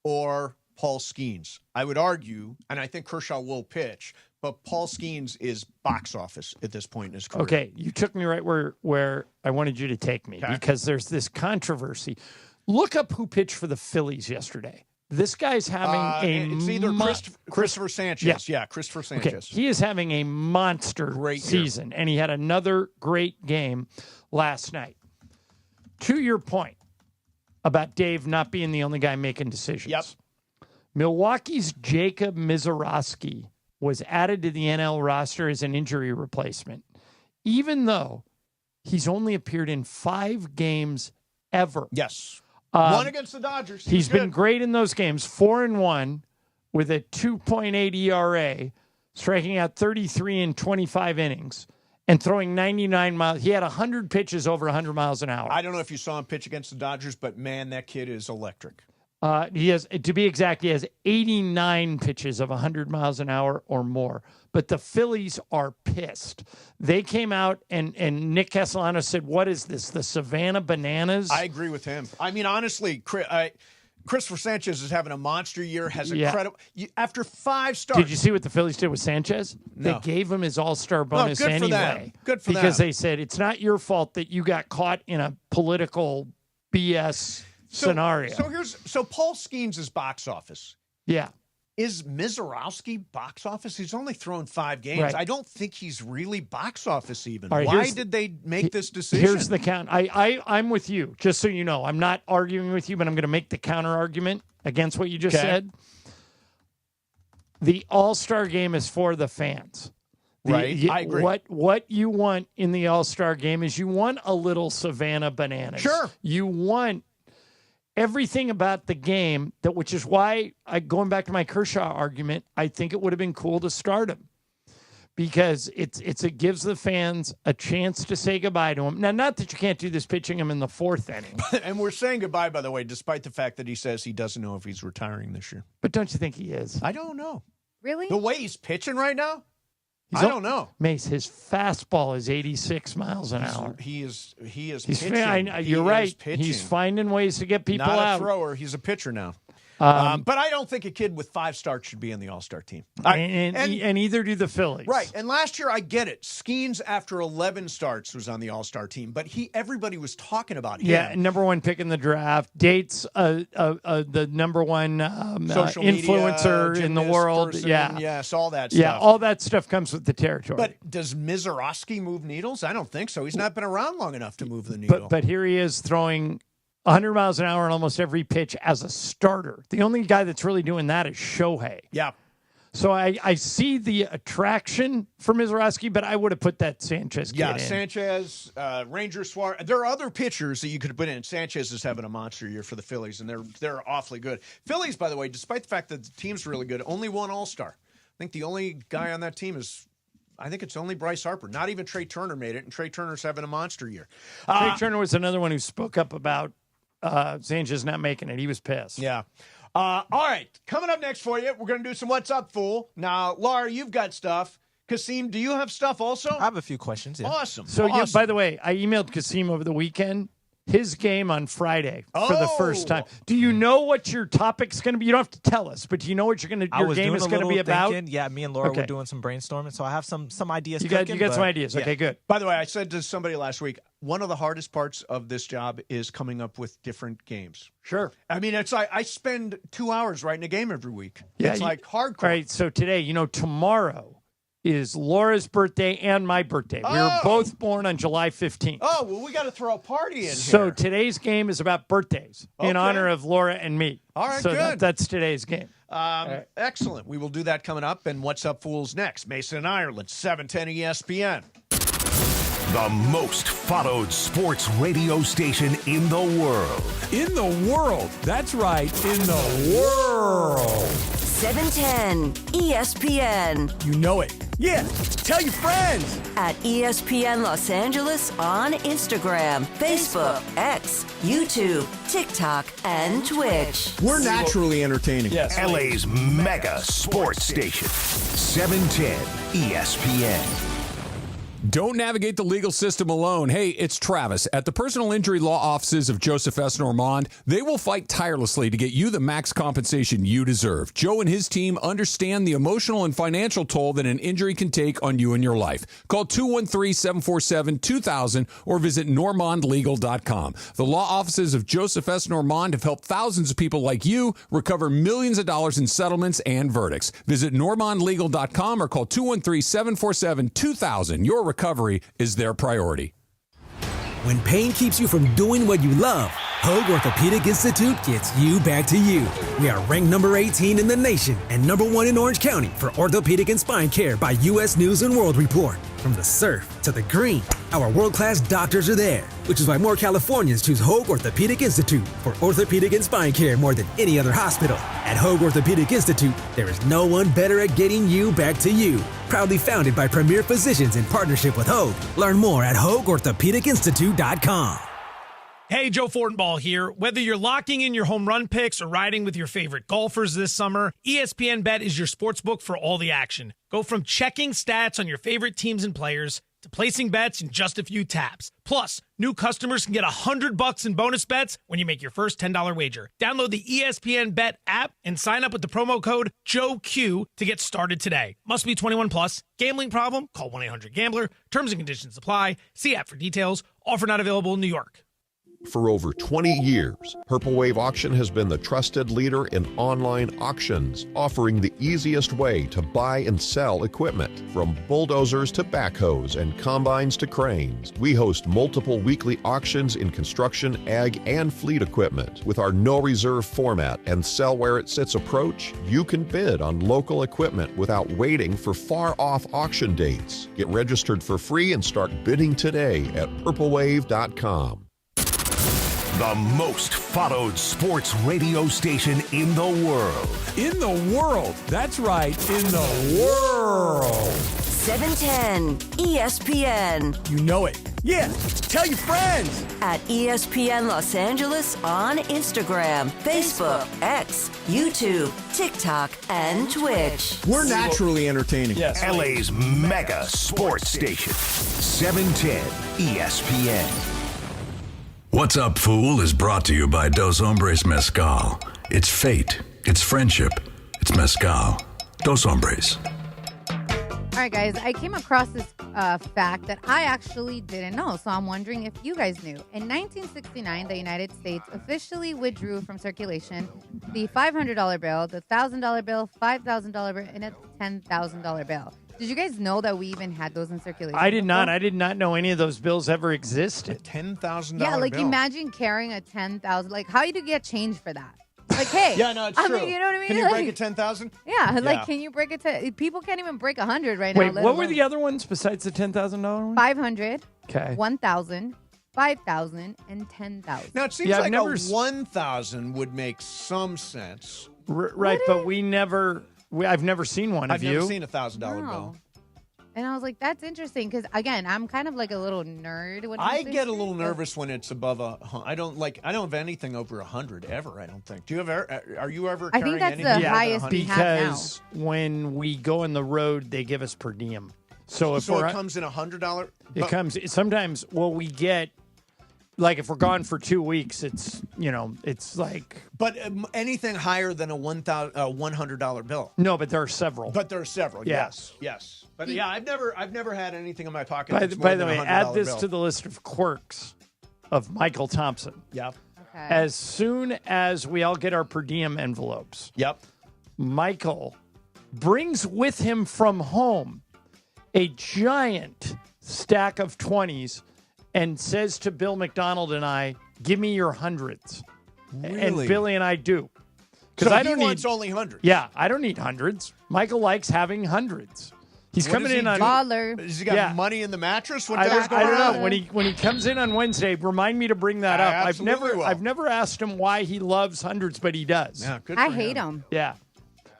Speaker 20: or Paul Skeens? I would argue, and I think Kershaw will pitch, but Paul Skeens is box office at this point in his career.
Speaker 4: Okay, you took me right where I wanted you to take me because there's this controversy. Look up who pitched for the Phillies yesterday. This guy's having
Speaker 20: it's either Christopher Sanchez. Yeah, Christopher Sanchez.
Speaker 4: Okay. He is having a monster season, and he had another great game last night. To your point about Dave not being the only guy making decisions.
Speaker 20: Yep.
Speaker 4: Milwaukee's Jacob Mizorowski was added to the NL roster as an injury replacement, even though he's only appeared in 5 games ever.
Speaker 20: Yes. One against the Dodgers.
Speaker 4: He's been great in those games, 4-1 with a 2.8 ERA, striking out 33 in 25 innings and throwing 99 miles. He had 100 pitches over 100 miles an hour.
Speaker 20: I don't know if you saw him pitch against the Dodgers, but man, that kid is electric.
Speaker 4: He has, to be exact, he has 89 pitches of 100 miles an hour or more. But the Phillies are pissed. They came out and Nick Castellano said, "What is this? The Savannah Bananas?"
Speaker 20: I agree with him. I mean, honestly, Christopher Sanchez is having a monster year. Has incredible after 5 starts.
Speaker 4: Did you see what the Phillies did with Sanchez?
Speaker 20: No.
Speaker 4: They gave him his All-Star bonus
Speaker 20: good
Speaker 4: anyway.
Speaker 20: For them. Good for
Speaker 4: because
Speaker 20: them.
Speaker 4: they said it's not your fault that you got caught in a political BS scenario.
Speaker 20: So Paul Skeens' box office.
Speaker 4: Yeah.
Speaker 20: Is Mizorowski box office? He's only thrown 5 games.
Speaker 4: Right.
Speaker 20: I don't think he's really box office even.
Speaker 4: All right,
Speaker 20: Why did they make this decision?
Speaker 4: Here's the count. I'm with you, just so you know. I'm not arguing with you, but I'm going to make the counter argument against what you just said. The All-Star game is for the fans.
Speaker 20: Right, I agree.
Speaker 4: What you want in the All-Star game is you want a little Savannah Bananas.
Speaker 20: Sure.
Speaker 4: You want everything about the game, which is why, going back to my Kershaw argument, I think it would have been cool to start him because it gives the fans a chance to say goodbye to him. Now, not that you can't do this pitching him in the 4th inning.
Speaker 20: And we're saying goodbye, by the way, despite the fact that he says he doesn't know if he's retiring this year.
Speaker 4: But don't you think he is?
Speaker 20: I don't know.
Speaker 6: Really?
Speaker 20: The way he's pitching right now? I don't know.
Speaker 4: Mase, his fastball is 86 miles an hour.
Speaker 20: He is
Speaker 4: He's
Speaker 20: pitching.
Speaker 4: You're right. He's finding ways to get people
Speaker 20: Not
Speaker 4: out.
Speaker 20: a thrower. He's a pitcher now. But I don't think a kid with 5 starts should be in the All-Star team.
Speaker 4: And either do the Phillies.
Speaker 20: Right. And last year, I get it. Skeens, after 11 starts, was on the All-Star team. But everybody was talking about him.
Speaker 4: Yeah, number 1 pick in the draft. Dates the number 1
Speaker 20: social
Speaker 4: influencer
Speaker 20: media,
Speaker 4: in the
Speaker 20: gymnast
Speaker 4: world.
Speaker 20: person,
Speaker 4: Yeah.
Speaker 20: Yes, all that stuff.
Speaker 4: Yeah, all that stuff comes with the territory.
Speaker 20: But does Mizorowski move needles? I don't think so. He's not been around long enough to move the needle.
Speaker 4: But here he is throwing 100 miles an hour on almost every pitch as a starter. The only guy that's really doing that is Shohei.
Speaker 20: Yeah.
Speaker 4: So I see the attraction for Mizorowski, but I would have put that Sanchez kid in.
Speaker 20: Sanchez, Ranger Suarez. There are other pitchers that you could have put in. Sanchez is having a monster year for the Phillies, and they're awfully good. Phillies, by the way, despite the fact that the team's really good, only 1 All-Star. I think the only guy on that team it's only Bryce Harper. Not even Trey Turner made it, and Trey Turner's having a monster year.
Speaker 4: Trey Turner was another one who spoke up about Sanchez not making it. He was pissed.
Speaker 20: Yeah. All right. Coming up next for you, we're going to do some What's Up, Fool. Now, Laura, you've got stuff. Kasim, do you have stuff also?
Speaker 19: I have a few questions. Yeah.
Speaker 20: Awesome.
Speaker 4: So,
Speaker 20: awesome.
Speaker 4: by the way, I emailed Kasim over the weekend. His game on Friday for the first time. Do you know what your topic's going to be? You don't have to tell us, but do you know what your game is going to be about?
Speaker 19: Yeah, me and Laura were doing some brainstorming, so I have some ideas.
Speaker 4: You got some ideas. Yeah. Okay, good.
Speaker 20: By the way, I said to somebody last week, one of the hardest parts of this job is coming up with different games.
Speaker 4: Sure.
Speaker 20: I mean, it's like I spend 2 hours writing a game every week.
Speaker 4: Yeah,
Speaker 20: it's like hardcore.
Speaker 4: All right, so today, tomorrow is Laura's birthday and my birthday. We were both born on July 15th.
Speaker 20: Oh, well, we got to throw a party in here.
Speaker 4: So today's game is about birthdays in honor of Laura and me.
Speaker 20: All right,
Speaker 4: so
Speaker 20: good.
Speaker 4: That's today's game.
Speaker 20: Excellent. We will do that coming up. And What's Up, Fools next? Mason and Ireland, 710 ESPN.
Speaker 8: The most followed sports radio station in the world.
Speaker 5: In the world. That's right. In the world.
Speaker 10: 710 ESPN.
Speaker 5: You know it.
Speaker 21: Yeah, tell your friends.
Speaker 10: At ESPN Los Angeles on Instagram, Facebook, X, YouTube, TikTok, and Twitch.
Speaker 20: We're naturally entertaining.
Speaker 8: Yes. LA's mega sports station. 710 ESPN.
Speaker 5: Don't navigate the legal system alone. Hey, it's Travis. At the personal injury law offices of Joseph S. Normand, they will fight tirelessly to get you the max compensation you deserve. Joe and his team understand the emotional and financial toll that an injury can take on you and your life. Call 213-747-2000 or visit normandlegal.com. The law offices of Joseph S. Normand have helped thousands of people like you recover millions of dollars in settlements and verdicts. Visit normandlegal.com or call 213-747-2000. Your recovery is their priority.
Speaker 9: When pain keeps you from doing what you love, Hoag Orthopedic Institute gets you back to you. We are ranked number 18 in the nation and number 1 in Orange County for orthopedic and spine care by U.S. News and World Report. From the surf to the green, our world-class doctors are there, which is why more Californians choose Hoag Orthopedic Institute for orthopedic and spine care more than any other hospital. At Hoag Orthopedic Institute, there is no one better at getting you back to you. Proudly founded by premier physicians in partnership with Hoag. Learn more at HoagOrthopedicInstitute.com.
Speaker 3: Hey, Joe Fortenbaugh here. Whether you're locking in your home run picks or riding with your favorite golfers this summer, ESPN Bet is your sportsbook for all the action. Go from checking stats on your favorite teams and players to placing bets in just a few taps. Plus, new customers can get $100 in bonus bets when you make your first $10 wager. Download the ESPN Bet app and sign up with the promo code JOEQ to get started today. Must be 21 plus. Gambling problem? Call 1-800-GAMBLER. Terms and conditions apply. See app for details. Offer not available in New York.
Speaker 11: For over 20 years, Purple Wave Auction has been the trusted leader in online auctions, offering the easiest way to buy and sell equipment. From bulldozers to backhoes and combines to cranes, we host multiple weekly auctions in construction, ag, and fleet equipment. With our no reserve format and sell where it sits approach, you can bid on local equipment without waiting for far-off auction dates. Get registered for free and start bidding today at purplewave.com.
Speaker 8: The most followed sports radio station in the world.
Speaker 5: In the world. That's right. In the world.
Speaker 10: 710 ESPN.
Speaker 21: You know it. Yeah, tell your friends.
Speaker 10: At ESPN Los Angeles on Instagram, Facebook, X, YouTube, TikTok, and Twitch.
Speaker 21: We're naturally entertaining.
Speaker 20: Yes.
Speaker 8: LA's mega sports station. 710 ESPN.
Speaker 12: What's Up, Fool is brought to you by Dos Hombres Mezcal. It's fate. It's friendship. It's mezcal. Dos Hombres.
Speaker 6: All right, guys, I came across this fact that I actually didn't know, so I'm wondering if you guys knew. In 1969, the United States officially withdrew from circulation the $500 bill, the $1,000 bill, $5,000 bill, and a $10,000 bill. Did you guys know that we even had those in circulation?
Speaker 4: I did not. I did not know any of those bills ever existed.
Speaker 20: $10,000
Speaker 6: Yeah, like
Speaker 20: bill.
Speaker 6: imagine carrying a $10,000. Like, how do you get change for that? Like, hey.
Speaker 20: Yeah, no, it's
Speaker 6: I
Speaker 20: true.
Speaker 6: mean, you know what I mean?
Speaker 20: Can you
Speaker 6: Like,
Speaker 20: break a 10,000?
Speaker 6: Yeah, like, can you break a people can't even break 100 right now.
Speaker 4: Wait, what were the other ones besides the $10,000 one?
Speaker 6: 500,
Speaker 4: Okay.
Speaker 6: 1,000, 5,000, and 10,000.
Speaker 20: Now, it seems like a 1,000 would make some sense.
Speaker 4: Right, but I've never seen one.
Speaker 20: I've
Speaker 4: Have
Speaker 20: never
Speaker 4: you?
Speaker 20: seen a $1,000
Speaker 6: No.
Speaker 20: bill.
Speaker 6: And I was like, that's interesting because, again, I'm kind of like a little nerd. When
Speaker 20: I
Speaker 6: it comes
Speaker 20: get a
Speaker 6: to
Speaker 20: little
Speaker 6: things,
Speaker 20: nervous when it's above I don't have anything over 100 ever. I don't think. Do you ever? Are you ever?
Speaker 6: I think
Speaker 20: carrying
Speaker 6: that's
Speaker 20: anything
Speaker 6: the
Speaker 20: over
Speaker 6: highest
Speaker 20: 100?
Speaker 6: we have now.
Speaker 4: Because when we go on the road, they give us per diem. So if
Speaker 20: it comes in $100.
Speaker 4: It comes sometimes. Well, we get like if we're gone for 2 weeks, it's like.
Speaker 20: But anything higher than a $100 bill.
Speaker 4: No, but there are several.
Speaker 20: But there are several.
Speaker 4: Yeah.
Speaker 20: Yes. But yeah, I've never had anything in my pocket.
Speaker 4: By
Speaker 20: that's
Speaker 4: the
Speaker 20: more
Speaker 4: way,
Speaker 20: than a $100
Speaker 4: add this
Speaker 20: bill.
Speaker 4: to the list of quirks of Michael Thompson.
Speaker 20: Yep.
Speaker 6: Okay.
Speaker 4: As soon as we all get our per diem envelopes,
Speaker 20: yep,
Speaker 4: Michael brings with him from home a giant stack of 20s and says to Bill McDonald and I, "Give me your hundreds."
Speaker 20: Really?
Speaker 4: And Billy and I do.
Speaker 20: So
Speaker 4: I
Speaker 20: he
Speaker 4: don't
Speaker 20: wants
Speaker 4: need
Speaker 20: only hundreds.
Speaker 4: Yeah, I don't need hundreds. Michael likes having hundreds. He's
Speaker 20: What
Speaker 4: coming
Speaker 20: does he
Speaker 4: in on
Speaker 20: do?
Speaker 6: Baller.
Speaker 20: Has he got
Speaker 4: Yeah.
Speaker 20: money in the mattress? What
Speaker 4: I
Speaker 20: goes
Speaker 4: don't
Speaker 20: on?
Speaker 4: know. When he comes in on Wednesday, remind me to bring that
Speaker 20: I
Speaker 4: up.
Speaker 20: absolutely will.
Speaker 4: I've never asked him why he loves hundreds, but he does.
Speaker 20: Yeah, good
Speaker 6: I
Speaker 20: for
Speaker 6: hate
Speaker 20: him.
Speaker 6: them.
Speaker 4: Yeah.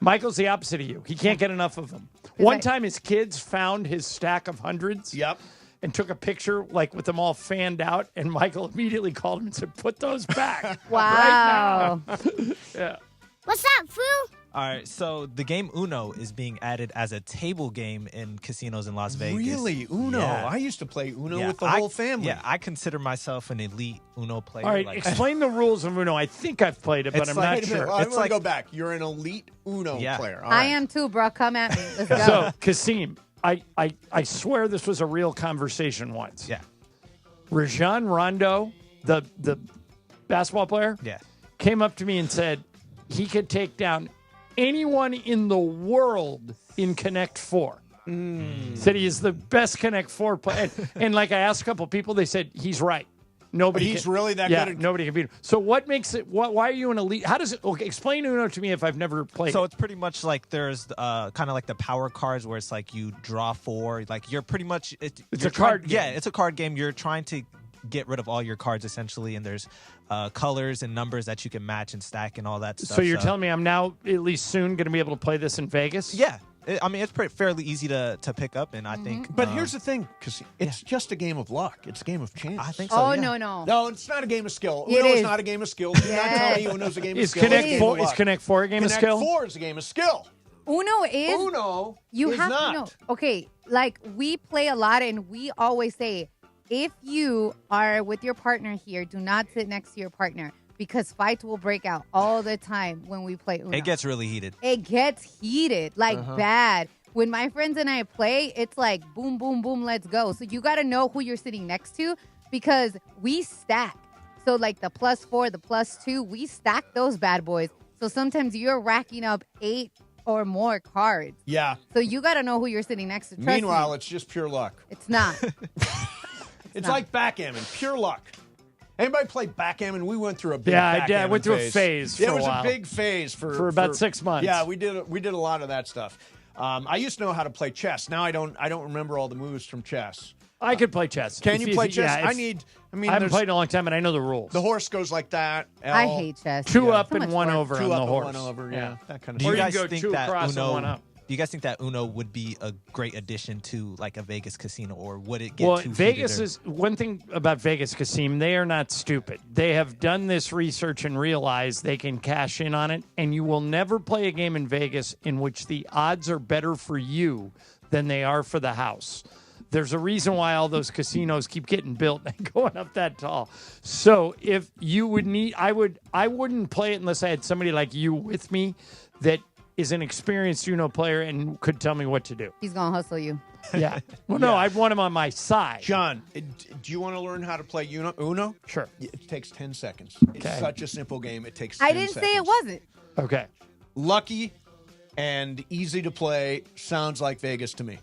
Speaker 4: Michael's the opposite of you. He can't get enough of them. One time his kids found his stack of hundreds.
Speaker 20: Yep.
Speaker 4: And took a picture like with them all fanned out, and Michael immediately called him and said, "Put those back."
Speaker 6: Wow.
Speaker 4: Right now. Yeah.
Speaker 23: What's up, fool?
Speaker 19: All right, so the game Uno is being added as a table game in casinos in Las Vegas.
Speaker 20: Really? Uno?
Speaker 19: Yeah.
Speaker 20: I used to play Uno
Speaker 19: Yeah,
Speaker 20: with the whole family.
Speaker 19: Yeah, I consider myself an elite Uno player.
Speaker 4: All right,
Speaker 19: like-
Speaker 4: explain the rules of Uno. I think I've played it, but
Speaker 19: It's
Speaker 4: I'm
Speaker 19: like-
Speaker 4: not
Speaker 20: Wait a minute.
Speaker 4: sure.
Speaker 20: Well, I'm
Speaker 19: It's
Speaker 20: going
Speaker 19: like-
Speaker 20: to go back. You're an elite Uno player. All
Speaker 6: I
Speaker 20: right.
Speaker 6: am too, bro. Come at me. Let's go.
Speaker 4: So, Kasim, I swear this was a real conversation once.
Speaker 19: Yeah.
Speaker 4: Rajon Rondo, the basketball player,
Speaker 19: Yeah.
Speaker 4: came up to me and said he could take down anyone in the world in Connect 4. Said he is the best Connect 4 player. And like I asked a couple people, they said he's right. Nobody.
Speaker 20: He's really that
Speaker 4: yeah,
Speaker 20: good at
Speaker 4: nobody can beat him. So what makes it? Why are you an elite? How does it? Okay, explain Uno to me if I've never played.
Speaker 19: So
Speaker 4: it.
Speaker 19: it's pretty much like there's kind of like the power cards where it's like you draw 4. Like you're pretty much
Speaker 4: It's a card game.
Speaker 19: Yeah, it's a card game. You're trying to get rid of all your cards essentially, and there's colors and numbers that you can match and stack and all that stuff.
Speaker 4: So you're telling me I'm now at least soon going to be able to play this in Vegas?
Speaker 19: Yeah. I mean, it's fairly easy to pick up, and I think.
Speaker 20: But here's the thing, because it's just a game of luck. It's a game of chance.
Speaker 19: I think so.
Speaker 6: Oh,
Speaker 19: yeah.
Speaker 6: no.
Speaker 20: No, it's not a game of skill.
Speaker 6: It
Speaker 20: Uno is
Speaker 6: is.
Speaker 20: not a game of skill. Do not tell me Uno's a game of skill.
Speaker 4: Is Connect 4 a game of skill?
Speaker 20: Connect 4 is a game of skill.
Speaker 6: Uno is.
Speaker 20: Uno
Speaker 6: You
Speaker 20: is
Speaker 6: have
Speaker 20: not.
Speaker 6: to know. Okay, like we play a lot, and we always say, if you are with your partner here, do not sit next to your partner because fights will break out all the time when we play Uno.
Speaker 19: It gets really heated.
Speaker 6: It gets heated, like
Speaker 20: Uh-huh.
Speaker 6: bad. When my friends and I play, it's like boom, boom, boom, let's go. So you got to know who you're sitting next to because we stack. So like the +4, the +2, we stack those bad boys. So sometimes you're racking up 8 or more cards.
Speaker 20: Yeah.
Speaker 6: So you got to know who you're sitting next to. Trust
Speaker 20: Meanwhile,
Speaker 6: me.
Speaker 20: it's just pure luck.
Speaker 6: It's not.
Speaker 20: It's like backgammon, pure luck. Anybody play backgammon? We went through a big
Speaker 4: Yeah, I
Speaker 20: backgammon
Speaker 4: did. I went through a phase
Speaker 20: Yeah,
Speaker 4: for
Speaker 20: it was
Speaker 4: a while.
Speaker 20: a big phase for
Speaker 4: about 6 months.
Speaker 20: Yeah, we did a lot of that stuff. I used to know how to play chess. Now I don't remember all the moves from chess.
Speaker 4: I could play chess.
Speaker 20: Can you play chess?
Speaker 4: Yeah,
Speaker 20: I haven't
Speaker 4: haven't played in a long time, and I know the rules.
Speaker 20: The horse goes like that.
Speaker 6: I
Speaker 20: L,
Speaker 6: hate chess.
Speaker 4: 2 up
Speaker 6: So
Speaker 4: and
Speaker 6: much
Speaker 4: 1
Speaker 6: work.
Speaker 4: over
Speaker 20: 2
Speaker 4: on
Speaker 20: up
Speaker 4: the
Speaker 20: and
Speaker 4: horse.
Speaker 20: 1 over. Yeah, that kind of
Speaker 19: Do you
Speaker 20: thing.
Speaker 19: guys
Speaker 4: go
Speaker 19: think
Speaker 4: 2
Speaker 19: that
Speaker 4: across and
Speaker 19: Uno?
Speaker 4: 1 up.
Speaker 19: Do you guys think that Uno would be a great addition to like a Vegas casino, or would it get
Speaker 4: Well,
Speaker 19: too
Speaker 4: Vegas
Speaker 19: heated or-
Speaker 4: is one thing about Vegas Casino. They are not stupid. They have done this research and realized they can cash in on it. And you will never play a game in Vegas in which the odds are better for you than they are for the house. There's a reason why all those casinos keep getting built and going up that tall. So if you would need, I wouldn't play it unless I had somebody like you with me that is an experienced Uno player and could tell me what to do.
Speaker 6: He's going to hustle you.
Speaker 4: Yeah. Well, no, I'd want him on my side.
Speaker 20: John, do you want to learn how to play Uno?
Speaker 4: Sure.
Speaker 20: It takes 10 seconds. It's
Speaker 4: Okay.
Speaker 20: such a simple game. It takes 10
Speaker 6: I didn't
Speaker 20: seconds.
Speaker 6: say it wasn't.
Speaker 4: Okay.
Speaker 20: Lucky and easy to play sounds like Vegas to me.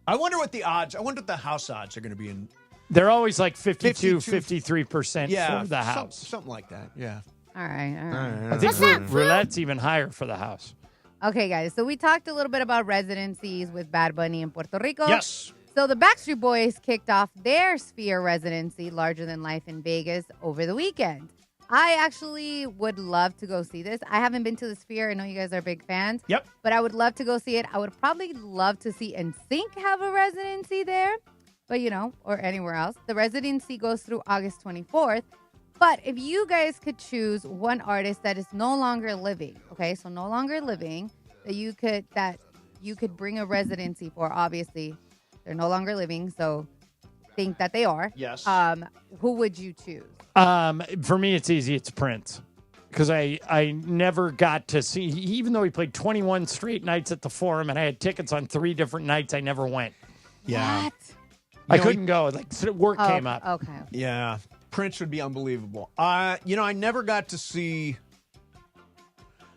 Speaker 20: I wonder what the house odds are going to be in.
Speaker 4: They're always like 52, 53%
Speaker 20: Yeah,
Speaker 4: for the house.
Speaker 20: Something like that. Yeah.
Speaker 6: All right.
Speaker 4: I think roulette's even higher for the house.
Speaker 6: Okay, guys. So we talked a little bit about residencies with Bad Bunny in Puerto Rico.
Speaker 20: Yes.
Speaker 6: So the Backstreet Boys kicked off their Sphere residency, larger than life in Vegas, over the weekend. I actually would love to go see this. I haven't been to the Sphere. I know you guys are big fans.
Speaker 20: Yep.
Speaker 6: But I would love to go see it. I would probably love to see NSYNC have a residency there, but or anywhere else. The residency goes through August 24th. But if you guys could choose one artist that is no longer living, okay, so no longer living, that you could bring a residency for, obviously, they're no longer living, so think that they are.
Speaker 20: Yes.
Speaker 6: Who would you choose?
Speaker 4: For me, it's easy. It's Prince. Because I never got to see, even though he played 21 straight nights at the Forum and I had tickets on 3 different nights, I never went.
Speaker 20: Yeah.
Speaker 6: What?
Speaker 4: I couldn't go. Like, work came up.
Speaker 6: Okay.
Speaker 20: Yeah. Prince would be unbelievable. I never got to see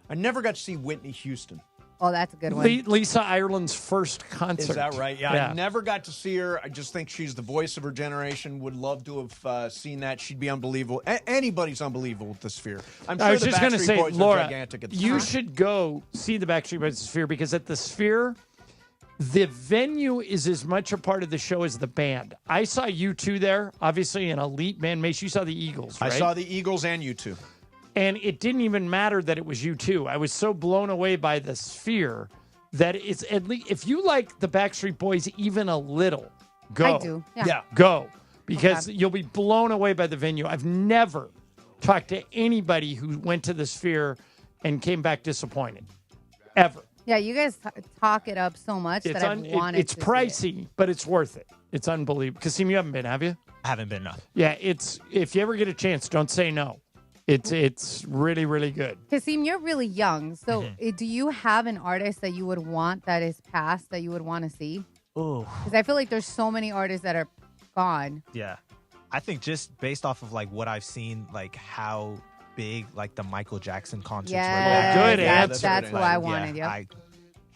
Speaker 20: Whitney Houston.
Speaker 6: Oh, that's a good one.
Speaker 4: Lisa Ireland's first concert.
Speaker 20: Is that right? Yeah, I never got to see her. I just think she's the voice of her generation. Would love to have seen that. She'd be unbelievable. Anybody's unbelievable at the Sphere. I'm sure
Speaker 4: I was
Speaker 20: the
Speaker 4: just going to
Speaker 20: Backstreet
Speaker 4: say,
Speaker 20: Boys are
Speaker 4: Laura,
Speaker 20: gigantic at the
Speaker 4: you
Speaker 20: Sphere.
Speaker 4: should go see the Backstreet Boys at the Sphere because at the Sphere, the venue is as much a part of the show as the band. I saw U2 there, obviously an elite band. Mace, you saw the Eagles, right?
Speaker 20: I saw the Eagles and U2.
Speaker 4: And it didn't even matter that it was U2. I was so blown away by the Sphere that it's at least, if you like the Backstreet Boys even a little, go.
Speaker 6: I do. Yeah.
Speaker 4: Go. Because you'll be blown away by the venue. I've never talked to anybody who went to the Sphere and came back disappointed. Ever.
Speaker 6: Yeah, you guys talk it up so much that I've wanted
Speaker 4: it's
Speaker 6: to see
Speaker 4: pricey, but it's worth it. It's unbelievable. Kasim, you haven't been, have you?
Speaker 19: I haven't been, no.
Speaker 4: Yeah, it's if you ever get a chance, don't say no. It's really, really good.
Speaker 6: Kasim, you're really young. So do you have an artist that you would want that is past that you would want to see?
Speaker 19: Oh.
Speaker 6: Because I feel like there's so many artists that are gone.
Speaker 19: Yeah. I think just based off of like what I've seen, like how big like the Michael Jackson concerts were.
Speaker 6: Good
Speaker 4: answer.
Speaker 6: That's what I wanted.
Speaker 19: I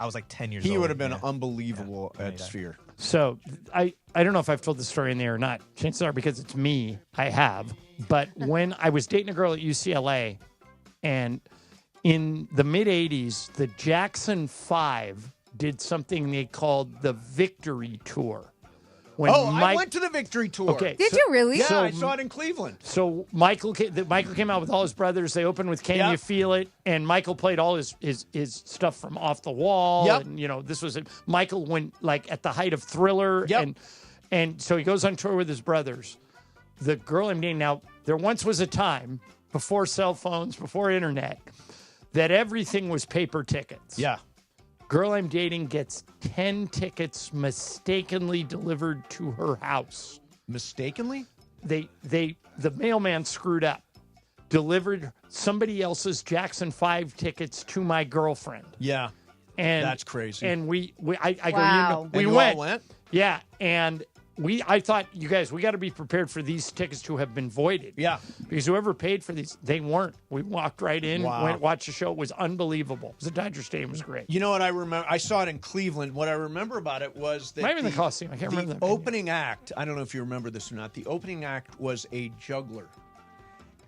Speaker 19: was like 10 years old.
Speaker 20: He would have been unbelievable at Sphere.
Speaker 4: So I don't know if I've told the story in there or not. Chances are, because it's me, I have. But when I was dating a girl at UCLA, and in the mid-'80s, the Jackson 5 did something they called the Victory Tour.
Speaker 20: I went to the Victory Tour.
Speaker 4: Okay,
Speaker 6: Did you really?
Speaker 20: Yeah, I saw it in Cleveland.
Speaker 4: So Michael came out with all his brothers. They opened with "Can You Feel It?" and Michael played all his stuff from Off the Wall.
Speaker 20: Yep.
Speaker 4: And this was it. Michael went like at the height of Thriller.
Speaker 20: Yep.
Speaker 4: And so he goes on tour with his brothers. The girl I'm dating now, there once was a time before cell phones, before internet, that everything was paper tickets.
Speaker 20: Yeah.
Speaker 4: Girl I'm dating gets 10 tickets mistakenly delivered to her house.
Speaker 20: Mistakenly?
Speaker 4: The mailman screwed up. Delivered somebody else's Jackson 5 tickets to my girlfriend.
Speaker 20: Yeah.
Speaker 4: And
Speaker 20: that's crazy.
Speaker 4: And I
Speaker 6: Wow.
Speaker 4: go, we
Speaker 20: And you
Speaker 4: went.
Speaker 20: all went?
Speaker 4: Yeah. And I thought, you guys, we got to be prepared for these tickets to have been voided.
Speaker 20: Yeah.
Speaker 4: Because whoever paid for these, they weren't. We walked right in,
Speaker 20: Wow.
Speaker 4: went, watched the show. It was unbelievable. The Dodger Stadium was great.
Speaker 20: You know what I remember? I saw it in Cleveland. What I remember about it was that
Speaker 4: Might have been the Coliseum. I can't remember
Speaker 20: the
Speaker 4: that.
Speaker 20: opening act. I don't know if you remember this or not. The opening act was a juggler,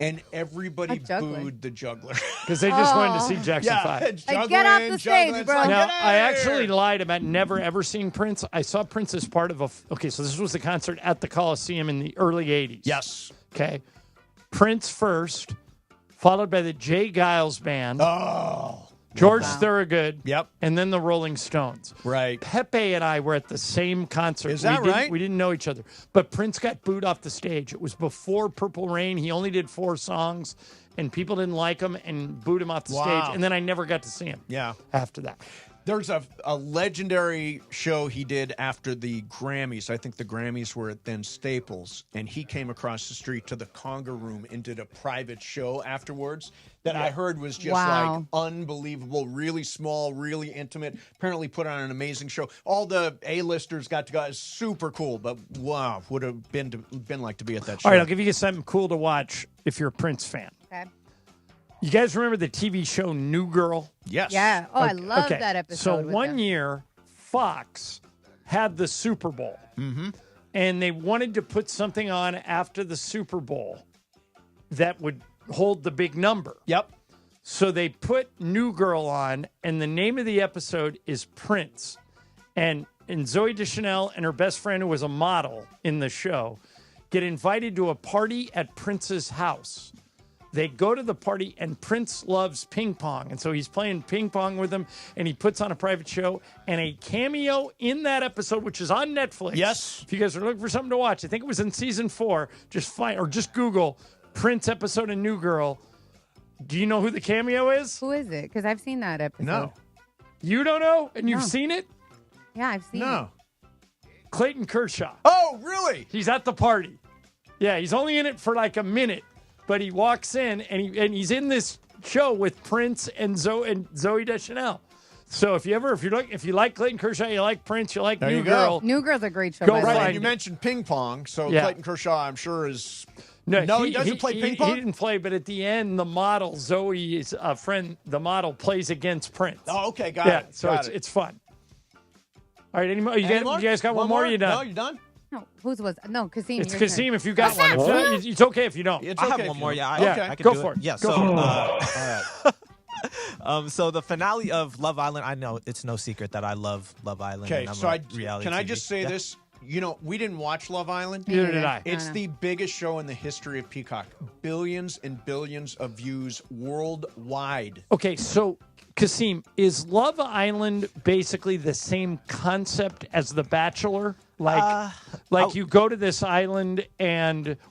Speaker 20: and everybody booed the juggler
Speaker 4: Because they just wanted to see Jackson 5.
Speaker 6: Like, get off the stage, bro.
Speaker 4: Now, I actually lied about never ever seeing Prince. I saw Prince as part of okay, so this was the concert at the Coliseum in the early 80s.
Speaker 20: Yes.
Speaker 4: Okay. Prince first, followed by the Jay Giles Band.
Speaker 20: Oh.
Speaker 4: George
Speaker 20: Wow.
Speaker 4: Thorogood.
Speaker 20: Yep.
Speaker 4: And then the Rolling Stones.
Speaker 20: Right.
Speaker 4: Pepe and I were at the same concert.
Speaker 20: Is that right?
Speaker 4: We didn't know each other. But Prince got booed off the stage. It was before Purple Rain. He only did 4 songs, and people didn't like him and booed him off the
Speaker 20: Wow.
Speaker 4: stage. And then I never got to see him
Speaker 20: Yeah.
Speaker 4: after that.
Speaker 20: There's a legendary show he did after the Grammys. I think the Grammys were at then Staples, and he came across the street to the Conga Room and did a private show afterwards that I heard was just like unbelievable, really small, really intimate. Apparently put on an amazing show. All the A-listers got to go. It's super cool, but wow, would have been like to be at that show.
Speaker 4: All right, I'll give you something cool to watch if you're a Prince fan.
Speaker 6: Okay.
Speaker 4: You guys remember the TV show New Girl?
Speaker 20: Yes.
Speaker 6: Yeah. Oh, I love that episode.
Speaker 4: So
Speaker 6: with
Speaker 4: one
Speaker 6: them.
Speaker 4: year, Fox had the Super Bowl.
Speaker 20: Mm-hmm.
Speaker 4: And they wanted to put something on after the Super Bowl that would hold the big number.
Speaker 20: Yep.
Speaker 4: So they put New Girl on, and the name of the episode is Prince. And Zooey Deschanel and her best friend, who was a model in the show, get invited to a party at Prince's house. They go to the party, and Prince loves ping pong. And so he's playing ping pong with them, and he puts on a private show. And a cameo in that episode, which is on Netflix.
Speaker 20: Yes.
Speaker 4: If you guys are looking for something to watch, I think it was in season 4. Just Google Prince episode of New Girl. Do you know who the cameo is?
Speaker 6: Who is it? Because I've seen that episode.
Speaker 20: No.
Speaker 4: You don't know? And you've
Speaker 6: No.
Speaker 4: seen it?
Speaker 6: Yeah, I've seen it.
Speaker 20: No.
Speaker 4: Clayton Kershaw.
Speaker 20: Oh, really?
Speaker 4: He's at the party. Yeah, he's only in it for like a minute, but he walks in and he's in this show with Prince and Zooey Deschanel. So if you like Clayton Kershaw, you like Prince, you like
Speaker 20: There
Speaker 4: New
Speaker 20: you go.
Speaker 4: Girl.
Speaker 6: New Girl's a great show.
Speaker 4: Go
Speaker 6: by the
Speaker 20: Right,
Speaker 6: way.
Speaker 20: and you mentioned ping pong, so
Speaker 4: Yeah.
Speaker 20: Clayton Kershaw, I'm sure, is...
Speaker 4: No,
Speaker 20: he doesn't play ping pong?
Speaker 4: He didn't play, but at the end, the model, Zoe's friend, the model, plays against Prince.
Speaker 20: Oh, okay, got it.
Speaker 4: So
Speaker 20: got
Speaker 4: it's fun. All right, any more? You
Speaker 20: Any more?
Speaker 4: guys got one more? You done?
Speaker 20: No, you done?
Speaker 6: No, whose was? No, Kasim.
Speaker 4: It's
Speaker 6: your turn.
Speaker 4: Kasim if you got
Speaker 6: What's
Speaker 4: one. If
Speaker 6: that?
Speaker 4: not, it's okay if you don't.
Speaker 20: It's
Speaker 19: I
Speaker 20: okay
Speaker 19: have
Speaker 20: if
Speaker 19: one
Speaker 20: you
Speaker 19: more.
Speaker 20: don't.
Speaker 19: Yeah,
Speaker 4: Okay,
Speaker 19: I can
Speaker 4: go
Speaker 19: do
Speaker 4: for
Speaker 19: it.
Speaker 4: it.
Speaker 19: Yeah,
Speaker 4: Go
Speaker 19: so
Speaker 4: for it.
Speaker 19: so the finale of Love Island. I know it's no secret that I love Love Island.
Speaker 20: Okay,
Speaker 19: and I'm
Speaker 20: so
Speaker 19: a reality
Speaker 20: can I
Speaker 19: TV.
Speaker 20: just say
Speaker 19: Yeah.
Speaker 20: this? You know, we didn't watch Love Island.
Speaker 4: Neither did I.
Speaker 20: It's
Speaker 6: No.
Speaker 20: the biggest show in the history of Peacock. Billions and billions of views worldwide.
Speaker 4: Okay, so Kasim, is Love Island basically the same concept as The Bachelor? Like you go to this island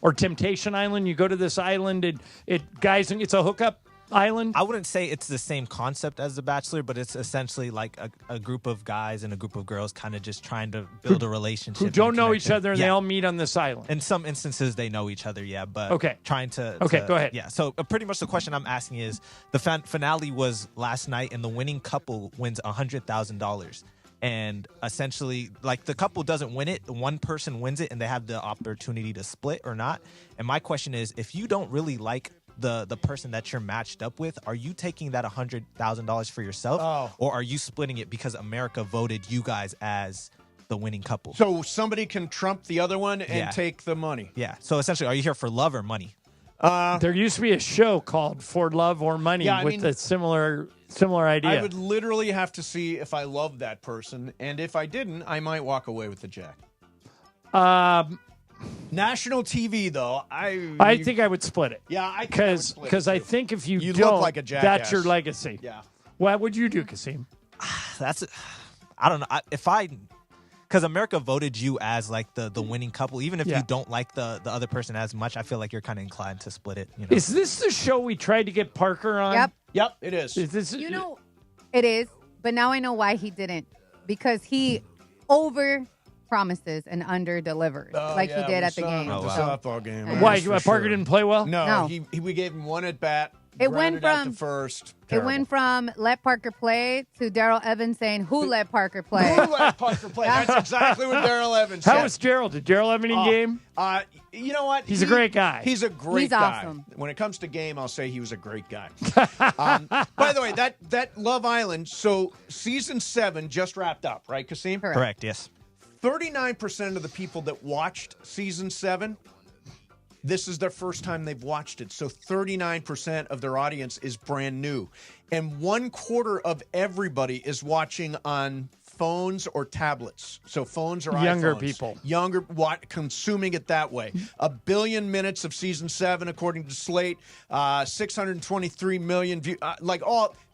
Speaker 4: or Temptation Island, you go to this island and it's a hookup island?
Speaker 19: I wouldn't say it's the same concept as The Bachelor, but it's essentially like a group of guys and a group of girls kind of just trying to build a relationship.
Speaker 4: Who
Speaker 19: and
Speaker 4: don't know each
Speaker 19: connection.
Speaker 4: other and they all meet on this island.
Speaker 19: In some instances, they know each other, yeah, but
Speaker 4: Okay.
Speaker 19: trying to...
Speaker 4: Okay, go ahead.
Speaker 19: Yeah, so pretty much the question I'm asking is, the finale was last night, and the winning couple wins $100,000. And essentially, like, the couple doesn't win it, one person wins it, and they have the opportunity to split or not. And my question is, if you don't really like the person that you're matched up with, are you taking that $100,000 for yourself, or are you splitting it because America voted you guys as the winning couple.
Speaker 20: So somebody can trump the other one and take the money.
Speaker 19: Yeah. So essentially, are you here for love or money?
Speaker 4: There used to be a show called For Love or Money with a similar idea.
Speaker 20: I would literally have to see if I love that person, and if I didn't, I might walk away with the jack. National TV, though,
Speaker 4: I think I would split it.
Speaker 20: Yeah,
Speaker 4: because I think if you
Speaker 20: look
Speaker 4: don't,
Speaker 20: like a jackass.
Speaker 4: that's your legacy.
Speaker 20: Yeah.
Speaker 4: What would you do, Kasim?
Speaker 19: I don't know. Because America voted you as like the winning couple, even if you don't like the other person as much, I feel like you're kind of inclined to split it. You know?
Speaker 4: Is this the show we tried to get Parker on?
Speaker 20: Yep, it is.
Speaker 4: Is this?
Speaker 6: It is, but now I know why he didn't. Because he over promises and under delivers, he did at the game.
Speaker 20: The softball game.
Speaker 4: Why? Parker didn't play well?
Speaker 20: No. We gave him one at bat.
Speaker 6: It went from
Speaker 20: first.
Speaker 6: It went from let Parker play to Daryl Evans saying, "Who let Parker play?"
Speaker 20: Who let Parker play? That's exactly what Daryl Evans said.
Speaker 4: How was Gerald? Did Gerald have any game?
Speaker 20: You know what?
Speaker 4: He's a great guy.
Speaker 20: He's a great guy.
Speaker 6: Awesome.
Speaker 20: When it comes to game, I'll say he was a great guy. By the way, that Love Island, so season 7 just wrapped up, right, Kasim?
Speaker 19: Correct, yes.
Speaker 20: 39% of the people that watched season 7, this is their first time they've watched it. So 39% of their audience is brand new. And 1/4 of everybody is watching on phones or tablets. So phones or
Speaker 4: Younger
Speaker 20: iPhones.
Speaker 4: people.
Speaker 20: Consuming it that way. 1 billion minutes of season 7, according to Slate. 623 million views.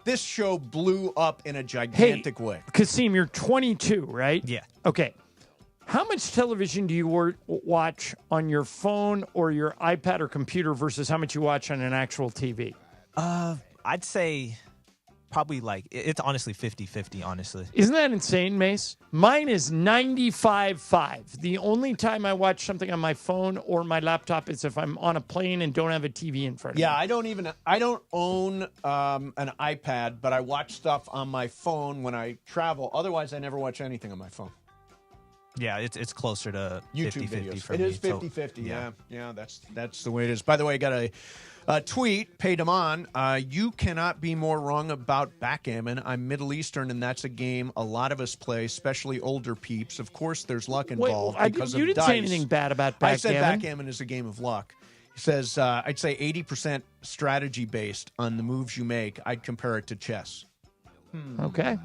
Speaker 20: This show blew up in a gigantic way.
Speaker 4: Kasim, you're 22, right?
Speaker 19: Yeah.
Speaker 4: Okay. How much television do you watch on your phone or your iPad or computer versus how much you watch on an actual TV?
Speaker 19: I'd say probably it's honestly 50-50, honestly.
Speaker 4: Isn't that insane, Mase? Mine is 95-5. The only time I watch something on my phone or my laptop is if I'm on a plane and don't have a TV in front of me.
Speaker 20: Yeah, I don't own an iPad, but I watch stuff on my phone when I travel. Otherwise, I never watch anything on my phone.
Speaker 19: Yeah, it's closer to
Speaker 20: YouTube
Speaker 19: 50-50
Speaker 20: videos.
Speaker 19: for
Speaker 20: It
Speaker 19: me.
Speaker 20: is 50-50. Yeah, that's the way it is. By the way, I got a tweet, paid him on. You cannot be more wrong about backgammon. I'm Middle Eastern, and that's a game a lot of us play, especially older peeps. Of course, there's luck involved because of
Speaker 4: you didn't
Speaker 20: dice.
Speaker 4: say anything bad about backgammon.
Speaker 20: I said backgammon is a game of luck. He says, I'd say 80% strategy based on the moves you make. I'd compare it to chess.
Speaker 4: Okay.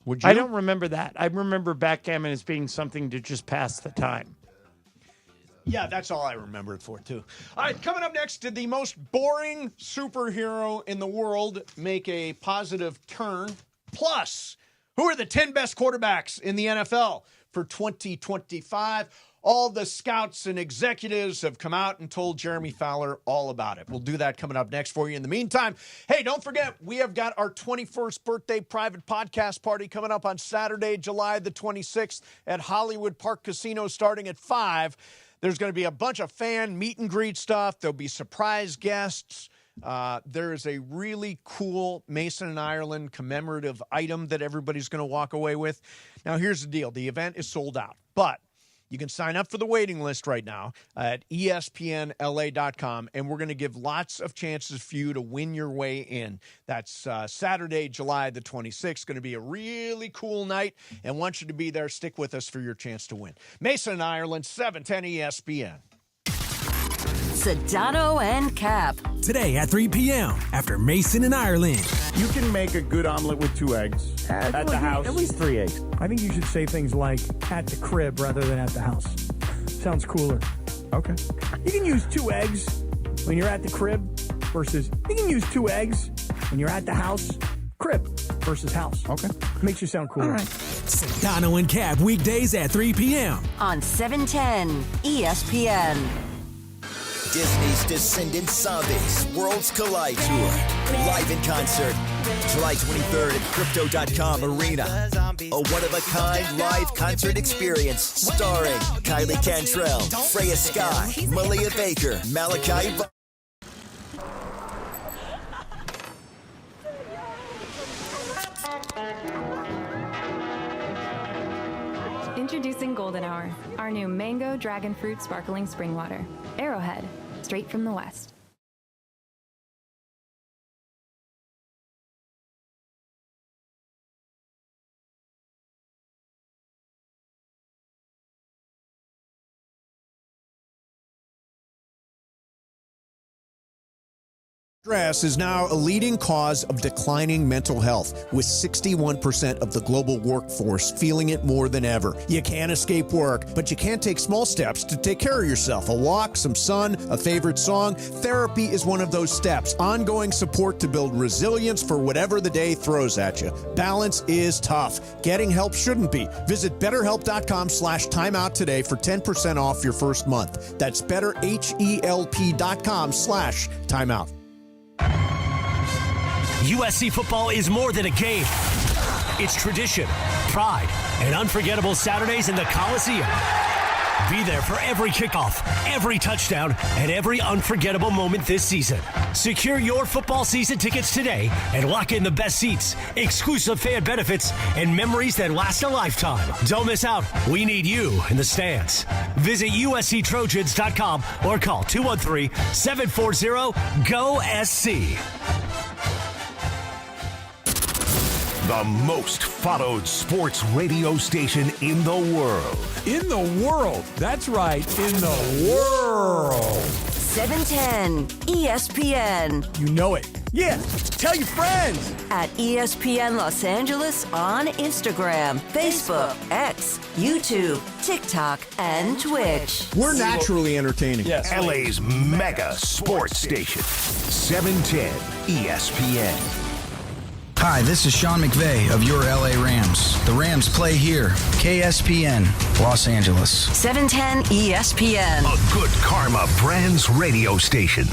Speaker 20: Would you?
Speaker 4: I don't remember that. I remember backgammon as being something to just pass the time.
Speaker 20: Yeah, that's all I remember it for, too. All right, coming up next, did the most boring superhero in the world make a positive turn? Plus, who are the 10 best quarterbacks in the NFL for 2025? All the scouts and executives have come out and told Jeremy Fowler all about it. We'll do that coming up next for you. In the meantime, hey, don't forget, we have got our 21st birthday private podcast party coming up on Saturday, July the 26th at Hollywood Park Casino starting at 5. There's going to be a bunch of fan meet and greet stuff. There'll be surprise guests. There is a really cool Mason and Ireland commemorative item that everybody's going to walk away with. Now, here's the deal. The event is sold out, but you can sign up for the waiting list right now at espnla.com, and we're going to give lots of chances for you to win your way in. That's Saturday, July the 26th. Going to be a really cool night, and want you to be there. Stick with us for your chance to win. Mason and Ireland, 710 ESPN.
Speaker 10: Sedano and Cap.
Speaker 9: Today at 3 p.m. after Mason and Ireland.
Speaker 7: You can make a good omelet with 2 eggs at the house. At least 3 eggs.
Speaker 13: I think you should say things like at the crib rather than at the house. Sounds cooler.
Speaker 7: Okay.
Speaker 13: You can use 2 eggs when you're at the crib versus you can use 2 eggs when you're at the house. Crib versus house.
Speaker 7: Okay.
Speaker 13: Makes you sound cooler.
Speaker 10: All right.
Speaker 9: Sedano and Cap weekdays at 3 p.m.
Speaker 10: on 710 ESPN.
Speaker 14: Disney's Descendant Zombies Worlds Collide Tour. Live in concert. July 23rd at Crypto.com Arena. A one-of-a-kind live concert experience starring Kylie Cantrell, Freya Scott, Malia Baker, Malachi
Speaker 15: Introducing Golden Hour, our new mango dragon fruit sparkling spring water. Arrowhead, straight from the West.
Speaker 20: Stress is now a leading cause of declining mental health, with 61% of the global workforce feeling it more than ever. You can't escape work, but you can take small steps to take care of yourself. A walk, some sun, a favorite song. Therapy is one of those steps. Ongoing support to build resilience for whatever the day throws at you. Balance is tough. Getting help shouldn't be. Visit betterhelp.com/timeout today for 10% off your first month. That's betterhelp.com/timeout.
Speaker 2: USC football is more than a game. It's tradition, pride, and unforgettable Saturdays in the Coliseum. Be there for every kickoff, every touchdown, and every unforgettable moment this season. Secure your football season tickets today and lock in the best seats, exclusive fan benefits, and memories that last a lifetime. Don't miss out. We need you in the stands. Visit USCTrojans.com or call 213-740-GO-SC.
Speaker 8: The most followed sports radio station in the world.
Speaker 5: In the world. That's right. In the world.
Speaker 10: 710 ESPN.
Speaker 21: You know it. Yeah. Tell your friends.
Speaker 10: At ESPN Los Angeles on Instagram, Facebook, X, YouTube, TikTok, and Twitch.
Speaker 20: We're naturally entertaining.
Speaker 21: Yes.
Speaker 8: LA's mega sports station. 710 ESPN.
Speaker 1: Hi, this is Sean McVay of your LA Rams. The Rams play here. KSPN, Los Angeles.
Speaker 10: 710 ESPN.
Speaker 8: A good karma brands radio station.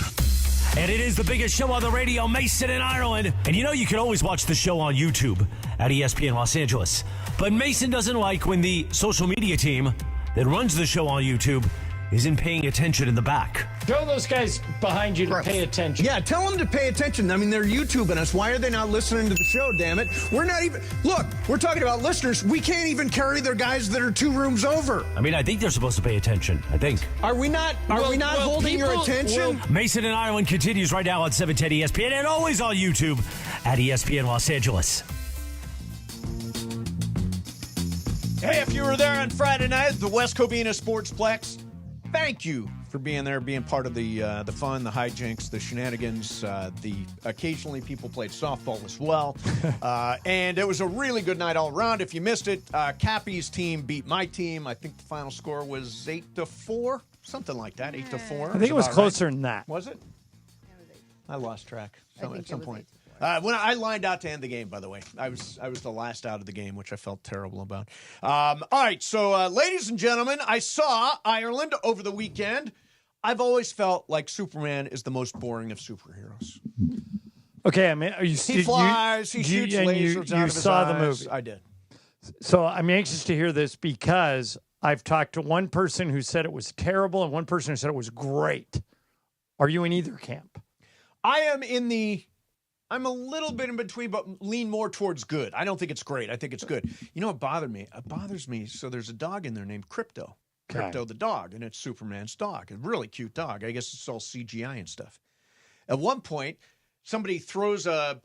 Speaker 2: And it is the biggest show on the radio, Mason in Ireland. And you know you can always watch the show on YouTube at ESPN Los Angeles. But Mason doesn't like when the social media team that runs the show on YouTube isn't paying attention in the back.
Speaker 4: Show those guys behind you to pay attention.
Speaker 20: Yeah, tell them to pay attention. I mean, they're YouTubing us. Why are they not listening to the show, damn it? We're not even... Look, we're talking about listeners. We can't even carry their guys that are 2 rooms over.
Speaker 2: I mean, I think they're supposed to pay attention. I think.
Speaker 20: Are we not holding your attention?
Speaker 2: Mason in Ireland continues right now on 710 ESPN and always on YouTube at ESPN Los Angeles.
Speaker 20: Hey, if you were there on Friday night at the West Covina Sportsplex, thank you for being there, being part of the fun, the hijinks, the shenanigans. Occasionally people played softball as well. And it was a really good night all around. If you missed it, Kappy's team beat my team. I think the final score was 8-4, something like that, 8-4.
Speaker 4: I think it was closer than that.
Speaker 20: Was it? I lost track at some point. When I lined out to end the game, by the way, I was the last out of the game, which I felt terrible about. All right, so ladies and gentlemen, I saw Ireland over the weekend. I've always felt like Superman is the most boring of superheroes.
Speaker 4: Okay, I mean,
Speaker 20: he flies, he shoots lasers out of his
Speaker 4: saw
Speaker 20: eyes.
Speaker 4: the movie.
Speaker 20: I did.
Speaker 4: So I'm anxious to hear this because I've talked to one person who said it was terrible and one person who said it was great. Are you in either camp?
Speaker 20: I'm a little bit in between, but lean more towards good. I don't think it's great. I think it's good. You know what bothered me? It bothers me. So there's a dog in there named Crypto. Crypto the dog, and it's Superman's dog. A really cute dog. I guess it's all CGI and stuff. At one point, somebody throws a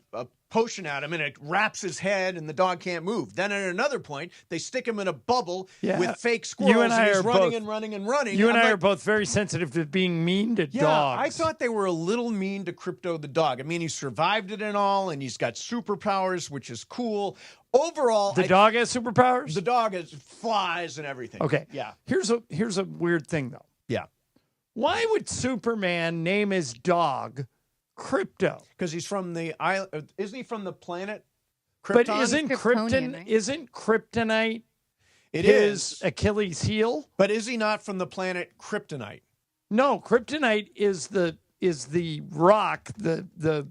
Speaker 20: potion at him, and it wraps his head, and the dog can't move. Then at another point, they stick him in a bubble with fake squirrels, and he's running and running.
Speaker 4: You and I are both very sensitive to being mean to dogs.
Speaker 20: I thought they were a little mean to Crypto the dog. I mean, he survived it and all, and he's got superpowers, which is cool. Overall,
Speaker 4: the dog has superpowers?
Speaker 20: The dog flies and everything.
Speaker 4: Okay.
Speaker 20: Yeah.
Speaker 4: Here's a weird thing, though.
Speaker 20: Yeah.
Speaker 4: Why would Superman name his dog Crypto?
Speaker 20: Because he's from the island. Isn't he from the planet Krypton?
Speaker 4: But isn't kryptonite
Speaker 20: his
Speaker 4: Achilles heel?
Speaker 20: But is he not from the planet Kryptonite?
Speaker 4: No, kryptonite is the rock, the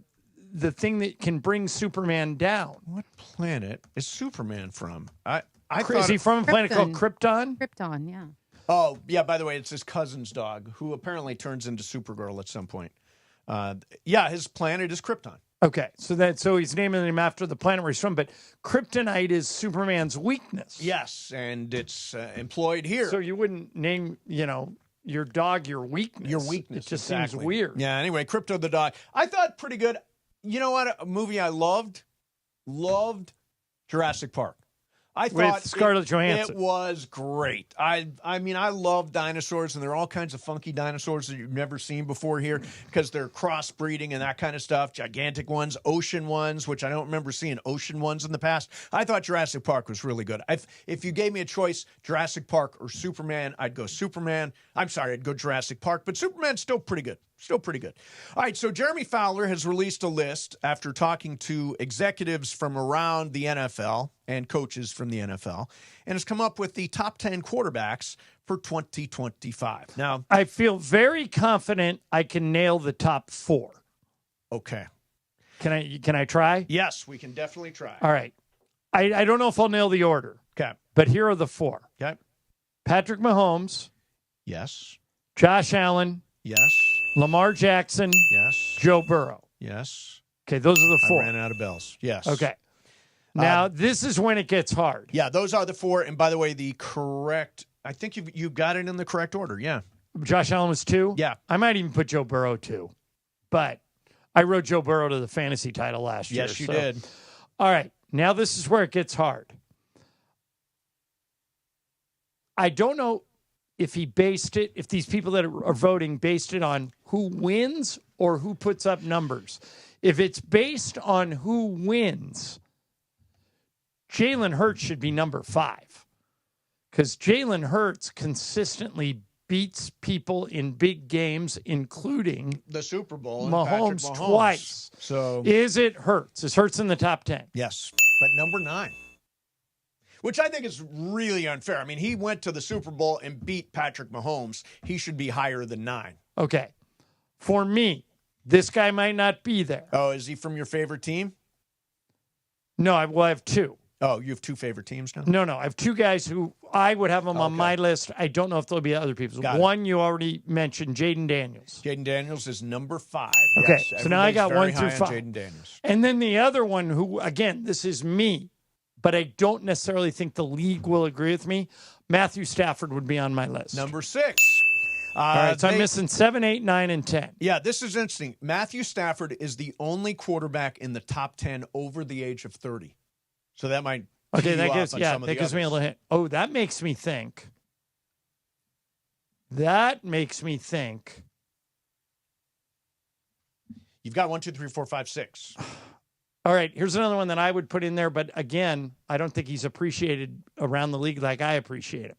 Speaker 4: thing that can bring Superman down.
Speaker 20: What planet is Superman from?
Speaker 4: Is he from a planet called Krypton?
Speaker 6: Krypton, yeah.
Speaker 20: Oh, yeah, by the way, it's his cousin's dog, who apparently turns into Supergirl at some point. His planet is Krypton.
Speaker 4: Okay, so he's naming him after the planet where he's from, but kryptonite is Superman's weakness.
Speaker 20: Yes, and it's employed here.
Speaker 4: So you wouldn't name, your dog your weakness.
Speaker 20: Your weakness.
Speaker 4: It just seems weird.
Speaker 20: Yeah, anyway, Crypto the dog. I thought pretty good. You know what? A movie I loved Jurassic Park. I thought
Speaker 4: Scarlett Johansson.
Speaker 20: It was great. I mean, I love dinosaurs, and there are all kinds of funky dinosaurs that you've never seen before here because they're crossbreeding and that kind of stuff. Gigantic ones, ocean ones, which I don't remember seeing ocean ones in the past. I thought Jurassic Park was really good. If you gave me a choice, Jurassic Park or Superman, I'd go Superman. I'm sorry, I'd go Jurassic Park, but Superman's still pretty good. Still pretty good. All right, so Jeremy Fowler has released a list after talking to executives from around the NFL and coaches from the NFL and has come up with the top 10 quarterbacks for 2025. Now,
Speaker 4: I feel very confident I can nail the top 4.
Speaker 20: Okay.
Speaker 4: Can I try?
Speaker 20: Yes, we can definitely try.
Speaker 4: All right. I don't know if I'll nail the order.
Speaker 20: Okay.
Speaker 4: But here are the 4.
Speaker 20: Okay.
Speaker 4: Patrick Mahomes.
Speaker 20: Yes.
Speaker 4: Josh Allen.
Speaker 20: Yes.
Speaker 4: Lamar Jackson.
Speaker 20: Yes.
Speaker 4: Joe Burrow.
Speaker 20: Yes.
Speaker 4: Okay, those are the 4.
Speaker 20: I ran out of bells. Yes.
Speaker 4: Okay. Now, this is when it gets hard.
Speaker 20: Yeah, those are the 4. And by the way, the correct, I think you got it in the correct order. Yeah.
Speaker 4: Josh Allen was 2?
Speaker 20: Yeah.
Speaker 4: I might even put Joe Burrow 2. But I wrote Joe Burrow to the fantasy title last year.
Speaker 20: Yes, you did.
Speaker 4: All right. Now this is where it gets hard. I don't know if these people that are voting based it on who wins or who puts up numbers. If it's based on who wins, Jalen Hurts should be number 5 because Jalen Hurts consistently beats people in big games, including
Speaker 20: the Super Bowl and
Speaker 4: Mahomes
Speaker 20: Patrick Mahomes
Speaker 4: twice.
Speaker 20: So
Speaker 4: is it Hurts? Is Hurts in the top 10?
Speaker 20: Yes, but number 9. Which I think is really unfair. I mean, he went to the Super Bowl and beat Patrick Mahomes. He should be higher than 9.
Speaker 4: Okay. For me, this guy might not be there.
Speaker 20: Oh, is he from your favorite team?
Speaker 4: No, I have 2.
Speaker 20: Oh, you have 2 favorite teams now?
Speaker 4: No. I have 2 guys who I would have them on my list. I don't know if there'll be other people's.
Speaker 20: Got
Speaker 4: One you already mentioned, Jaden Daniels.
Speaker 20: Jaden Daniels is number 5.
Speaker 4: Okay,
Speaker 20: Yes,
Speaker 4: so now I got 1 through 5.
Speaker 20: Jaden Daniels.
Speaker 4: And then the other one who, again, this is me, but I don't necessarily think the league will agree with me. Matthew Stafford would be on my list.
Speaker 20: Number 6.
Speaker 4: All right, so I'm missing 7, 8, 9, and 10.
Speaker 20: Yeah, this is interesting. Matthew Stafford is the only quarterback in the top 10 over the age of 30. So that might
Speaker 4: Okay, that gives
Speaker 20: me
Speaker 4: a little hint. Oh, that makes me think.
Speaker 20: You've got 1, 2, 3, 4, 5, 6.
Speaker 4: All right, here's another one that I would put in there, but again, I don't think he's appreciated around the league like I appreciate him.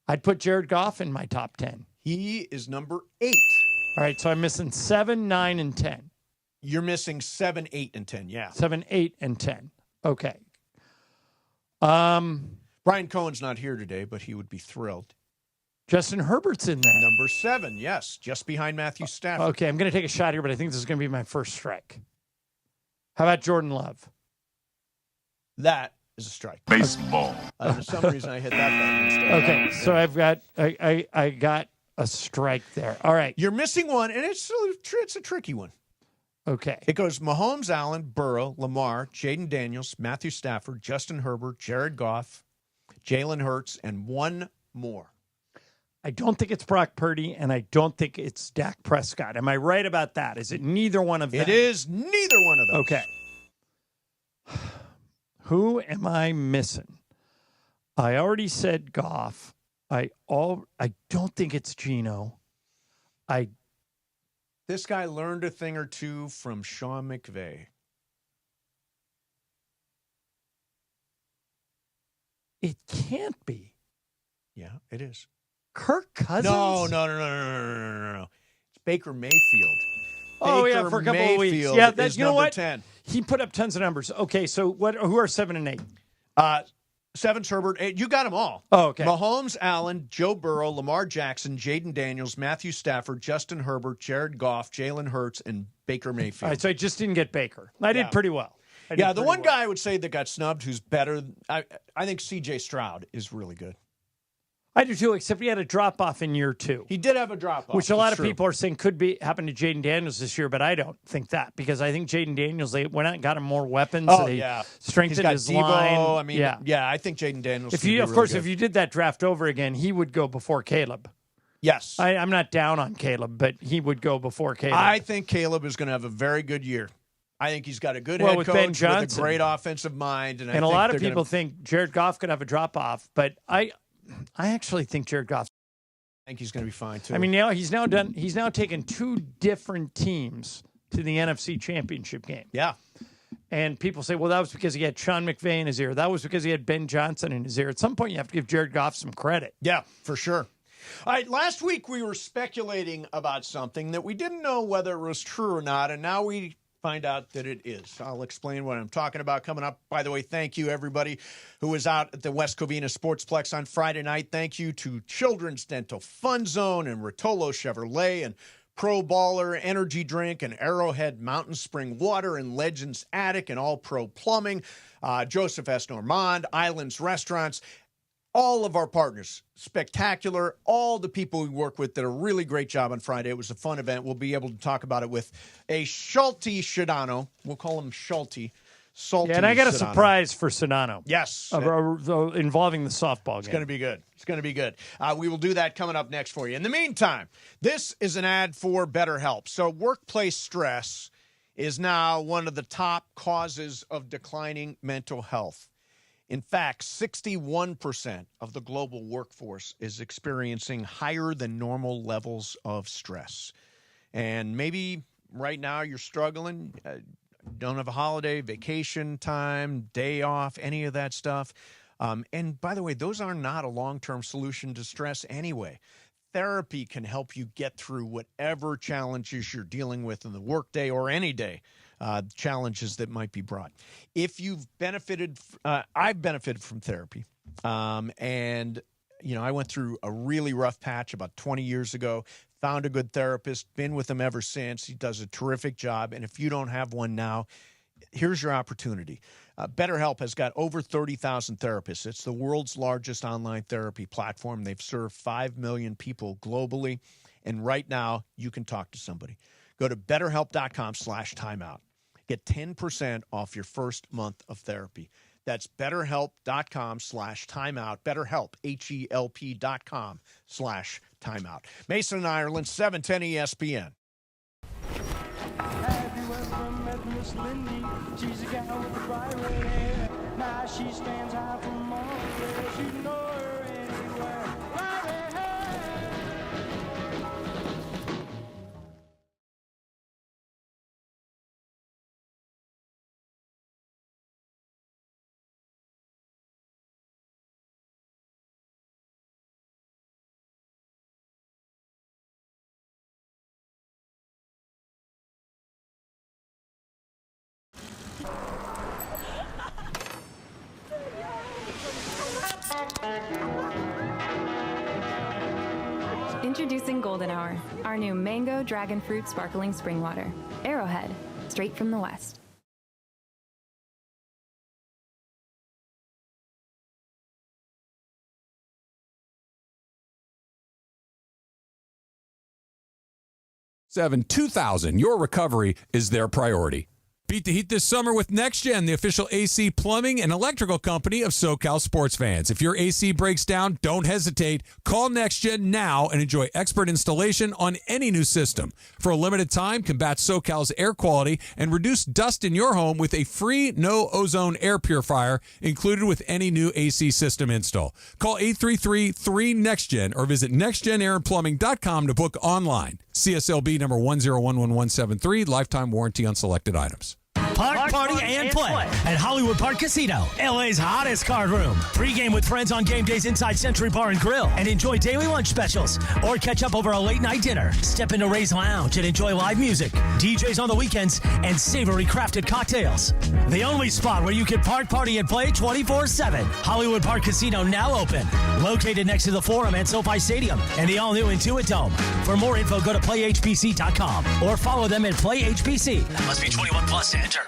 Speaker 4: I'd put Jared Goff in my top 10.
Speaker 20: He is number 8.
Speaker 4: All right, so I'm missing 7, 9, and 10.
Speaker 20: You're missing 7, 8, and 10, yeah.
Speaker 4: 7, 8, and 10. Okay.
Speaker 20: Brian Cohen's not here today, but he would be thrilled.
Speaker 4: Justin Herbert's in there.
Speaker 20: Number 7, yes, just behind Matthew Stafford.
Speaker 4: Okay, I'm going to take a shot here, but I think this is going to be my first strike. How about Jordan Love?
Speaker 20: That is a strike.
Speaker 7: Baseball.
Speaker 20: For some reason, I hit that button instead.
Speaker 4: Okay, so I've got I got a strike there. All right,
Speaker 20: you're missing one, and it's a tricky one.
Speaker 4: Okay,
Speaker 20: it goes Mahomes, Allen, Burrow, Lamar, Jaden Daniels, Matthew Stafford, Justin Herbert, Jared Goff, Jalen Hurts, and one more.
Speaker 4: I don't think it's Brock Purdy, and I don't think it's Dak Prescott. Am I right about that? Is it neither one of them?
Speaker 20: It is neither one of those.
Speaker 4: Okay. Who am I missing? I already said Goff. I don't think it's Geno.
Speaker 20: This guy learned a thing or two from Sean McVay.
Speaker 4: It can't be.
Speaker 20: Yeah, it is.
Speaker 4: Kirk Cousins?
Speaker 20: No. It's Baker Mayfield.
Speaker 4: Yeah, for a couple of weeks. Yeah,
Speaker 20: is
Speaker 4: you know what?
Speaker 20: 10.
Speaker 4: He put up tons of numbers. Okay, so who are 7 and 8?
Speaker 20: 7's Herbert. 8, you got them all.
Speaker 4: Oh, okay.
Speaker 20: Mahomes, Allen, Joe Burrow, Lamar Jackson, Jaden Daniels, Matthew Stafford, Justin Herbert, Jared Goff, Jalen Hurts, and Baker Mayfield.
Speaker 4: All right, so I just didn't get Baker. I did pretty well.
Speaker 20: The one guy I would say that got snubbed who's better, I think C.J. Stroud is really good.
Speaker 4: I do too, except he had a drop-off in year 2.
Speaker 20: He did have a drop-off.
Speaker 4: Which a lot of people are saying could happen to Jaden Daniels this year, but I don't think that because I think Jaden Daniels, they went out and got him more weapons.
Speaker 20: Oh,
Speaker 4: they
Speaker 20: yeah.
Speaker 4: strengthened his
Speaker 20: Debo.
Speaker 4: line.
Speaker 20: I mean, yeah, I think Jaden Daniels
Speaker 4: if you did that draft over again, he would go before Caleb.
Speaker 20: Yes.
Speaker 4: I'm not down on Caleb, but he would go before Caleb.
Speaker 20: I think Caleb is going to have a very good year. I think he's got a good
Speaker 4: Well,
Speaker 20: head
Speaker 4: with
Speaker 20: coach
Speaker 4: Ben
Speaker 20: with a
Speaker 4: Johnson.
Speaker 20: great offensive mind. And I
Speaker 4: And a
Speaker 20: think
Speaker 4: lot of
Speaker 20: they're
Speaker 4: people
Speaker 20: gonna,
Speaker 4: think Jared Goff could have a drop-off, but I actually think Jared Goff.
Speaker 20: I think he's going to be fine, too.
Speaker 4: I mean, he's now taken 2 different teams to the NFC Championship game.
Speaker 20: Yeah.
Speaker 4: And people say, well, that was because he had Sean McVay in his ear. That was because he had Ben Johnson in his ear. At some point, you have to give Jared Goff some credit.
Speaker 20: Yeah, for sure. All right, last week we were speculating about something that we didn't know whether it was true or not, and now we find out that it is. I'll explain what I'm talking about coming up. By the way, thank you, everybody who was out at the West Covina Sportsplex on Friday night. Thank you to Children's Dental Fun Zone and Rotolo Chevrolet and Pro Baller Energy Drink and Arrowhead Mountain Spring Water and Legends Attic and All Pro Plumbing, Joseph S. Normand, Islands Restaurants, all of our partners, spectacular. All the people we work with did a really great job on Friday. It was a fun event. We'll be able to talk about it with a Schulte Shadano. We'll call him Schulte.
Speaker 4: Yeah, and I got a surprise for Sedano.
Speaker 20: Yes.
Speaker 4: Involving the softball game.
Speaker 20: It's going to be good. It's going to be good. We will do that coming up next for you. In the meantime, this is an ad for BetterHelp. So workplace stress is now one of the top causes of declining mental health. In fact, 61% of the global workforce is experiencing higher than normal levels of stress. And maybe right now you're struggling, don't have a holiday, vacation time, day off, any of that stuff. And by the way, those are not a long-term solution to stress anyway. Therapy can help you get through whatever challenges you're dealing with in the workday or any day. Challenges that might be brought. If you've benefited, I've benefited from therapy. And, I went through a really rough patch about 20 years ago, found a good therapist, been with him ever since. He does a terrific job. And if you don't have one now, here's your opportunity. BetterHelp has got over 30,000 therapists. It's the world's largest online therapy platform. They've served 5 million people globally. And right now, you can talk to somebody. Go to BetterHelp.com/timeout. Get 10% off your first month of therapy. That's BetterHelp.com/timeout. BetterHelp, HELP.com/timeout. Mason and Ireland, 710 ESPN.
Speaker 16: Have you ever met Miss Lindy? She's a gal with the bright red hair. Now she stands out from all the rest. You know her anywhere. Bright red hair.
Speaker 15: Introducing Golden Hour, our new mango dragon fruit sparkling spring water. Arrowhead, straight from the West.
Speaker 5: Seven 2000. Your recovery is their priority. Beat the heat this summer with NextGen, the official AC plumbing and electrical company of SoCal sports fans. If your AC breaks down, don't hesitate. Call NextGen now and enjoy expert installation on any new system. For a limited time, combat SoCal's air quality and reduce dust in your home with a free no-ozone air purifier included with any new AC system install. Call 833-3NEXTGen or visit nextgenairandplumbing.com to book online. CSLB number 1011173, lifetime warranty on selected items.
Speaker 2: Park, party, and play at Hollywood Park Casino, LA's hottest card room. Pre-game with friends on game days inside Century Bar and Grill and enjoy daily lunch specials or catch up over a late-night dinner. Step into Ray's Lounge and enjoy live music, DJs on the weekends, and savory crafted cocktails. The only spot where you can park, party, and play 24/7. Hollywood Park Casino now open. Located next to the Forum at SoFi Stadium and the all-new Intuit Dome. For more info, go to playhbc.com or follow them at playhbc. Must be 21 plus to enter.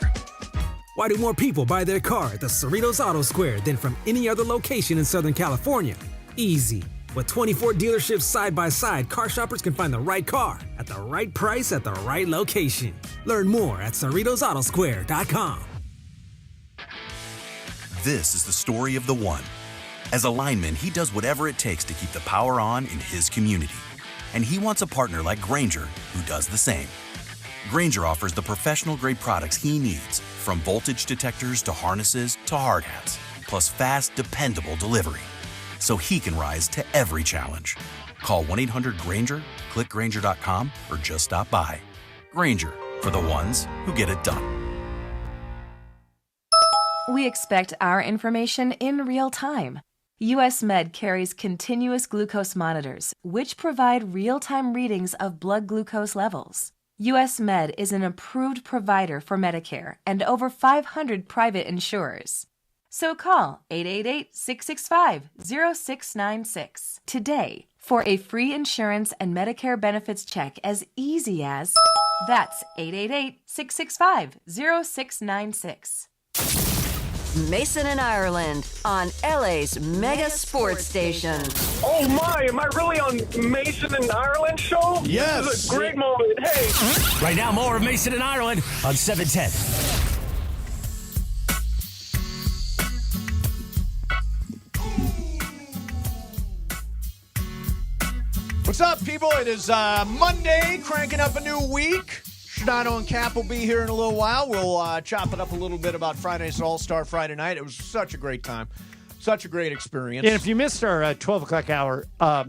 Speaker 9: Why do more people buy their car at the Cerritos Auto Square than from any other location in Southern California? Easy. With 24 dealerships side by side, car shoppers can find the right car at the right price at the right location. Learn more at CerritosAutoSquare.com.
Speaker 17: This is the story of the one. As a lineman, he does whatever it takes to keep the power on in his community. And he wants a partner like Grainger who does the same. Grainger offers the professional-grade products he needs, from voltage detectors to harnesses to hard hats, plus fast, dependable delivery, so he can rise to every challenge. Call 1-800-GRAINGER, click Grainger.com, or just stop by. Grainger, for the ones who get it done.
Speaker 18: We expect our information in real time. US Med carries continuous glucose monitors, which provide real-time readings of blood glucose levels. US Med is an approved provider for Medicare and over 500 private insurers. So call 888-665-0696 today for a free insurance and Medicare benefits check as easy as... That's 888-665-0696.
Speaker 10: Mason and Ireland on LA's mega sports station.
Speaker 22: Oh my, am I really on Mason and Ireland show?
Speaker 20: Yes.
Speaker 22: This is a great moment. Hey.
Speaker 2: Right now, more of Mason and Ireland on 710.
Speaker 20: What's up, people? It is Monday, cranking up a new week. Shadano and Cap will be here in a little while. We'll chop it up a little bit about Friday's All-Star Friday night. It was such a great time. Such a great experience.
Speaker 4: And if you missed our 12 o'clock hour, a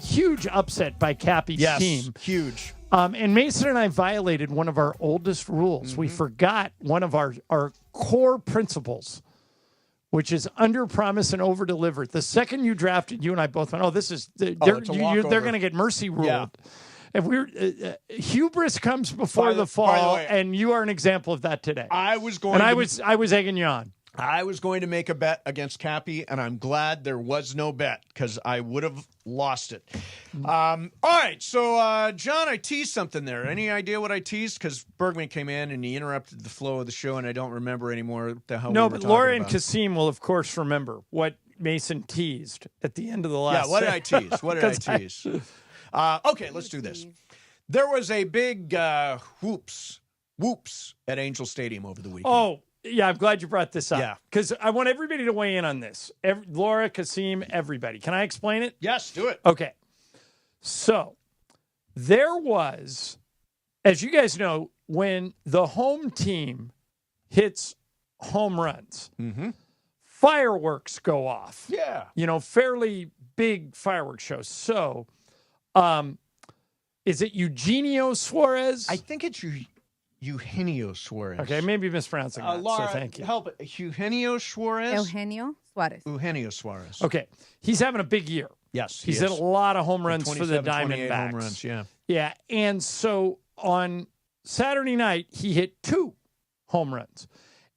Speaker 4: huge upset by Kappy's team.
Speaker 20: Huge.
Speaker 4: And Mason and I violated one of our oldest rules. We forgot one of our core principles, which is under promise and over deliver. The second you drafted, you and I both went, they're going to get mercy ruled. Yeah. If we're hubris comes before the fall, way, and you are an example of that today.
Speaker 20: I was
Speaker 4: egging you on.
Speaker 20: I was going to make a bet against Kappy, and I'm glad there was no bet because I would have lost it. All right, so John, I teased something there. Any idea what I teased? Because Bergman came in and he interrupted the flow of the show, and I don't remember anymore what the hell.
Speaker 4: No,
Speaker 20: we were
Speaker 4: but Laura
Speaker 20: about.
Speaker 4: And Kasim will, of course, remember what Mason teased at the end of the last.
Speaker 20: Yeah, what did I tease? What did I tease? Okay, let's do this. There was a big whoops at Angel Stadium over the weekend.
Speaker 4: Oh, yeah, I'm glad you brought this up. Yeah. Because I want everybody to weigh in on this. Laura, Kasim, everybody. Can I explain it?
Speaker 20: Yes, do it.
Speaker 4: Okay. So there was, as you guys know, when the home team hits home runs, fireworks go off.
Speaker 20: Yeah.
Speaker 4: Fairly big fireworks shows. So... is it Eugenio Suarez?
Speaker 20: I think it's Eugenio Suarez.
Speaker 4: Okay, maybe mispronouncing that,
Speaker 20: Laura,
Speaker 4: so thank you.
Speaker 20: Help it. Eugenio Suarez?
Speaker 6: Eugenio Suarez.
Speaker 4: Okay, he's having a big year.
Speaker 20: Yes,
Speaker 4: he's hit a lot of home runs for the Diamondbacks.
Speaker 20: Home runs, yeah.
Speaker 4: Yeah, and so on Saturday night, he hit 2 home runs.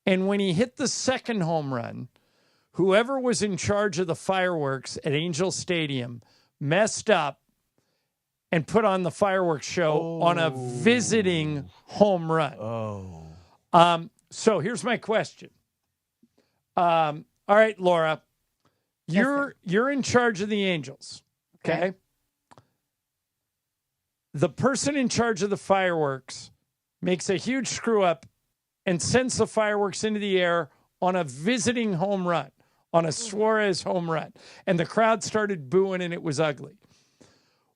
Speaker 4: And when he hit the second home run, whoever was in charge of the fireworks at Angel Stadium messed up and put on the fireworks show on a visiting home run. So here's my question. All right, Laura, you're in charge of the Angels, okay? The person in charge of the fireworks makes a huge screw up and sends the fireworks into the air on a visiting home run, on a Suarez home run. And the crowd started booing and it was ugly.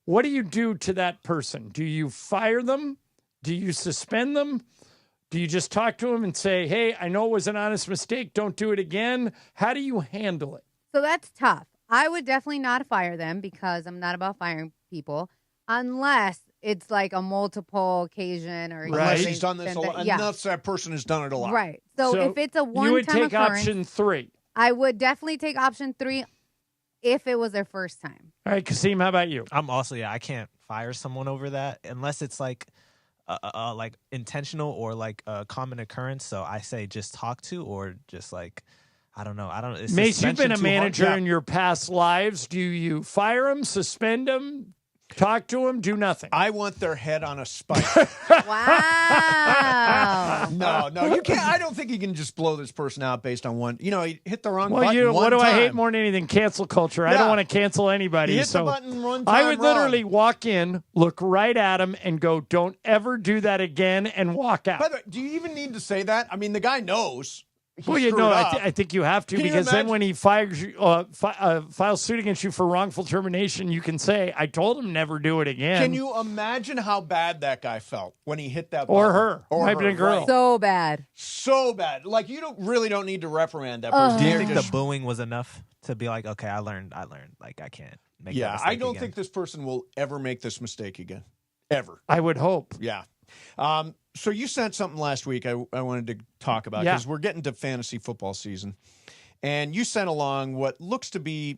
Speaker 4: What do you do to that person? Do you fire them? Do you suspend them? Do you just talk to them and say, hey, I know it was an honest mistake. Don't do it again. How do you handle it?
Speaker 6: So that's tough. I would definitely not fire them because I'm not about firing people unless it's like a multiple occasion or
Speaker 20: unless she's done this a lot. Unless that person has done it a lot.
Speaker 6: Right. So if it's a one-time
Speaker 4: you would take
Speaker 6: occurrence,
Speaker 4: option 3.
Speaker 6: I would definitely take option 3 if it was their first time.
Speaker 4: All right, Kasim, how about you?
Speaker 19: I'm also, I can't fire someone over that unless it's like intentional or like a common occurrence. So I say just talk to or just like, I don't know.
Speaker 4: Mase, you've been a manager in your past lives. Do you fire them, suspend them, talk to them, do nothing?
Speaker 20: I want their head on a spike.
Speaker 6: Wow.
Speaker 20: No, you can't. I don't think you can just blow this person out based on one. He hit the wrong button.
Speaker 4: What do
Speaker 20: time.
Speaker 4: I hate more than anything? Cancel culture. I don't want to cancel anybody.
Speaker 20: You hit the button one time.
Speaker 4: I would literally walk in, look right at him, and go, "Don't ever do that again," and walk out.
Speaker 20: By the way, do you even need to say that? I mean, the guy knows.
Speaker 4: Well, you know, I think you have to, because then when he files suit against you for wrongful termination, you can say, I told him never do it again.
Speaker 20: Can you imagine how bad that guy felt when he hit that
Speaker 4: Or
Speaker 20: ball?
Speaker 4: her.
Speaker 20: Or
Speaker 4: Might
Speaker 20: her,
Speaker 4: be a girl.
Speaker 20: right.
Speaker 6: So bad.
Speaker 20: So bad. Like, you really don't need to reprimand that person.
Speaker 19: Do you think the booing was enough to be like, okay, I learned. Like, I can't make that mistake
Speaker 20: I don't
Speaker 19: again.
Speaker 20: think this person will ever make this mistake again. Ever.
Speaker 4: I would hope.
Speaker 20: Yeah. So you sent something last week I wanted to talk about, because we're getting to fantasy football season. And you sent along what looks to be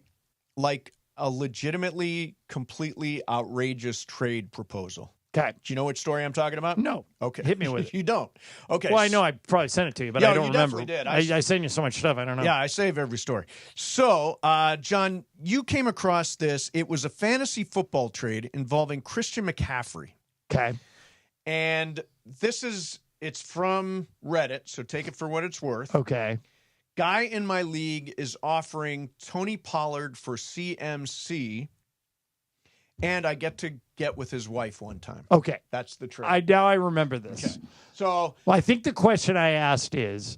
Speaker 20: like a legitimately, completely outrageous trade proposal.
Speaker 4: Okay.
Speaker 20: Do you know which story I'm talking about?
Speaker 4: No.
Speaker 20: Okay.
Speaker 4: Hit me with it.
Speaker 20: You don't. Okay.
Speaker 4: Well, I know I probably sent it to you, but I don't remember.
Speaker 20: You definitely did.
Speaker 4: I send you so much stuff, I don't know.
Speaker 20: Yeah, I save every story. So, John, you came across this. It was a fantasy football trade involving Christian McCaffrey.
Speaker 4: Okay.
Speaker 20: And it's from Reddit, so take it for what it's worth.
Speaker 4: Okay.
Speaker 20: Guy in my league is offering Tony Pollard for CMC, and I get to get with his wife one time.
Speaker 4: Okay.
Speaker 20: That's the trade.
Speaker 4: Now I remember this.
Speaker 20: Okay. So,
Speaker 4: well, I think the question I asked is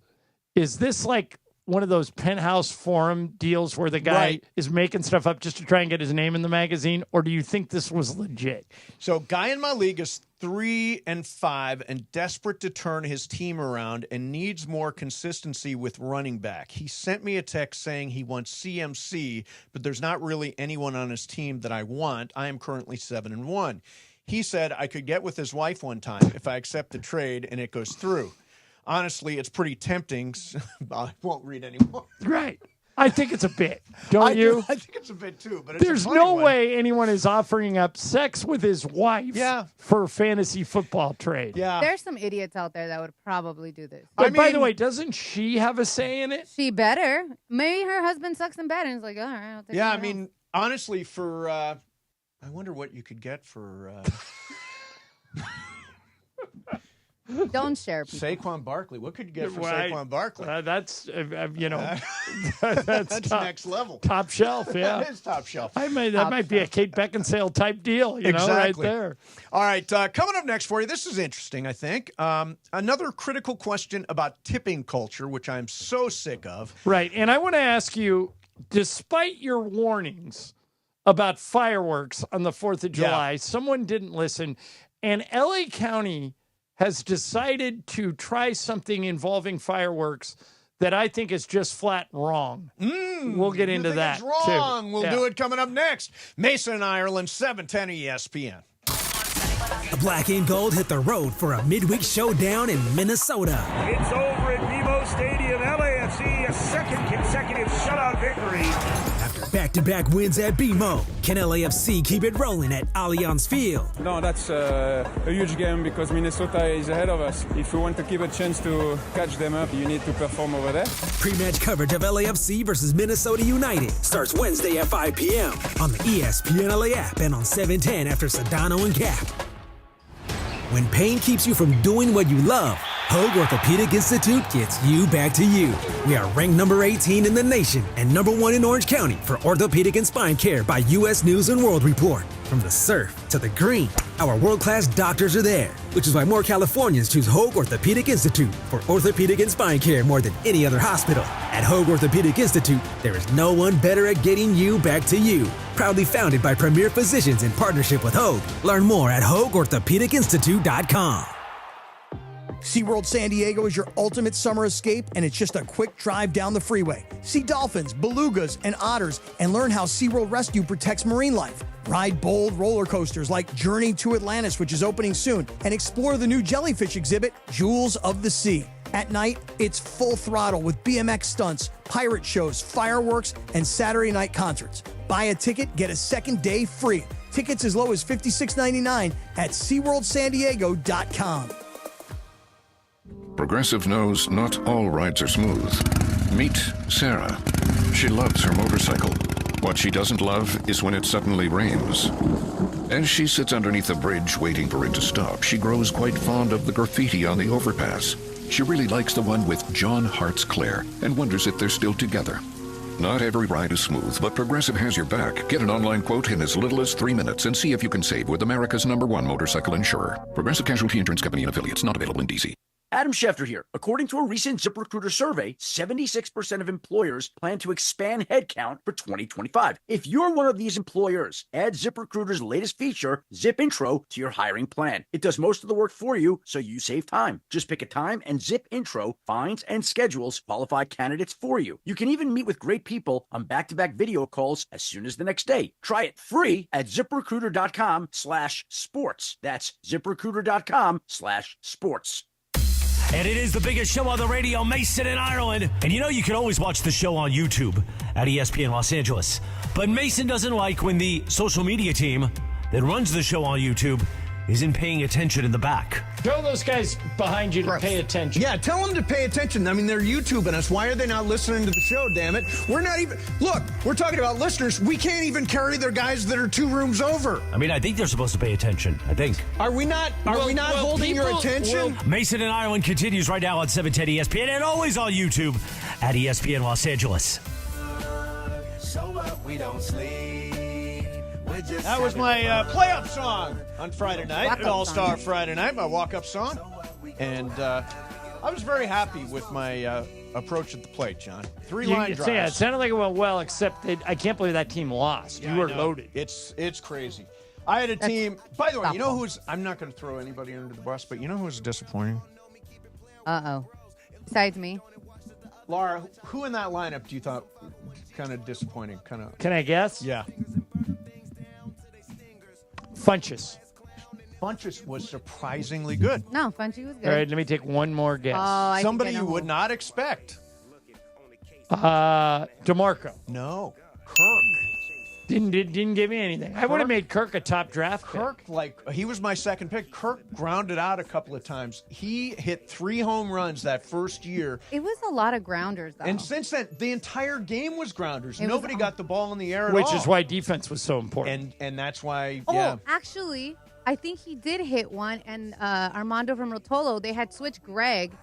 Speaker 4: this like one of those penthouse forum deals where the guy is making stuff up just to try and get his name in the magazine, or do you think this was legit?
Speaker 20: So, guy in my league is 3-5 and desperate to turn his team around and needs more consistency with running back. He sent me a text saying he wants CMC, but there's not really anyone on his team that I want. I am currently 7-1. He said I could get with his wife one time if I accept the trade and it goes through. Honestly, it's pretty tempting. I won't read anymore.
Speaker 4: Right. I think it's a bit. Don't you?
Speaker 20: I think it's a bit too, but it's
Speaker 4: there's
Speaker 20: a funny
Speaker 4: no
Speaker 20: one.
Speaker 4: way anyone is offering up sex with his wife for a fantasy football trade.
Speaker 20: Yeah.
Speaker 6: There's some idiots out there that would probably do this.
Speaker 4: But by the way, doesn't she have a say in it?
Speaker 6: She better. Maybe her husband sucks in bed and is like, all right, I'll take
Speaker 20: Yeah,
Speaker 6: it
Speaker 20: I
Speaker 6: out.
Speaker 20: mean, honestly, for I wonder what you could get for
Speaker 6: Don't share people.
Speaker 20: Saquon Barkley. What could you get for Saquon Barkley?
Speaker 4: That's
Speaker 20: That's
Speaker 4: top,
Speaker 20: next level.
Speaker 4: top shelf. Yeah,
Speaker 20: That is top shelf.
Speaker 4: that might be a Kate Beckinsale type deal. You know, right there.
Speaker 20: All right, coming up next for you, this is interesting, I think. Another critical question about tipping culture, which I'm so sick of.
Speaker 4: Right, and I want to ask you, despite your warnings about fireworks on the 4th of July, someone didn't listen, and LA County has decided to try something involving fireworks that I think is just flat wrong. We'll get into that,
Speaker 20: It's wrong.
Speaker 4: too.
Speaker 20: We'll
Speaker 4: Yeah.
Speaker 20: do it coming up next. Mase in Ireland, 710 ESPN.
Speaker 9: The Black and Gold hit the road for a midweek showdown in Minnesota.
Speaker 3: It's over at BMO Stadium. LAFC, a second consecutive shutout victory.
Speaker 9: After back-to-back wins at BMO, can LAFC keep it rolling at Allianz Field?
Speaker 11: No, that's a huge game because Minnesota is ahead of us. If we want to keep a chance to catch them up, you need to perform over there.
Speaker 9: Pre-match coverage of LAFC versus Minnesota United starts Wednesday at 5 p.m. on the ESPN LA app and on 710 after Sedano and Cap. When pain keeps you from doing what you love, Hoag Orthopedic Institute gets you back to you. We are ranked number 18 in the nation and number 1 in Orange County for orthopedic and spine care by U.S. News & World Report. From the surf to the green, our world-class doctors are there, which is why more Californians choose Hoag Orthopedic Institute for orthopedic and spine care more than any other hospital. At Hoag Orthopedic Institute, there is no one better at getting you back to you. Proudly founded by premier physicians in partnership with Hoag. Learn more at HoagOrthopedicInstitute.com.
Speaker 21: SeaWorld San Diego is your ultimate summer escape, and it's just a quick drive down the freeway. See dolphins, belugas, and otters, and learn how SeaWorld Rescue protects marine life. Ride bold roller coasters like Journey to Atlantis, which is opening soon, and explore the new jellyfish exhibit, Jewels of the Sea. At night, it's full throttle with BMX stunts, pirate shows, fireworks, and Saturday night concerts. Buy a ticket, get a second day free. Tickets as low as $56.99 at SeaWorldSanDiego.com.
Speaker 23: Progressive knows not all rides are smooth. Meet Sarah. She loves her motorcycle. What she doesn't love is when it suddenly rains. As she sits underneath a bridge waiting for it to stop, she grows quite fond of the graffiti on the overpass. She really likes the one with John Hart's Claire and wonders if they're still together. Not every ride is smooth, but Progressive has your back. Get an online quote in as little as 3 minutes and see if you can save with America's #1 motorcycle insurer. Progressive Casualty Insurance Company and affiliates, not available in D.C.
Speaker 12: Adam Schefter here. According to a recent ZipRecruiter survey, 76% of employers plan to expand headcount for 2025. If you're one of these employers, add ZipRecruiter's latest feature, Zip Intro, to your hiring plan. It does most of the work for you, so you save time. Just pick a time and Zip Intro finds and schedules qualified candidates for you. You can even meet with great people on back-to-back video calls as soon as the next day. Try it free at ZipRecruiter.com/sports. That's ZipRecruiter.com/sports.
Speaker 2: And it is the biggest show on the radio, Mason in Ireland. And you know you can always watch the show on YouTube at ESPN Los Angeles. But Mason doesn't like when the social media team that runs the show on YouTube isn't paying attention in the back.
Speaker 4: Tell those guys behind you to pay attention.
Speaker 20: Yeah, tell them to pay attention. I mean, they're YouTubing us. Why are they not listening to the show, damn it? We're not even... Look, we're talking about listeners. We can't even carry their guys that are 2 rooms over.
Speaker 2: I mean, I think they're supposed to pay attention. I think.
Speaker 20: Are we not holding your attention?
Speaker 2: Mason in Ireland continues right now on 710 ESPN and always on YouTube at ESPN Los Angeles.
Speaker 13: So what? We don't sleep.
Speaker 20: That was my play-up song on Friday night, All-Star Friday night, my walk-up song. And I was very happy with my approach at the plate, John. 3-line drives.
Speaker 4: Yeah, it sounded like it went well, except that I can't believe that team lost.
Speaker 20: Yeah,
Speaker 4: you were loaded.
Speaker 20: It's crazy. I had a team. By the way, you know who's... I'm not going to throw anybody under the bus, but you know who's disappointing?
Speaker 6: Uh-oh. Besides me.
Speaker 20: Laura, who in that lineup do you thought kind of disappointing?
Speaker 4: Can I guess?
Speaker 20: Yeah.
Speaker 4: Funches.
Speaker 20: Funches was surprisingly good.
Speaker 6: No, Funchy was good.
Speaker 4: All right, let me take one more guess.
Speaker 20: Somebody you would not expect.
Speaker 4: DeMarco.
Speaker 20: No. Kirk.
Speaker 4: Didn't give me anything. I would have made Kirk a top draft pick.
Speaker 20: Kirk, he was my second pick. Kirk grounded out a couple of times. He hit 3 home runs that first year.
Speaker 6: It was a lot of grounders, though.
Speaker 20: And since then, the entire game was grounders. Nobody got the ball in the air at
Speaker 4: all.
Speaker 20: all.
Speaker 4: Which is why defense was so important.
Speaker 20: And that's why,
Speaker 6: Actually, I think he did hit one, and Armando from Rotolo, they had switched Greg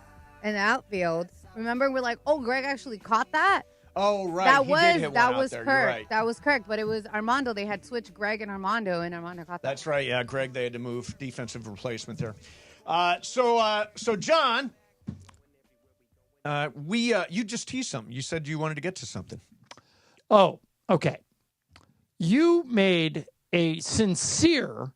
Speaker 6: in the outfield. Remember, we're like, Greg actually caught that?
Speaker 20: Oh, right.
Speaker 6: That
Speaker 20: he did hit one
Speaker 6: was
Speaker 20: out there.
Speaker 6: Kirk.
Speaker 20: You're right.
Speaker 6: That was Kirk, but it was Armando. They had switched Greg and Armando caught that.
Speaker 20: That's right. Yeah, Greg, they had to move defensive replacement there. So John, you just teased something. You said you wanted to get to something.
Speaker 4: Oh, okay. You made a sincere,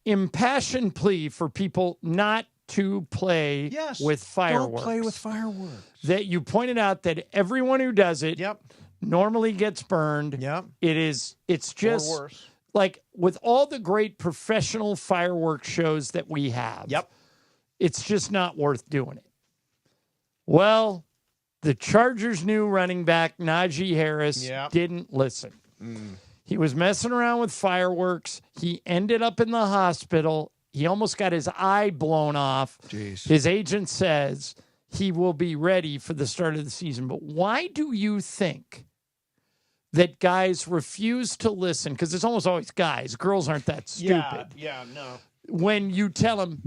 Speaker 4: impassioned plea for people not to play with fireworks.
Speaker 20: Don't play with fireworks.
Speaker 4: That you pointed out that everyone who does it normally gets burned.
Speaker 20: Yep.
Speaker 4: It's just
Speaker 20: or worse.
Speaker 4: Like with all the great professional fireworks shows that we have. It's just not worth doing it. Well, the Chargers' new running back, Najee Harris, didn't listen. He was messing around with fireworks. He ended up in the hospital. He almost got his eye blown off.
Speaker 20: Jeez.
Speaker 4: His agent says he will be ready for the start of the season. But why do you think that guys refuse to listen? Because it's almost always guys. Girls aren't that stupid.
Speaker 20: Yeah, no.
Speaker 4: When you tell them,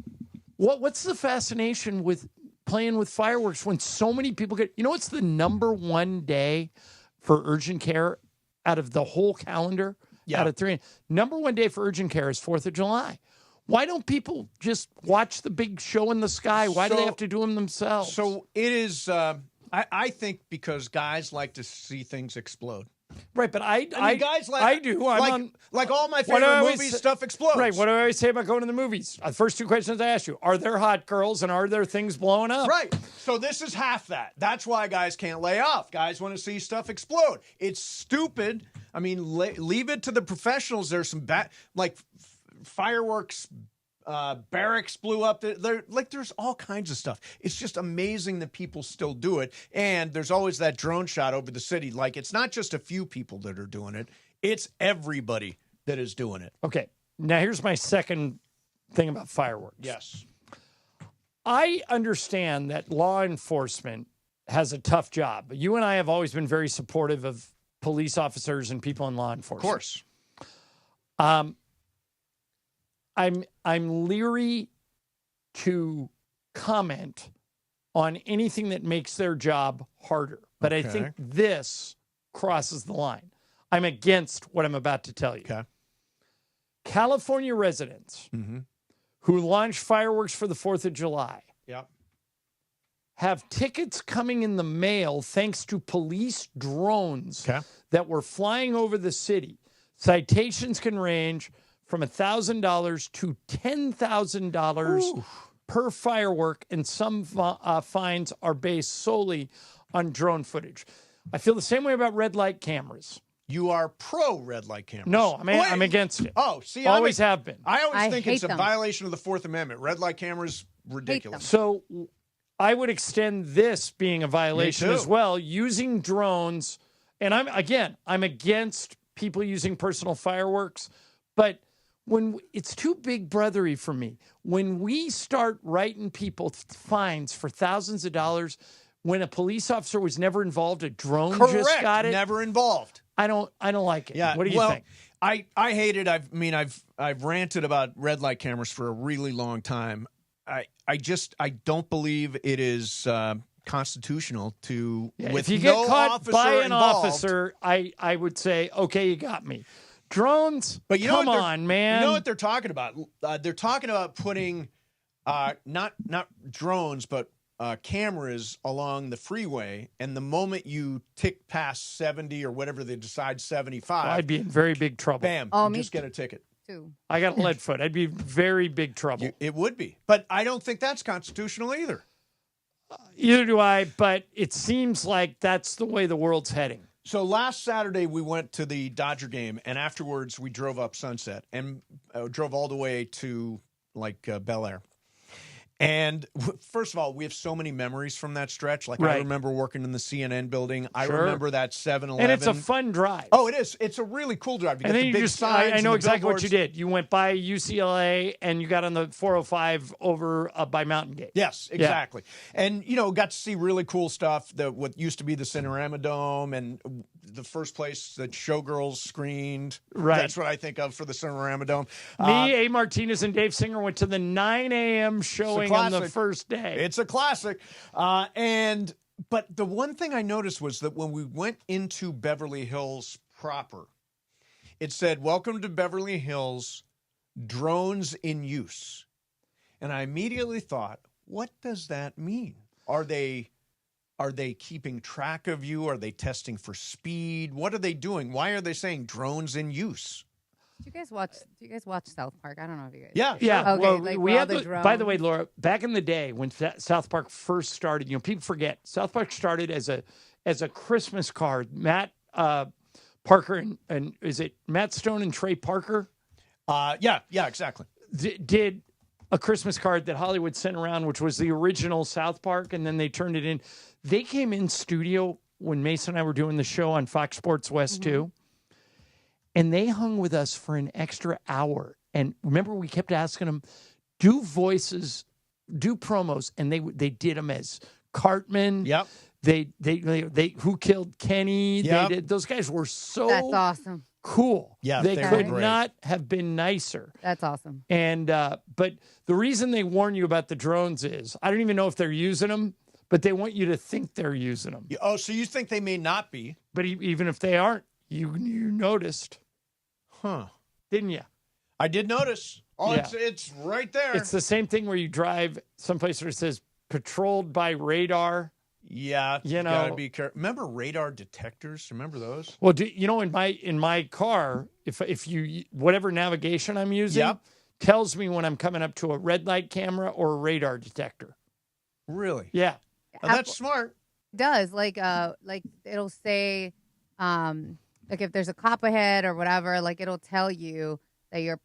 Speaker 4: what's the fascination with playing with fireworks when so many people get... You know what's the number one day for urgent care out of the whole calendar? Out of 3. Number one day for urgent care is 4th of July. Why don't people just watch the big show in the sky? Why do they have to do them themselves?
Speaker 20: So it is, I think because guys like to see things explode.
Speaker 4: Right, but I
Speaker 20: mean, guys like
Speaker 4: I do.
Speaker 20: Like all my favorite movies, stuff explodes.
Speaker 4: Right, what do I always say about going to the movies? The first 2 questions I ask you, are there hot girls and are there things blowing up?
Speaker 20: Right, so this is half that. That's why guys can't lay off. Guys want to see stuff explode. It's stupid. I mean, leave it to the professionals. There's some fireworks, barracks blew up. There's all kinds of stuff. It's just amazing that people still do it. And there's always that drone shot over the city. Like, it's not just a few people that are doing it. It's everybody that is doing it.
Speaker 4: Okay. Now, here's my second thing about fireworks.
Speaker 20: Yes.
Speaker 4: I understand that law enforcement has a tough job. You and I have always been very supportive of police officers and people in law enforcement.
Speaker 20: Of course.
Speaker 4: I'm leery to comment on anything that makes their job harder. But I think this crosses the line. I'm against what I'm about to tell you.
Speaker 20: Okay.
Speaker 4: California residents who launch fireworks for the 4th of July have tickets coming in the mail thanks to police drones that were flying over the city. Citations can range from $1,000 to $10,000 per firework, and some fines are based solely on drone footage. I feel the same way about red light cameras.
Speaker 20: You are pro red light cameras.
Speaker 4: No, I'm against it.
Speaker 20: Oh, see,
Speaker 4: always have been.
Speaker 20: I always think it's
Speaker 6: hate
Speaker 20: a
Speaker 6: them.
Speaker 20: violation of the Fourth Amendment. Red light cameras, ridiculous.
Speaker 4: So I would extend this being a violation
Speaker 20: Me too.
Speaker 4: as well, using drones. And I'm against people using personal fireworks, but when it's too big brothery for me, when we start writing people fines for thousands of dollars, when a police officer was never involved, a drone just got it.
Speaker 20: Never involved.
Speaker 4: I don't like it.
Speaker 20: Yeah.
Speaker 4: What do you think?
Speaker 20: I hate it. I've ranted about red light cameras for a really long time. I don't believe it is constitutional to with
Speaker 4: if you get
Speaker 20: no
Speaker 4: caught
Speaker 20: officer
Speaker 4: by an
Speaker 20: involved,
Speaker 4: officer, I would say, okay, you got me. Drones,
Speaker 20: but you
Speaker 4: come
Speaker 20: know
Speaker 4: on, man.
Speaker 20: You know what they're talking about? They're talking about putting not drones, but cameras along the freeway, and the moment you tick past 70 or whatever they decide 75,
Speaker 4: I'd be in very big trouble.
Speaker 20: Bam,
Speaker 6: Oh,
Speaker 20: you
Speaker 6: me
Speaker 20: just get a ticket.
Speaker 6: too.
Speaker 4: I got a lead foot. I'd be in very big trouble.
Speaker 20: It would be, but I don't think that's constitutional either.
Speaker 4: Either do I, but it seems like that's the way the world's heading.
Speaker 20: So last Saturday we went to the Dodger game, and afterwards we drove up Sunset and drove all the way to Bel Air. And first of all, we have so many memories from that stretch. Like I remember working in the CNN building. I remember that 7-Eleven.
Speaker 4: And it's a fun drive.
Speaker 20: Oh, it is. It's a really cool drive. You
Speaker 4: And
Speaker 20: get
Speaker 4: then
Speaker 20: the
Speaker 4: you
Speaker 20: big signs.
Speaker 4: I know
Speaker 20: and the
Speaker 4: exactly what
Speaker 20: billboards.
Speaker 4: you did. You went by UCLA and you got on the 405 over by Mountain Gate.
Speaker 20: Yes, exactly. And, got to see really cool stuff. What used to be the Cinerama Dome and the first place that Showgirls screened.
Speaker 4: Right.
Speaker 20: That's what I think of for the Cinerama Dome.
Speaker 4: Me, A. Martinez, and Dave Singer went to the 9 a.m. showing on the first day.
Speaker 20: It's a classic. But the one thing I noticed was that when we went into Beverly Hills proper, it said, "Welcome to Beverly Hills, drones in use." And I immediately thought, what does that mean? Are they keeping track of you? Are they testing for speed? What are they doing? Why are they saying drones in use?
Speaker 6: Do you guys watch South Park? I don't know if you guys.
Speaker 20: Yeah.
Speaker 4: Yeah.
Speaker 6: Okay,
Speaker 4: Well,
Speaker 6: like
Speaker 4: we
Speaker 6: where
Speaker 4: had
Speaker 6: all the
Speaker 4: by the
Speaker 6: drones-
Speaker 4: way, Laura, back in the day when South Park first started, people forget South Park started as a Christmas card. Matt Parker and is it Matt Stone and Trey Parker?
Speaker 20: Yeah, exactly.
Speaker 4: Did a Christmas card that Hollywood sent around, which was the original South Park, and then they turned it in. They came in studio when Mase and I were doing the show on Fox Sports West 2, and they hung with us for an extra hour. And remember, we kept asking them, do voices, do promos, and they did them as Cartman.
Speaker 20: Yep.
Speaker 4: They who killed Kenny.
Speaker 20: Yep.
Speaker 4: They did, those guys were so
Speaker 6: That's awesome.
Speaker 4: cool.
Speaker 20: Yeah,
Speaker 4: they
Speaker 20: they were
Speaker 4: could
Speaker 20: great.
Speaker 4: not have been nicer.
Speaker 6: That's awesome.
Speaker 4: And but the reason they warn you about the drones is I don't even know if they're using them, but they want you to think they're using them.
Speaker 20: Oh, so you think they may not be?
Speaker 4: But even if they aren't, you noticed, didn't you?
Speaker 20: I did notice. Oh,
Speaker 4: Yeah.
Speaker 20: it's right there.
Speaker 4: It's the same thing where you drive someplace where it says patrolled by radar.
Speaker 20: Yeah,
Speaker 4: You know-
Speaker 20: gotta be careful. Remember radar detectors? Remember those?
Speaker 4: Well, in my car, if you whatever navigation I'm using tells me when I'm coming up to a red light camera or a radar detector.
Speaker 20: Really?
Speaker 4: Yeah.
Speaker 20: Oh, that's smart.
Speaker 6: Does like it'll say like if there's a cop ahead or whatever, like it'll tell you that you're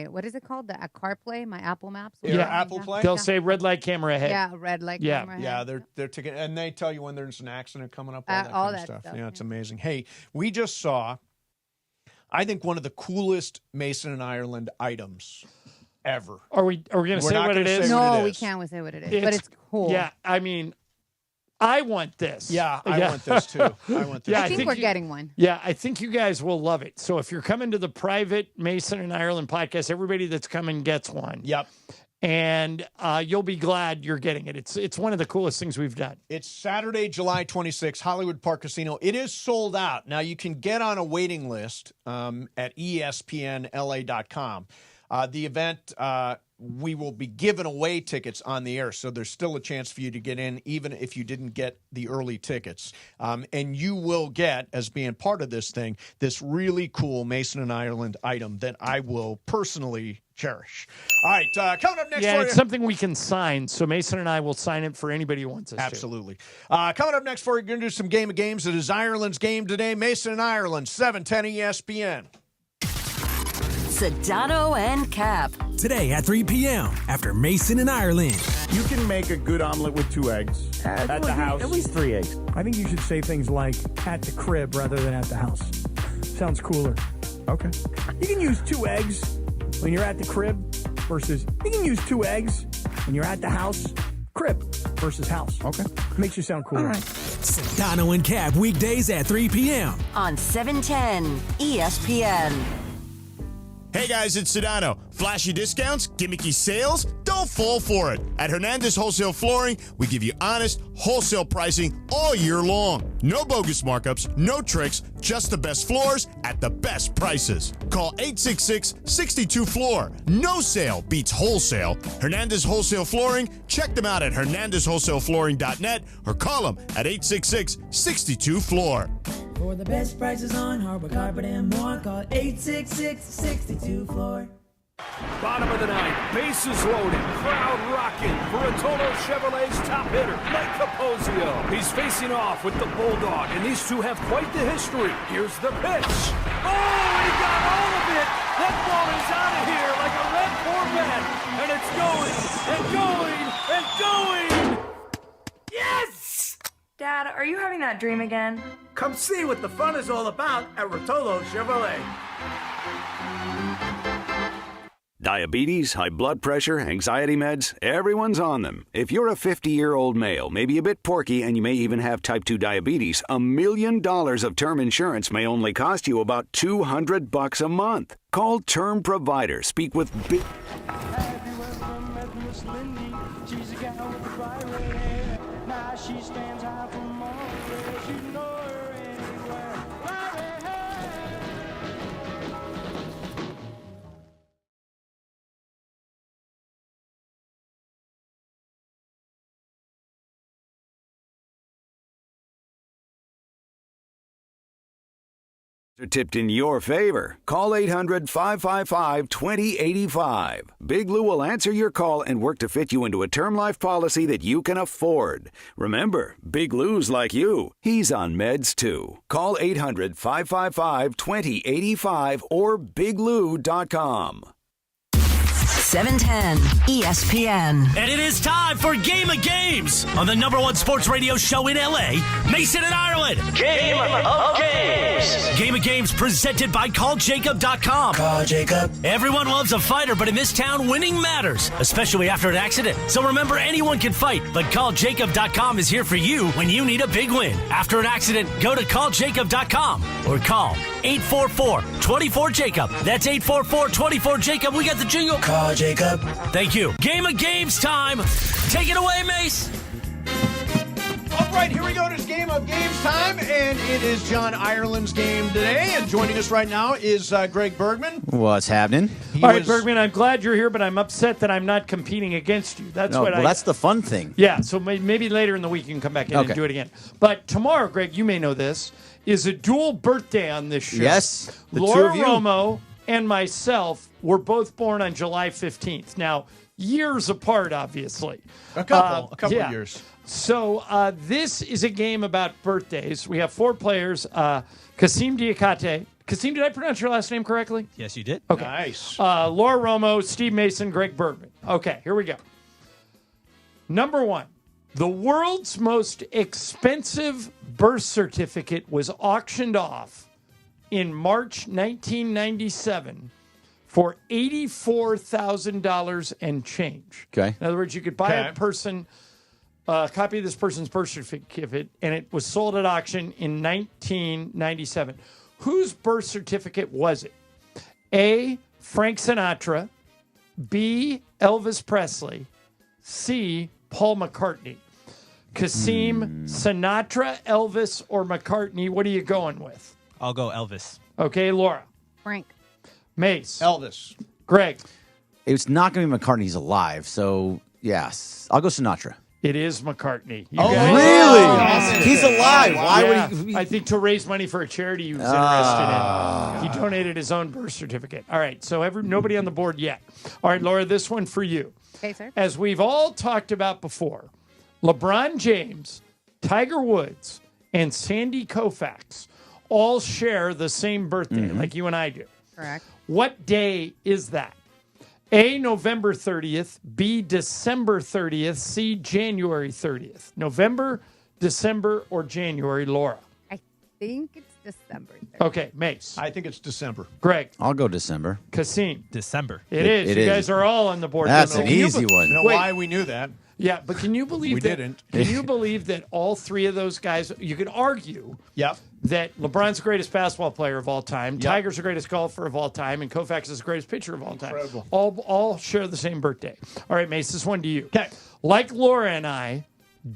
Speaker 6: what is it called? The CarPlay, my Apple Maps.
Speaker 20: Yeah, Apple Play.
Speaker 4: They'll say red light camera ahead.
Speaker 6: Yeah, red light camera ahead.
Speaker 20: Yeah, they're taking, and they tell you when there's an accident coming up, all that
Speaker 6: all
Speaker 20: kind of
Speaker 6: that
Speaker 20: stuff.
Speaker 6: stuff,
Speaker 20: Yeah, it's amazing. Hey, we just saw, I think, one of the coolest Mason and Ireland items ever.
Speaker 4: Are we going to
Speaker 20: We're
Speaker 4: say
Speaker 20: not
Speaker 4: what it
Speaker 20: gonna
Speaker 4: is?
Speaker 20: say what
Speaker 6: No,
Speaker 20: it
Speaker 6: we
Speaker 20: is.
Speaker 6: can't say what it is, but it's cool.
Speaker 4: Yeah, I mean, I want this.
Speaker 20: Yeah, I want this too. I want this.
Speaker 4: Yeah,
Speaker 6: I think we're getting one.
Speaker 4: Yeah, I think you guys will love it. So if you're coming to the private Mason and Ireland podcast, everybody that's coming gets one.
Speaker 20: Yep.
Speaker 4: And you'll be glad you're getting it. It's one of the coolest things we've done.
Speaker 20: It's Saturday, July 26th, Hollywood Park Casino. It is sold out. Now, you can get on a waiting list at espnla.com. The event we will be giving away tickets on the air, so there's still a chance for you to get in, even if you didn't get the early tickets. And you will get, as being part of this thing, this really cool Mason and Ireland item that I will personally cherish. All right, coming up next.
Speaker 4: Yeah, it's something we can sign, so Mason and I will sign it for anybody who wants us
Speaker 20: Absolutely. Coming up next for you, we're going to do some game of games. It is Ireland's game today. Mason and Ireland, 710 ESPN.
Speaker 10: Sedano and Cap.
Speaker 9: Today at 3 p.m. after Mason and Ireland.
Speaker 7: You can make a good omelet with 2 eggs at the house. At least 3 eggs.
Speaker 1: I think you should say things like at the crib rather than at the house. Sounds cooler.
Speaker 7: Okay.
Speaker 1: You can use 2 eggs when you're at the crib versus you can use 2 eggs when you're at the house. Crib versus house.
Speaker 7: Okay.
Speaker 1: Makes you sound cooler.
Speaker 9: All right. Sedano and Cap weekdays at 3 p.m.
Speaker 10: on 710 ESPN.
Speaker 8: Hey guys, it's Sedano. Flashy discounts, gimmicky sales? Don't fall for it. At Hernandez Wholesale Flooring, we give you honest, wholesale pricing all year long. No bogus markups, no tricks, just the best floors at the best prices. Call 866-62-FLOOR. No sale beats wholesale. Hernandez Wholesale Flooring, check them out at hernandezwholesaleflooring.net or call them at 866-62-FLOOR.
Speaker 14: For the best prices on hardwood, carpet, and more, call 866-62-FLOOR.
Speaker 3: Bottom of the ninth, bases loaded, crowd rocking for Rotolo Chevrolet's top hitter, Mike Capozio. He's facing off with the Bulldog, and these two have quite the history. Here's the pitch. Oh, he got all of it. That ball is out of here like a red Corvette, and it's going, and going, and going. Yes!
Speaker 15: Dad, are you having that dream again?
Speaker 24: Come see what the fun is all about at Rotolo Chevrolet.
Speaker 25: Diabetes, high blood pressure, anxiety meds, everyone's on them. If you're a 50-year-old male, maybe a bit porky, and you may even have type 2 diabetes, $1 million of term insurance may only cost you about $200 a month. Call Term Provider. Speak with big...
Speaker 16: She's a gal with the bright red hair. Now she stands out from all the rest. You know her anywhere. Bright red
Speaker 25: are tipped in your favor. Call 800-555-2085. Big Lou will answer your call and work to fit you into a term life policy that you can afford. Remember, Big Lou's like you. He's on meds too. Call 800-555-2085 or biglou.com.
Speaker 10: 710 ESPN.
Speaker 2: And it is time for Game of Games on the #1 sports radio show in L.A., Mason and Ireland.
Speaker 13: Game of Games.
Speaker 2: Game of Games presented by CallJacob.com.
Speaker 13: Call Jacob.
Speaker 2: Everyone loves a fighter, but in this town, winning matters, especially after an accident. So remember, anyone can fight, but CallJacob.com is here for you when you need a big win. After an accident, go to CallJacob.com or call 844-24-JACOB. That's 844-24-JACOB. We got the jingle.
Speaker 13: Call Jacob.
Speaker 2: Thank you. Game of Games time. Take it away, Mase.
Speaker 20: All right, here we go. It's Game of Games time, and it is John Ireland's game today. And joining us right now is Greg Bergman.
Speaker 26: What's happening?
Speaker 4: All right, Bergman, I'm glad you're here, but I'm upset that I'm not competing against you. That's
Speaker 26: that's the fun thing.
Speaker 4: Yeah, so maybe later in the week you can come back in and do it again. But tomorrow, Greg, you may know this, is a dual birthday on this show.
Speaker 26: Yes, the
Speaker 4: Laura
Speaker 26: two of you.
Speaker 4: Romo and myself were both born on July 15th. Now, years apart, obviously.
Speaker 20: A couple years.
Speaker 4: So this is a game about birthdays. We have 4 players. Kasim Diakate. Kasim, did I pronounce your last name correctly?
Speaker 19: Yes, you did.
Speaker 4: Okay.
Speaker 20: Nice.
Speaker 4: Laura Romo, Steve Mason, Greg Bergman. Okay, here we go. Number 1. The world's most expensive birth certificate was auctioned off in March 1997 for $84,000 and change.
Speaker 26: Okay.
Speaker 4: In other words, you could buy a copy of this person's birth certificate, and it was sold at auction in 1997. Whose birth certificate was it? A, Frank Sinatra. B, Elvis Presley. C, Paul McCartney. Kasim, Sinatra, Elvis, or McCartney? What are you going with?
Speaker 19: I'll go Elvis.
Speaker 4: Okay, Laura.
Speaker 6: Frank.
Speaker 4: Mase.
Speaker 20: Elvis.
Speaker 4: Greg.
Speaker 26: It's not going to be McCartney. He's alive. So, yes. I'll go Sinatra.
Speaker 4: It is McCartney.
Speaker 26: Really? He's alive. Why would he?
Speaker 4: I think to raise money for a charity he was interested in. He donated his own birth certificate. All right, so nobody on the board yet. All right, Laura, this one for you.
Speaker 6: Okay, sir.
Speaker 4: As we've all talked about before, LeBron James, Tiger Woods, and Sandy Koufax all share the same birthday, like you and I do.
Speaker 6: Correct.
Speaker 4: What day is that? A, November 30th, B, December 30th, C, January 30th. November, December, or January, Laura?
Speaker 6: I think it's December 30th.
Speaker 4: Okay, Mase.
Speaker 20: I think it's December.
Speaker 4: Greg.
Speaker 26: I'll go December.
Speaker 4: Kasim.
Speaker 19: December.
Speaker 4: It is. You guys are all on the board.
Speaker 26: That's an easy one.
Speaker 20: You know why we knew that?
Speaker 4: Yeah, but can you believe
Speaker 20: We
Speaker 4: that?
Speaker 20: didn't.
Speaker 4: Can you believe that all three of those guys, you could argue that LeBron's the greatest basketball player of all time, Tiger's the greatest golfer of all time, and Koufax is the greatest pitcher of all time.
Speaker 20: Incredible.
Speaker 4: All share the same birthday. All right, Mace, this one to you. Okay. Like Laura and I,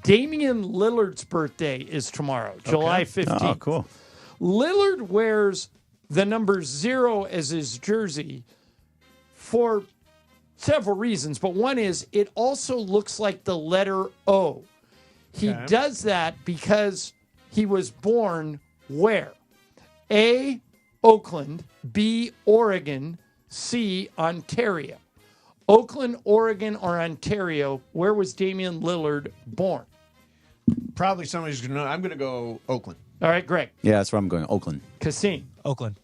Speaker 4: Damian Lillard's birthday is tomorrow, July 15th.
Speaker 26: Oh, cool.
Speaker 4: Lillard wears the number 0 as his jersey for several reasons, but one is it also looks like the letter O. He does that because he was born where? A, Oakland, B, Oregon, C, Ontario. Oakland, Oregon, or Ontario, where was Damian Lillard born?
Speaker 20: Probably somebody's going to know. I'm going to go Oakland.
Speaker 4: All right, Greg.
Speaker 26: Yeah, that's where I'm going. Oakland.
Speaker 4: Kasim.
Speaker 19: Oakland.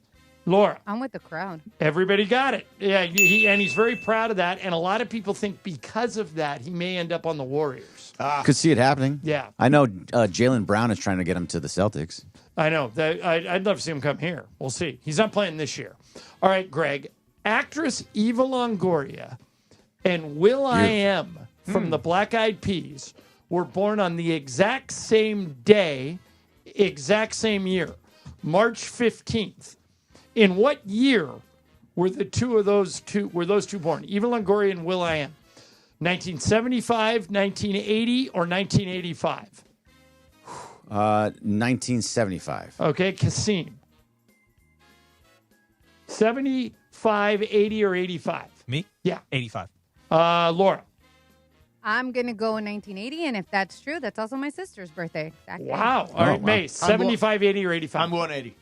Speaker 4: Laura.
Speaker 6: I'm with the crowd.
Speaker 4: Everybody got it. Yeah, and he's very proud of that. And a lot of people think because of that, he may end up on the Warriors.
Speaker 26: Could see it happening.
Speaker 4: Yeah.
Speaker 26: I know Jaylen Brown is trying to get him to the Celtics.
Speaker 4: I know. I'd love to see him come here. We'll see. He's not playing this year. All right, Greg. Actress Eva Longoria and Will.i.am from the Black Eyed Peas were born on the exact same day, exact same year, March 15th. In what year were those two born? Eva Longoria and Will.i.am. 1975, 1980, or 1985?
Speaker 26: 1975.
Speaker 4: Okay, Kasim. 75, 80, or 85?
Speaker 19: Me?
Speaker 4: Yeah.
Speaker 19: 85.
Speaker 4: Laura.
Speaker 6: I'm going to go in 1980, and if that's true, that's also my sister's birthday. Exactly.
Speaker 4: Wow. All right, Mace. 75, 80, or 85?
Speaker 20: I'm going 80.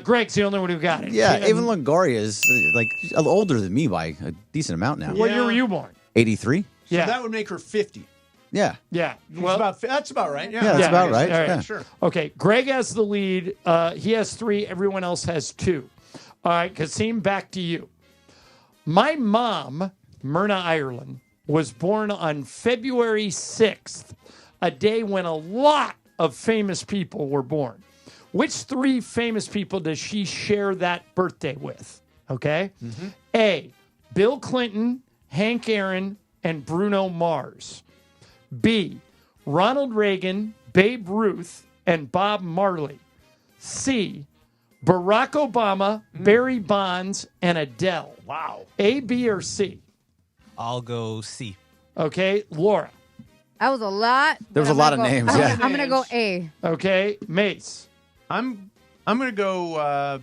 Speaker 4: Greg's the only one who got it.
Speaker 26: Yeah, even Longoria is like older than me by a decent amount now.
Speaker 4: What year were you born?
Speaker 26: 83.
Speaker 20: So that would make her 50.
Speaker 26: Yeah.
Speaker 4: Yeah.
Speaker 20: That's about right. Yeah,
Speaker 26: that's about right.
Speaker 4: All right.
Speaker 26: Yeah.
Speaker 20: Sure.
Speaker 4: Okay, Greg has the lead. He has 3. Everyone else has 2. All right, Kasim, back to you. My mom, Myrna Ireland, was born on February 6th, a day when a lot of famous people were born. Which 3 famous people does she share that birthday with? Okay? A, Bill Clinton, Hank Aaron, and Bruno Mars. B, Ronald Reagan, Babe Ruth, and Bob Marley. C, Barack Obama, Barry Bonds, and Adele.
Speaker 20: Wow.
Speaker 4: A, B, or C?
Speaker 19: I'll go C.
Speaker 4: Okay, Laura.
Speaker 6: That was a lot.
Speaker 26: There was a lot of names, yeah.
Speaker 6: I'm going to go A.
Speaker 4: Okay, Mace.
Speaker 20: I'm going to go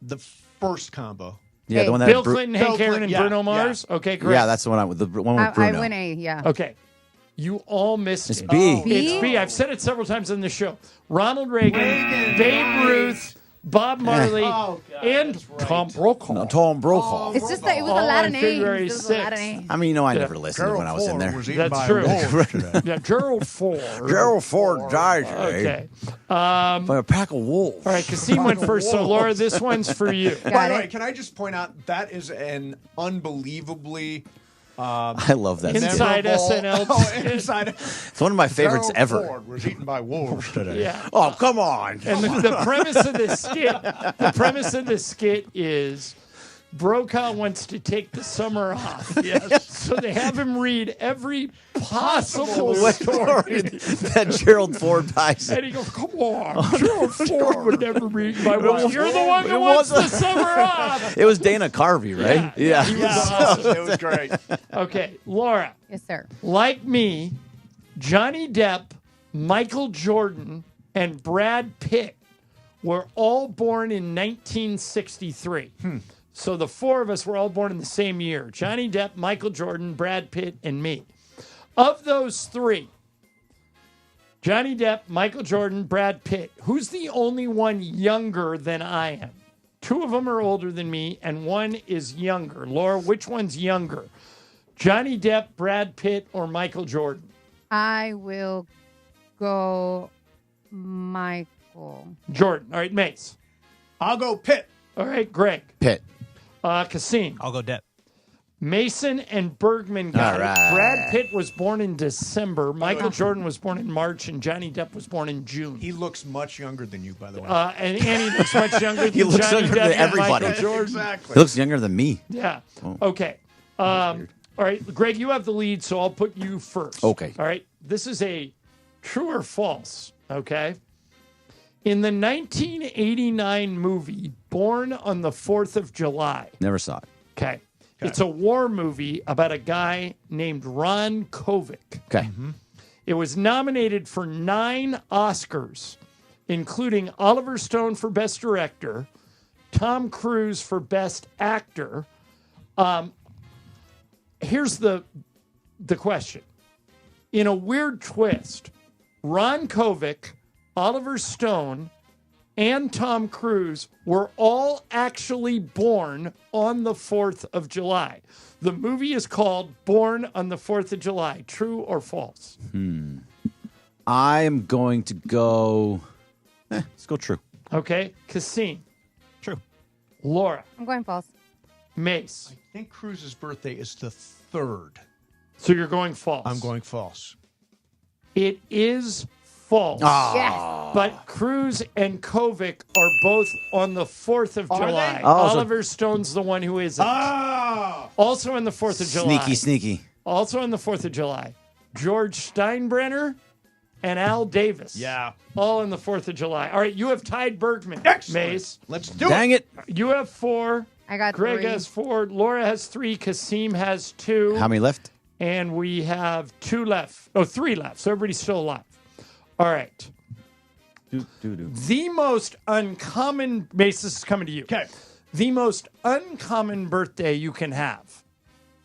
Speaker 20: the first combo.
Speaker 26: Yeah, the one that
Speaker 4: Bill Clinton, Hank Aaron, and
Speaker 20: Clinton,
Speaker 4: Bruno Mars?
Speaker 26: Yeah.
Speaker 4: Okay, great.
Speaker 26: Yeah, that's the one with Bruno.
Speaker 6: I went A, yeah.
Speaker 4: Okay. You all missed
Speaker 26: It's
Speaker 4: it.
Speaker 26: B.
Speaker 4: It's B. I've said it several times on the show. Ronald Reagan, Babe Ruth, Bob Marley, and Tom Brokaw.
Speaker 26: No, Tom Brokaw.
Speaker 6: It's just that it was a
Speaker 4: All
Speaker 6: lot
Speaker 4: on
Speaker 6: of names.
Speaker 4: February
Speaker 6: It was a lot of
Speaker 4: 6th.
Speaker 6: names.
Speaker 26: I mean, I never listened when I was in there.
Speaker 4: That's true. Yeah, Gerald Ford.
Speaker 26: Gerald Ford died today.
Speaker 4: Okay.
Speaker 26: By a pack of wolves.
Speaker 4: All right, Kasim went first. So, Laura, this one's for you.
Speaker 20: By the way, can I just point out that is an unbelievably
Speaker 26: I love that.
Speaker 4: Inside SNL.
Speaker 20: Inside.
Speaker 26: It's one of my favorites
Speaker 20: Gerald
Speaker 26: ever.
Speaker 20: Ford was eaten by wolves today.
Speaker 4: Yeah.
Speaker 26: Oh, come on.
Speaker 4: And the premise of this skit is Brokaw wants to take the summer off. Yes. So they have him read every possible story.
Speaker 26: That Gerald Ford buys.
Speaker 4: And he goes, come on, Gerald Ford would never read my wife. You're the one who wants the summer off.
Speaker 26: It was Dana Carvey, right?
Speaker 4: Yeah. He was awesome.
Speaker 20: It was great.
Speaker 4: Okay, Laura.
Speaker 6: Yes, sir.
Speaker 4: Like me, Johnny Depp, Michael Jordan, and Brad Pitt were all born in 1963. So the four of us were all born in the same year. Johnny Depp, Michael Jordan, Brad Pitt, and me. Of those three, Johnny Depp, Michael Jordan, Brad Pitt, who's the only one younger than I am? Two of them are older than me, and one is younger. Laura, which one's younger? Johnny Depp, Brad Pitt, or Michael Jordan?
Speaker 6: I will go Michael.
Speaker 4: Jordan. All right, Mase.
Speaker 20: I'll go Pitt.
Speaker 4: All right, Greg.
Speaker 26: Pitt.
Speaker 4: Kasim.
Speaker 19: I'll go Depp.
Speaker 4: Mason and Bergman got
Speaker 26: All right.
Speaker 4: it. Brad Pitt was born in December. Michael Jordan was born in March, and Johnny Depp was born in June.
Speaker 20: He looks much younger than you, by the way.
Speaker 4: And he looks much younger than
Speaker 26: He looks
Speaker 4: Johnny
Speaker 26: younger
Speaker 4: Depp
Speaker 26: than
Speaker 4: and
Speaker 26: everybody.
Speaker 4: Michael Jordan.
Speaker 20: Exactly.
Speaker 26: He looks younger than me.
Speaker 4: Yeah.
Speaker 26: Oh.
Speaker 4: Okay. All right, Greg, you have the lead, so I'll put you first.
Speaker 26: Okay.
Speaker 4: All right. This is a true or false, okay? In the 1989 movie Born on the 4th of July.
Speaker 26: Never saw it.
Speaker 4: Okay. It's a war movie about a guy named Ron Kovic.
Speaker 26: Okay.
Speaker 4: It was nominated for 9 Oscars, including Oliver Stone for Best Director, Tom Cruise for Best Actor. Here's the question. In a weird twist, Ron Kovic, Oliver Stone, and Tom Cruise were all actually born on the 4th of July. The movie is called Born on the 4th of July. True or false?
Speaker 26: I am going to go. Let's go true.
Speaker 4: Okay. Kasim.
Speaker 19: True.
Speaker 4: Laura.
Speaker 6: I'm going false.
Speaker 4: Mace.
Speaker 20: I think Cruz's birthday is the 3rd.
Speaker 4: So you're going false.
Speaker 20: I'm going false.
Speaker 4: It is false.
Speaker 26: Yes.
Speaker 4: But Cruz and Kovic are both on the 4th of July.
Speaker 26: they? Oh, so-
Speaker 4: Oliver Stone's the one who isn't. Also on the 4th of July.
Speaker 26: Sneaky.
Speaker 4: Also on the 4th of July. George Steinbrenner and Al Davis.
Speaker 20: Yeah.
Speaker 4: All on the 4th of July. All right, you have tied Bergman.
Speaker 20: Excellent.
Speaker 4: Mace.
Speaker 20: Let's do
Speaker 26: Dang it.
Speaker 4: You have 4.
Speaker 6: I got
Speaker 4: Greg
Speaker 6: 3.
Speaker 4: has 4. Laura has 3. Kasim has 2.
Speaker 26: How many left?
Speaker 4: And we have 2 left. Oh, 3 left. So everybody's still alive. All right. The most uncommon, Mace, this is coming to you.
Speaker 20: Okay.
Speaker 4: The most uncommon birthday you can have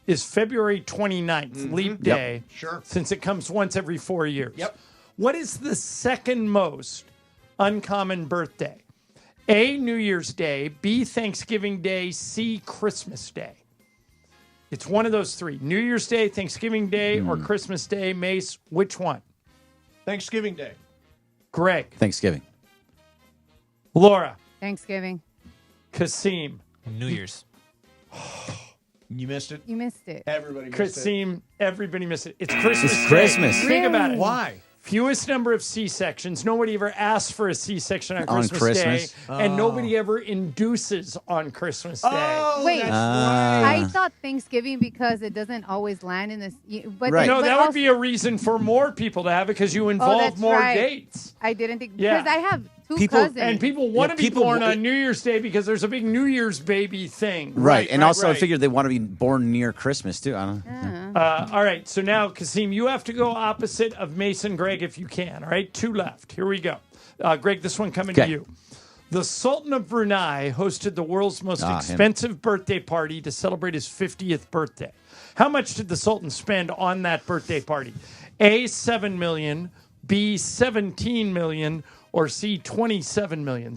Speaker 4: is February 29th, Leap Day.
Speaker 20: Sure.
Speaker 4: Since it comes once every 4 years.
Speaker 20: Yep.
Speaker 4: What is the second most uncommon birthday? A, New Year's Day. B, Thanksgiving Day. C, Christmas Day. It's one of those 3. New Year's Day, Thanksgiving Day, or Christmas Day. Mace, which one?
Speaker 20: Thanksgiving Day.
Speaker 4: Greg.
Speaker 26: Thanksgiving.
Speaker 4: Laura.
Speaker 6: Thanksgiving.
Speaker 4: Kasim.
Speaker 19: New Year's.
Speaker 20: You missed it.
Speaker 6: You missed it.
Speaker 20: Everybody missed it.
Speaker 4: Kasim, everybody missed it. It's Christmas
Speaker 26: It's
Speaker 4: Day.
Speaker 26: Christmas.
Speaker 4: Think about it.
Speaker 20: Why?
Speaker 4: Fewest number of C-sections. Nobody ever asks for a C-section on Christmas,
Speaker 26: Christmas.
Speaker 4: Day. And nobody ever induces on Christmas Day.
Speaker 20: Oh,
Speaker 6: Wait,
Speaker 20: that's
Speaker 6: I thought Thanksgiving because it doesn't always land in this. But
Speaker 26: Right.
Speaker 4: No,
Speaker 6: but
Speaker 4: that
Speaker 6: also-
Speaker 4: would be a reason for more people to have it because you involve
Speaker 6: that's
Speaker 4: more
Speaker 6: right.
Speaker 4: dates.
Speaker 6: I didn't think
Speaker 4: Yeah.
Speaker 6: because I have 2
Speaker 26: People-
Speaker 6: cousins.
Speaker 4: And people want to be
Speaker 26: people-
Speaker 4: born on New Year's Day because there's a big New Year's baby thing.
Speaker 26: Right. And also, I
Speaker 4: right.
Speaker 26: figured they want to be born near Christmas, too. I don't know.
Speaker 4: All right, so now, Kasim, you have to go opposite of Mason Greg if you can. All right, 2 left. Here we go. Greg, this one coming to
Speaker 26: Okay.
Speaker 4: you. The Sultan of Brunei hosted the world's most
Speaker 26: him.
Speaker 4: expensive birthday party to celebrate his 50th birthday. How much did the Sultan spend on that birthday party? A, $7 million, B, $17 million, or C, $27 million.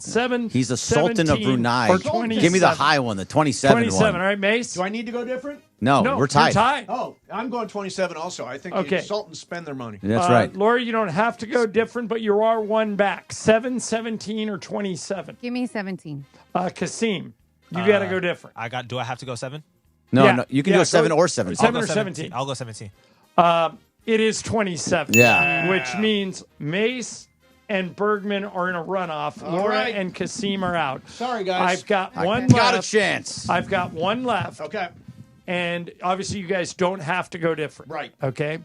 Speaker 26: He's the Sultan of
Speaker 4: 17,
Speaker 26: Brunei.
Speaker 4: or 27.
Speaker 26: Give me the high one, the 27
Speaker 4: 27.
Speaker 26: one.
Speaker 4: All right, Mace?
Speaker 20: Do I need to go different?
Speaker 26: No,
Speaker 4: No,
Speaker 26: we're
Speaker 4: you're
Speaker 26: tied.
Speaker 4: tied.
Speaker 20: Oh, I'm going 27 also. I think
Speaker 4: Okay.
Speaker 20: the Sultans spend their money.
Speaker 26: That's right.
Speaker 4: Laura, you don't have to go different, but you are 1 back. 7, 17, or 27.
Speaker 6: Give me 17.
Speaker 4: Kasim, you got to go different.
Speaker 19: Do I have to go 7?
Speaker 26: No,
Speaker 4: Yeah.
Speaker 26: no, you can
Speaker 4: Yeah,
Speaker 26: go 7
Speaker 4: go-
Speaker 26: or 17.
Speaker 4: 7
Speaker 19: I'll
Speaker 4: or
Speaker 19: go
Speaker 4: 17.
Speaker 19: I'll go 17.
Speaker 4: It is 27.
Speaker 26: Yeah.
Speaker 4: Which means Mace and Bergman are in a runoff.
Speaker 20: All
Speaker 4: Laura
Speaker 20: right.
Speaker 4: and Kasim are out.
Speaker 20: Sorry, guys.
Speaker 4: I've got
Speaker 26: I
Speaker 4: one
Speaker 26: got
Speaker 4: left.
Speaker 26: a chance.
Speaker 4: I've got one left.
Speaker 20: Okay.
Speaker 4: And obviously, you guys don't have to go different.
Speaker 20: Right.
Speaker 4: Okay.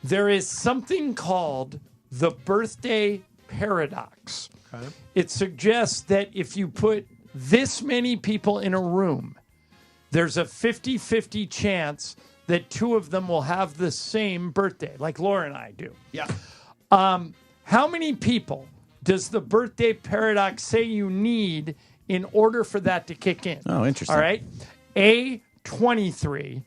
Speaker 4: There is something called the birthday paradox.
Speaker 20: Okay.
Speaker 4: It suggests that if you put this many people in a room, there's a 50-50 chance that 2 of them will have the same birthday, like Laura and I do.
Speaker 20: Yeah.
Speaker 4: How many people does the birthday paradox say you need in order for that to kick in.
Speaker 26: Oh, interesting.
Speaker 4: All right. A, 23.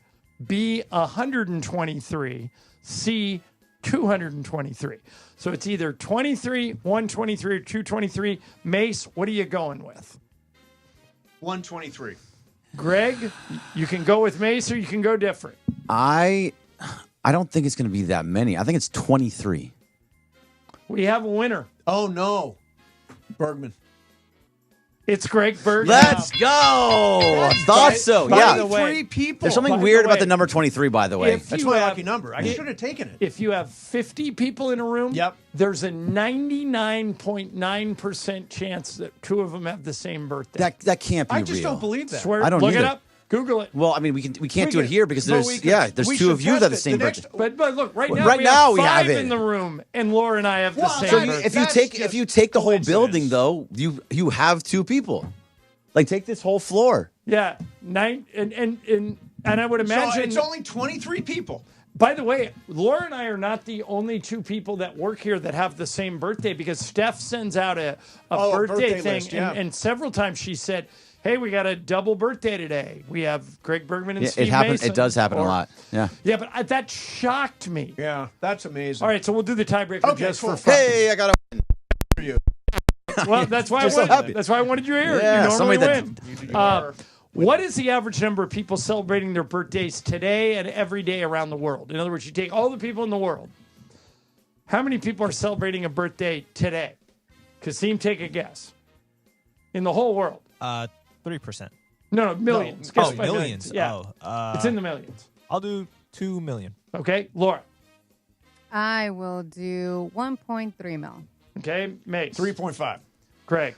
Speaker 4: B, 123. C, 223. So it's either 23, 123, or 223. Mase, what are you going with?
Speaker 20: 123.
Speaker 4: Greg, you can go with Mase or you can go different.
Speaker 26: I don't think it's going to be that many. I think it's 23.
Speaker 4: We have a winner.
Speaker 20: Oh, no. Bergman.
Speaker 4: It's Greg Bergman.
Speaker 26: Let's go. I thought so.
Speaker 4: By
Speaker 26: Yeah.
Speaker 4: the way,
Speaker 20: people.
Speaker 26: There's something weird about the number 23, by the way.
Speaker 20: That's my lucky number. I should have taken it.
Speaker 4: If you have 50 people in a room, there's a 99.9% chance that two of them have the same birthday.
Speaker 26: That can't be real.
Speaker 20: I just don't believe that.
Speaker 4: Swear,
Speaker 26: I don't
Speaker 4: look
Speaker 26: either.
Speaker 4: it up. Google it.
Speaker 26: Well, I mean, we can't do it here because there's
Speaker 20: we
Speaker 26: two of
Speaker 20: should
Speaker 26: you that have the
Speaker 20: test
Speaker 26: same
Speaker 20: it. The
Speaker 26: birthday.
Speaker 4: But look, right
Speaker 26: Well,
Speaker 4: now,
Speaker 26: we have
Speaker 4: five
Speaker 26: it.
Speaker 4: in the room, and Laura and I have the same
Speaker 26: So
Speaker 4: birthday.
Speaker 26: if you take the whole building though, you have two people. Like take this whole floor.
Speaker 4: Yeah, and I would imagine
Speaker 20: So it's only 23 people.
Speaker 4: By the way, Laura and I are not the only two people that work here that have the same birthday because Steph sends out a birthday thing,
Speaker 20: list, yeah.
Speaker 4: and several times she said, "Hey, we got a double birthday today. We have Greg Bergman and
Speaker 26: Yeah,
Speaker 4: Steve
Speaker 26: it happens.
Speaker 4: Mason."
Speaker 26: It does happen a lot. Yeah.
Speaker 4: Yeah, but that shocked me.
Speaker 20: Yeah, that's amazing.
Speaker 4: All right, so we'll do the tiebreaker just for fun.
Speaker 26: Hey, I got to win.
Speaker 4: Well, that's why
Speaker 26: Just so happy.
Speaker 4: that's why I wanted you here.
Speaker 26: Yeah,
Speaker 4: you normally
Speaker 26: somebody
Speaker 4: win. What is the average number of people celebrating their birthdays today and every day around the world? In other words, you take all the people in the world. How many people are celebrating a birthday today? Kasim, take a guess. In the whole world.
Speaker 19: 3%.
Speaker 4: No, millions.
Speaker 19: No.
Speaker 4: Guess
Speaker 19: Oh,
Speaker 4: by
Speaker 19: millions.
Speaker 4: Yeah.
Speaker 19: Oh,
Speaker 4: it's in the millions.
Speaker 19: I'll do 2 million.
Speaker 4: Okay, Laura.
Speaker 6: I will do 1.3 mil.
Speaker 4: Okay, Mace.
Speaker 20: 3.5.
Speaker 4: Greg.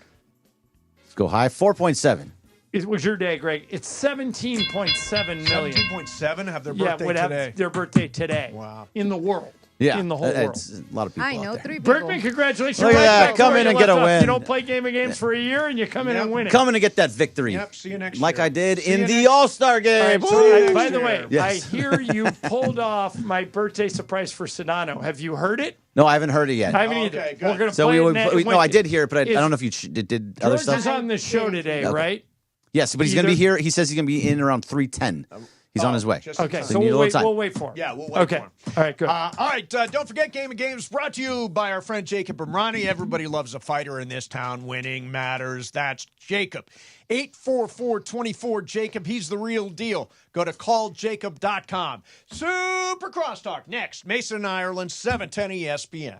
Speaker 26: Let's go high. 4.7.
Speaker 4: It was your day, Greg. It's 17.7 million.
Speaker 20: 17.7 have their birthday
Speaker 4: would
Speaker 20: today.
Speaker 4: have their birthday today.
Speaker 20: Wow.
Speaker 4: In the world.
Speaker 26: Yeah.
Speaker 4: In the whole world.
Speaker 26: It's a lot of people
Speaker 6: I know
Speaker 26: out there.
Speaker 6: 3 people.
Speaker 4: Bergman, congratulations.
Speaker 26: Look at
Speaker 4: Right
Speaker 26: that.
Speaker 4: back
Speaker 26: Come
Speaker 4: where
Speaker 26: in
Speaker 4: you
Speaker 26: and get
Speaker 4: left
Speaker 26: a
Speaker 4: off.
Speaker 26: win.
Speaker 4: You don't play game of games for a year, and you come in and win it.
Speaker 26: Coming to get that victory.
Speaker 20: Yep, see you next
Speaker 26: like
Speaker 20: year.
Speaker 26: I did
Speaker 20: See
Speaker 26: in
Speaker 20: you
Speaker 26: the
Speaker 20: next-
Speaker 26: All-Star game.
Speaker 4: All right, so by the way,
Speaker 26: Yes.
Speaker 4: I hear you pulled off my birthday surprise for Sedano. Have you heard it?
Speaker 26: No, I haven't heard it yet.
Speaker 4: I haven't either.
Speaker 20: Okay,
Speaker 4: We're
Speaker 20: good.
Speaker 4: going to
Speaker 26: So
Speaker 4: play
Speaker 26: we
Speaker 4: it
Speaker 26: would.
Speaker 4: net-
Speaker 26: No, I did hear it, but I
Speaker 4: Is-
Speaker 26: don't know if you did other
Speaker 4: George
Speaker 26: stuff.
Speaker 4: is on the show today,
Speaker 26: Okay.
Speaker 4: right?
Speaker 26: Yes, but he's going to be here. He says he's going to be in around 3:10. He's on his way.
Speaker 4: Okay,
Speaker 26: So
Speaker 4: so
Speaker 26: you need a
Speaker 4: we'll
Speaker 26: little time.
Speaker 4: wait for him.
Speaker 20: Yeah, we'll wait
Speaker 4: Okay.
Speaker 20: for him.
Speaker 4: All right, good.
Speaker 20: All right, don't forget Game of Games brought to you by our friend Jacob Imrani. Everybody loves a fighter in this town. Winning matters. That's Jacob. 844-24-JACOB. He's the real deal. Go to calljacob.com. Super Crosstalk next. Mason, Ireland, 710 ESPN.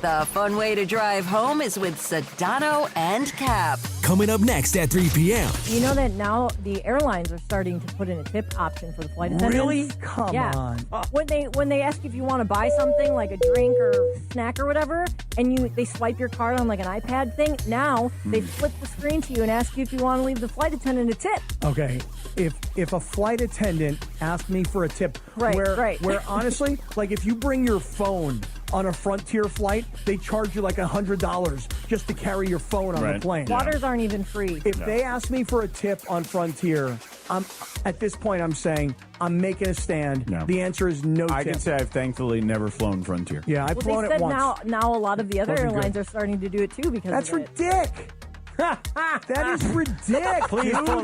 Speaker 10: The fun way to drive home is with Sedano and Cap.
Speaker 9: Coming up next at 3 p.m.
Speaker 5: You know that now the airlines are starting to put in a tip option for the flight attendants?
Speaker 1: Really? Come on.
Speaker 5: When they ask if you want to buy something like a drink or snack or whatever, and they swipe your card on like an iPad thing, now they flip the screen to you and ask you if you want to leave the flight attendant a tip.
Speaker 1: Okay, if a flight attendant asked me for a tip, where honestly, like if you bring your phone on a Frontier flight, they charge you like $100 just to carry your phone on the plane.
Speaker 5: Waters aren't even free.
Speaker 1: If they ask me for a tip on Frontier, at this point I'm saying I'm making a stand.
Speaker 7: No.
Speaker 1: The answer is no tip.
Speaker 7: I can say I've thankfully never flown Frontier.
Speaker 1: Yeah, I've flown
Speaker 5: They
Speaker 1: it
Speaker 5: said
Speaker 1: once.
Speaker 5: now a lot of the other
Speaker 1: Wasn't
Speaker 5: airlines
Speaker 1: good.
Speaker 5: are starting to do it too because
Speaker 1: That's
Speaker 5: of it.
Speaker 1: ridiculous. That is ridiculous.
Speaker 11: Please
Speaker 1: dude.
Speaker 11: pull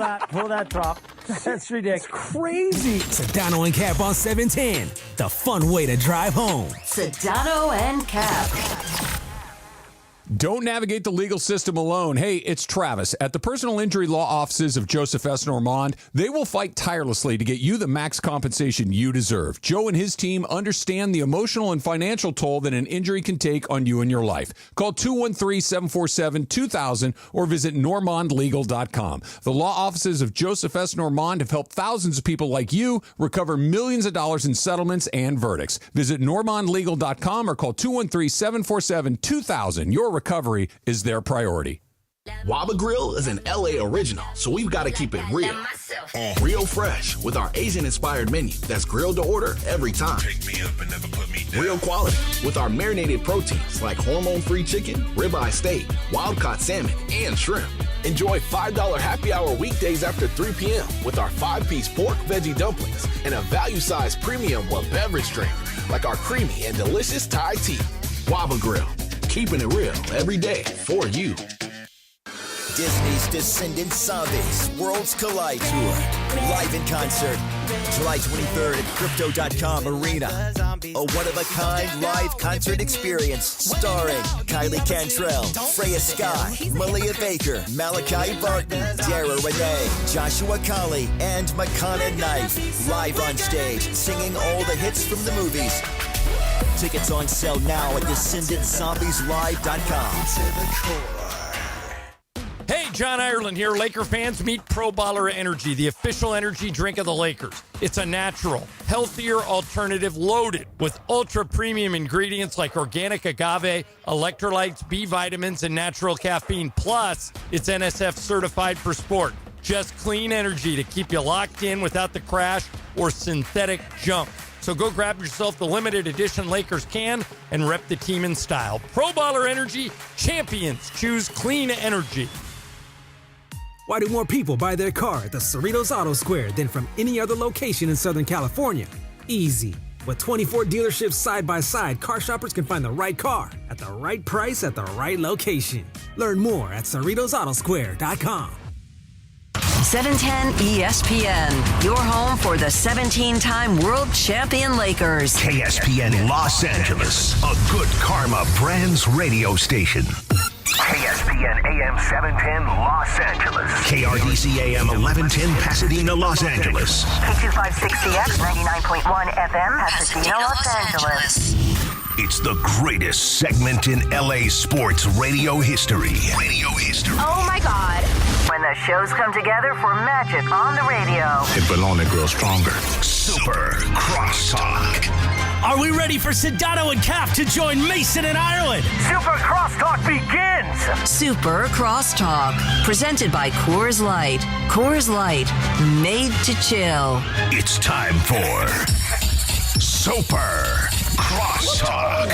Speaker 11: that drop. That's ridiculous.
Speaker 1: It's crazy.
Speaker 9: Sedano and Cap on 710. The fun way to drive home.
Speaker 10: Sedano and Cap.
Speaker 3: Don't navigate the legal system alone. Hey, it's Travis. At the personal injury law offices of Joseph S. Normand, they will fight tirelessly to get you the max compensation you deserve. Joe and his team understand the emotional and financial toll that an injury can take on you and your life. Call 213-747-2000 or visit normandlegal.com. The law offices of Joseph S. Normand have helped thousands of people like you recover millions of dollars in settlements and verdicts. Visit normandlegal.com or call 213-747-2000. Your recovery is their priority.
Speaker 17: Waba Grill is an LA original, so we've got to keep it real. Real fresh with our Asian-inspired menu that's grilled to order every time. Pick me up and never put me down. Real quality with our marinated proteins like hormone-free chicken, ribeye steak, wild-caught salmon, and shrimp. Enjoy $5 happy hour weekdays after 3 p.m. with our 5-piece pork veggie dumplings and a value-sized premium beverage drink like our creamy and delicious Thai tea. Waba Grill. Keeping it real every day for you.
Speaker 8: Disney's Descendant Zombies Worlds Collide Tour. Live in concert, July 23rd at Crypto.com Arena. A one-of-a-kind live concert experience starring Kylie Cantrell, Freya Sky, Malia Baker, Malachi Barton, Dara Renee, Joshua Colley, and Makana Knife. Live on stage, singing all the hits from the movies. Tickets on sale now at DescendantZombiesLive.com.
Speaker 4: Hey, John Ireland here. Laker fans, meet Pro Baller Energy, the official energy drink of the Lakers. It's a natural, healthier alternative loaded with ultra-premium ingredients like organic agave, electrolytes, B vitamins, and natural caffeine. Plus, it's NSF certified for sport. Just clean energy to keep you locked in without the crash or synthetic junk. So go grab yourself the limited edition Lakers can and rep the team in style. Pro Baller Energy, champions choose clean energy.
Speaker 9: Why do more people buy their car at the Cerritos Auto Square than from any other location in Southern California? Easy. With 24 dealerships side by side, car shoppers can find the right car at the right price at the right location. Learn more at CerritosAutoSquare.com.
Speaker 10: 710 ESPN, your home for the 17-time world champion Lakers.
Speaker 12: KSPN Los Angeles, a Good Karma Brands radio station. KSPN AM 710 Los Angeles. KRDC AM 1110 Pasadena, Los Angeles.
Speaker 10: K256CX 99.1 FM Pasadena, Los Angeles.
Speaker 12: It's the greatest segment in LA sports radio history.
Speaker 10: Oh my God. When the shows come together for magic on the radio.
Speaker 12: It will only grow stronger. Super Crosstalk.
Speaker 2: Are we ready for Sedano and Cap to join Mason in Ireland?
Speaker 10: Super Crosstalk begins. Super Crosstalk, presented by Coors Light. Coors Light, made to chill.
Speaker 12: It's time for Super Crosstalk.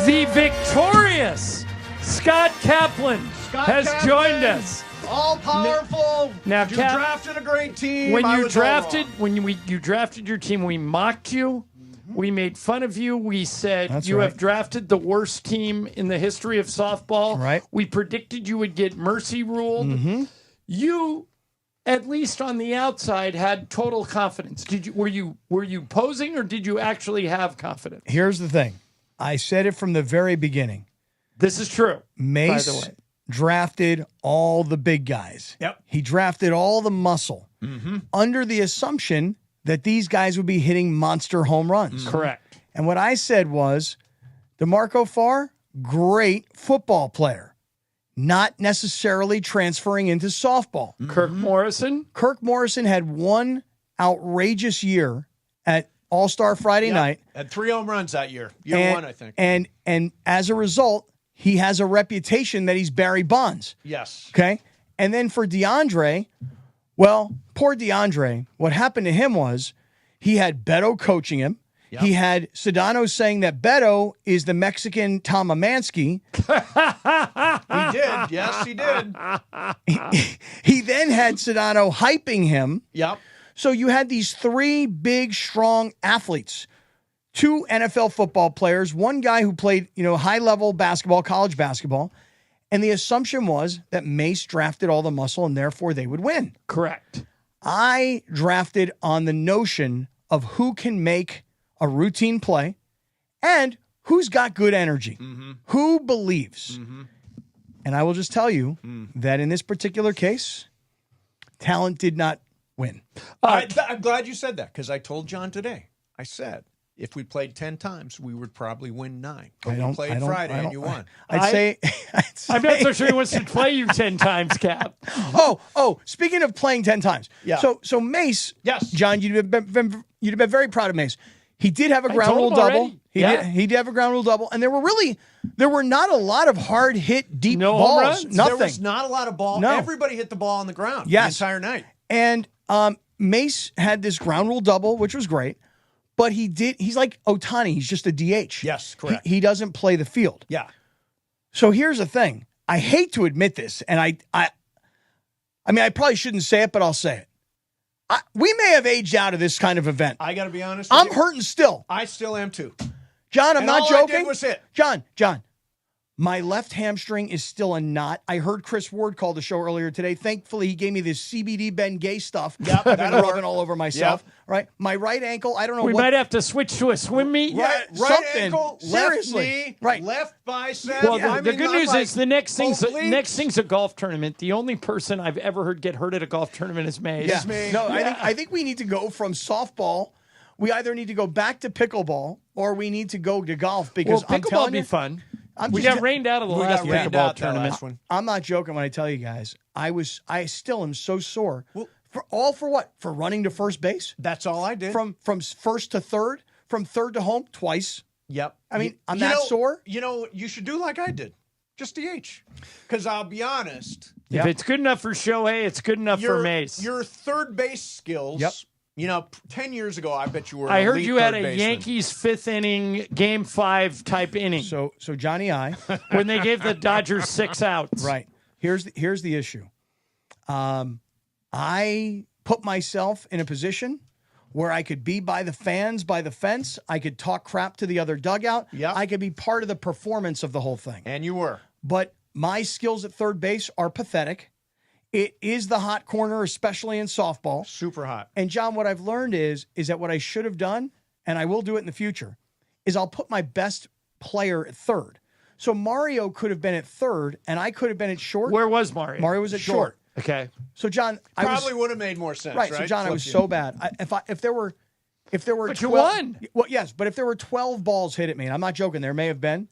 Speaker 4: The victorious Scott Kaplan has joined us.
Speaker 20: All powerful.
Speaker 4: Now,
Speaker 20: you drafted a great team.
Speaker 4: When you drafted your team, we mocked you. We made fun of you. We said have drafted the worst team in the history of softball.
Speaker 1: Right.
Speaker 4: We predicted you would get mercy ruled. Mm-hmm. You, at least on the outside, had total confidence. Were you posing, or did you actually have confidence?
Speaker 1: Here's the thing. I said it from the very beginning.
Speaker 4: This is true.
Speaker 1: Mase
Speaker 4: by the way.
Speaker 1: Drafted all the big guys.
Speaker 20: Yep.
Speaker 1: He drafted all the muscle under the assumption that these guys would be hitting monster home runs.
Speaker 4: Correct.
Speaker 1: And what I said was, DeMarco Farr, great football player, not necessarily transferring into softball.
Speaker 4: Kirk Morrison?
Speaker 1: Kirk Morrison had one outrageous year at All-Star Friday night.
Speaker 20: Had 3 home runs that year. Year one, I think.
Speaker 1: And as a result, he has a reputation that he's Barry Bonds.
Speaker 20: Yes.
Speaker 1: Okay? And then for DeAndre, well, poor DeAndre, what happened to him was he had Beto coaching him. Yep. He had Sedano saying that Beto is the Mexican Tom Amansky.
Speaker 20: He did. Yes, he did.
Speaker 1: He then had Sedano hyping him.
Speaker 20: Yep.
Speaker 1: So you had these 3 big, strong athletes. 2 NFL football players, 1 guy who played, high-level basketball, college basketball, and the assumption was that Mase drafted all the muscle and therefore they would win.
Speaker 4: Correct.
Speaker 1: I drafted on the notion of who can make a routine play and who's got good energy, who believes. And I will just tell you that in this particular case, talent did not win.
Speaker 20: I'm glad you said that because I told John today. I said, if we played 10 times, we would probably win 9. But we played Friday and you won.
Speaker 1: I'd say
Speaker 4: I'm not so sure he wants to play you 10 times, Cap.
Speaker 1: Oh, speaking of playing 10 times.
Speaker 20: Yeah.
Speaker 1: So Mase,
Speaker 20: yes,
Speaker 1: John, you'd have been very proud of Mase. He did have a ground rule double. He did have a ground rule double. And there were not a lot of hard hit deep balls. Nothing.
Speaker 20: There was not a lot of ball.
Speaker 1: No.
Speaker 20: Everybody hit the ball on the ground the entire night.
Speaker 1: And Mase had this ground rule double, which was great. But he's like Ohtani. He's just a DH.
Speaker 20: Yes, correct.
Speaker 1: He doesn't play the field.
Speaker 20: Yeah.
Speaker 1: So here's the thing. I hate to admit this, and I probably shouldn't say it, but I'll say it. We may have aged out of this kind of event.
Speaker 20: I got to be honest.
Speaker 1: I'm hurting still.
Speaker 20: I still am too.
Speaker 1: John, I'm
Speaker 20: And
Speaker 1: not
Speaker 20: all
Speaker 1: joking.
Speaker 20: I did was hit.
Speaker 1: John, my left hamstring is still a knot. I heard Chris Ward call the show earlier today. Thankfully, he gave me this CBD Ben Gay stuff.
Speaker 20: Yep,
Speaker 1: I've been rubbing all over myself.
Speaker 20: Yep.
Speaker 1: Right, my right ankle. I don't know.
Speaker 4: We
Speaker 1: what,
Speaker 4: might have to switch to a swim meet.
Speaker 20: Right
Speaker 1: something.
Speaker 20: ankle,
Speaker 1: Seriously.
Speaker 20: left knee,
Speaker 1: Right.
Speaker 20: left bicep.
Speaker 4: Well,
Speaker 20: I
Speaker 4: the
Speaker 20: mean,
Speaker 4: good
Speaker 20: I'm
Speaker 4: news
Speaker 20: like,
Speaker 4: is the next thing's
Speaker 20: obliques.
Speaker 4: a golf tournament. The only person I've ever heard get hurt at a golf tournament is Mase.
Speaker 1: Yeah. No, I think we need to go from softball. We either need to go back to pickleball or we need to go to golf because I'm
Speaker 4: pickleball
Speaker 1: telling
Speaker 4: would be
Speaker 1: you,
Speaker 4: fun.
Speaker 1: I'm
Speaker 4: We
Speaker 1: just-
Speaker 4: got rained out of the
Speaker 20: We
Speaker 4: last
Speaker 20: got rained
Speaker 4: pickleball
Speaker 20: out that
Speaker 4: tournament.
Speaker 20: last one.
Speaker 1: I'm not joking when I tell you guys. I still am so sore. For what? For running to first base?
Speaker 20: That's all I did.
Speaker 1: From first to third, from third to home twice.
Speaker 20: Yep.
Speaker 1: I mean, I'm
Speaker 20: You
Speaker 1: that
Speaker 20: know-
Speaker 1: sore.
Speaker 20: You know, you should do like I did. Just DH. Because I'll be honest.
Speaker 4: If it's good enough for Shohei, it's good enough for Mase.
Speaker 20: Your third base skills.
Speaker 1: Yep.
Speaker 20: You know, 10 years ago, I bet you were.
Speaker 4: I
Speaker 20: an
Speaker 4: heard
Speaker 20: elite
Speaker 4: you had
Speaker 20: third
Speaker 4: a
Speaker 20: baseman.
Speaker 4: Yankees fifth inning, game 5 type inning.
Speaker 1: So Johnny I.
Speaker 4: when they gave the Dodgers 6 outs.
Speaker 1: Right. Here's the issue. I put myself in a position where I could be by the fans, by the fence. I could talk crap to the other dugout.
Speaker 20: Yep.
Speaker 1: I could be part of the performance of the whole thing.
Speaker 20: And you were.
Speaker 1: But my skills at third base are pathetic. It is the hot corner, especially in softball.
Speaker 20: Super hot.
Speaker 1: And John, what I've learned is that what I should have done, and I will do it in the future, is I'll put my best player at third. So Mario could have been at third, and I could have been at short.
Speaker 4: Where was Mario?
Speaker 1: Mario was at short.
Speaker 4: Okay.
Speaker 1: So John,
Speaker 20: Probably would have made more sense, right?
Speaker 1: So John, I was
Speaker 20: Flip you.
Speaker 1: so bad. If there were
Speaker 4: But
Speaker 1: 12,
Speaker 4: you won.
Speaker 1: Well, yes, but if there were 12 balls hit at me, and I'm not joking, there may have been.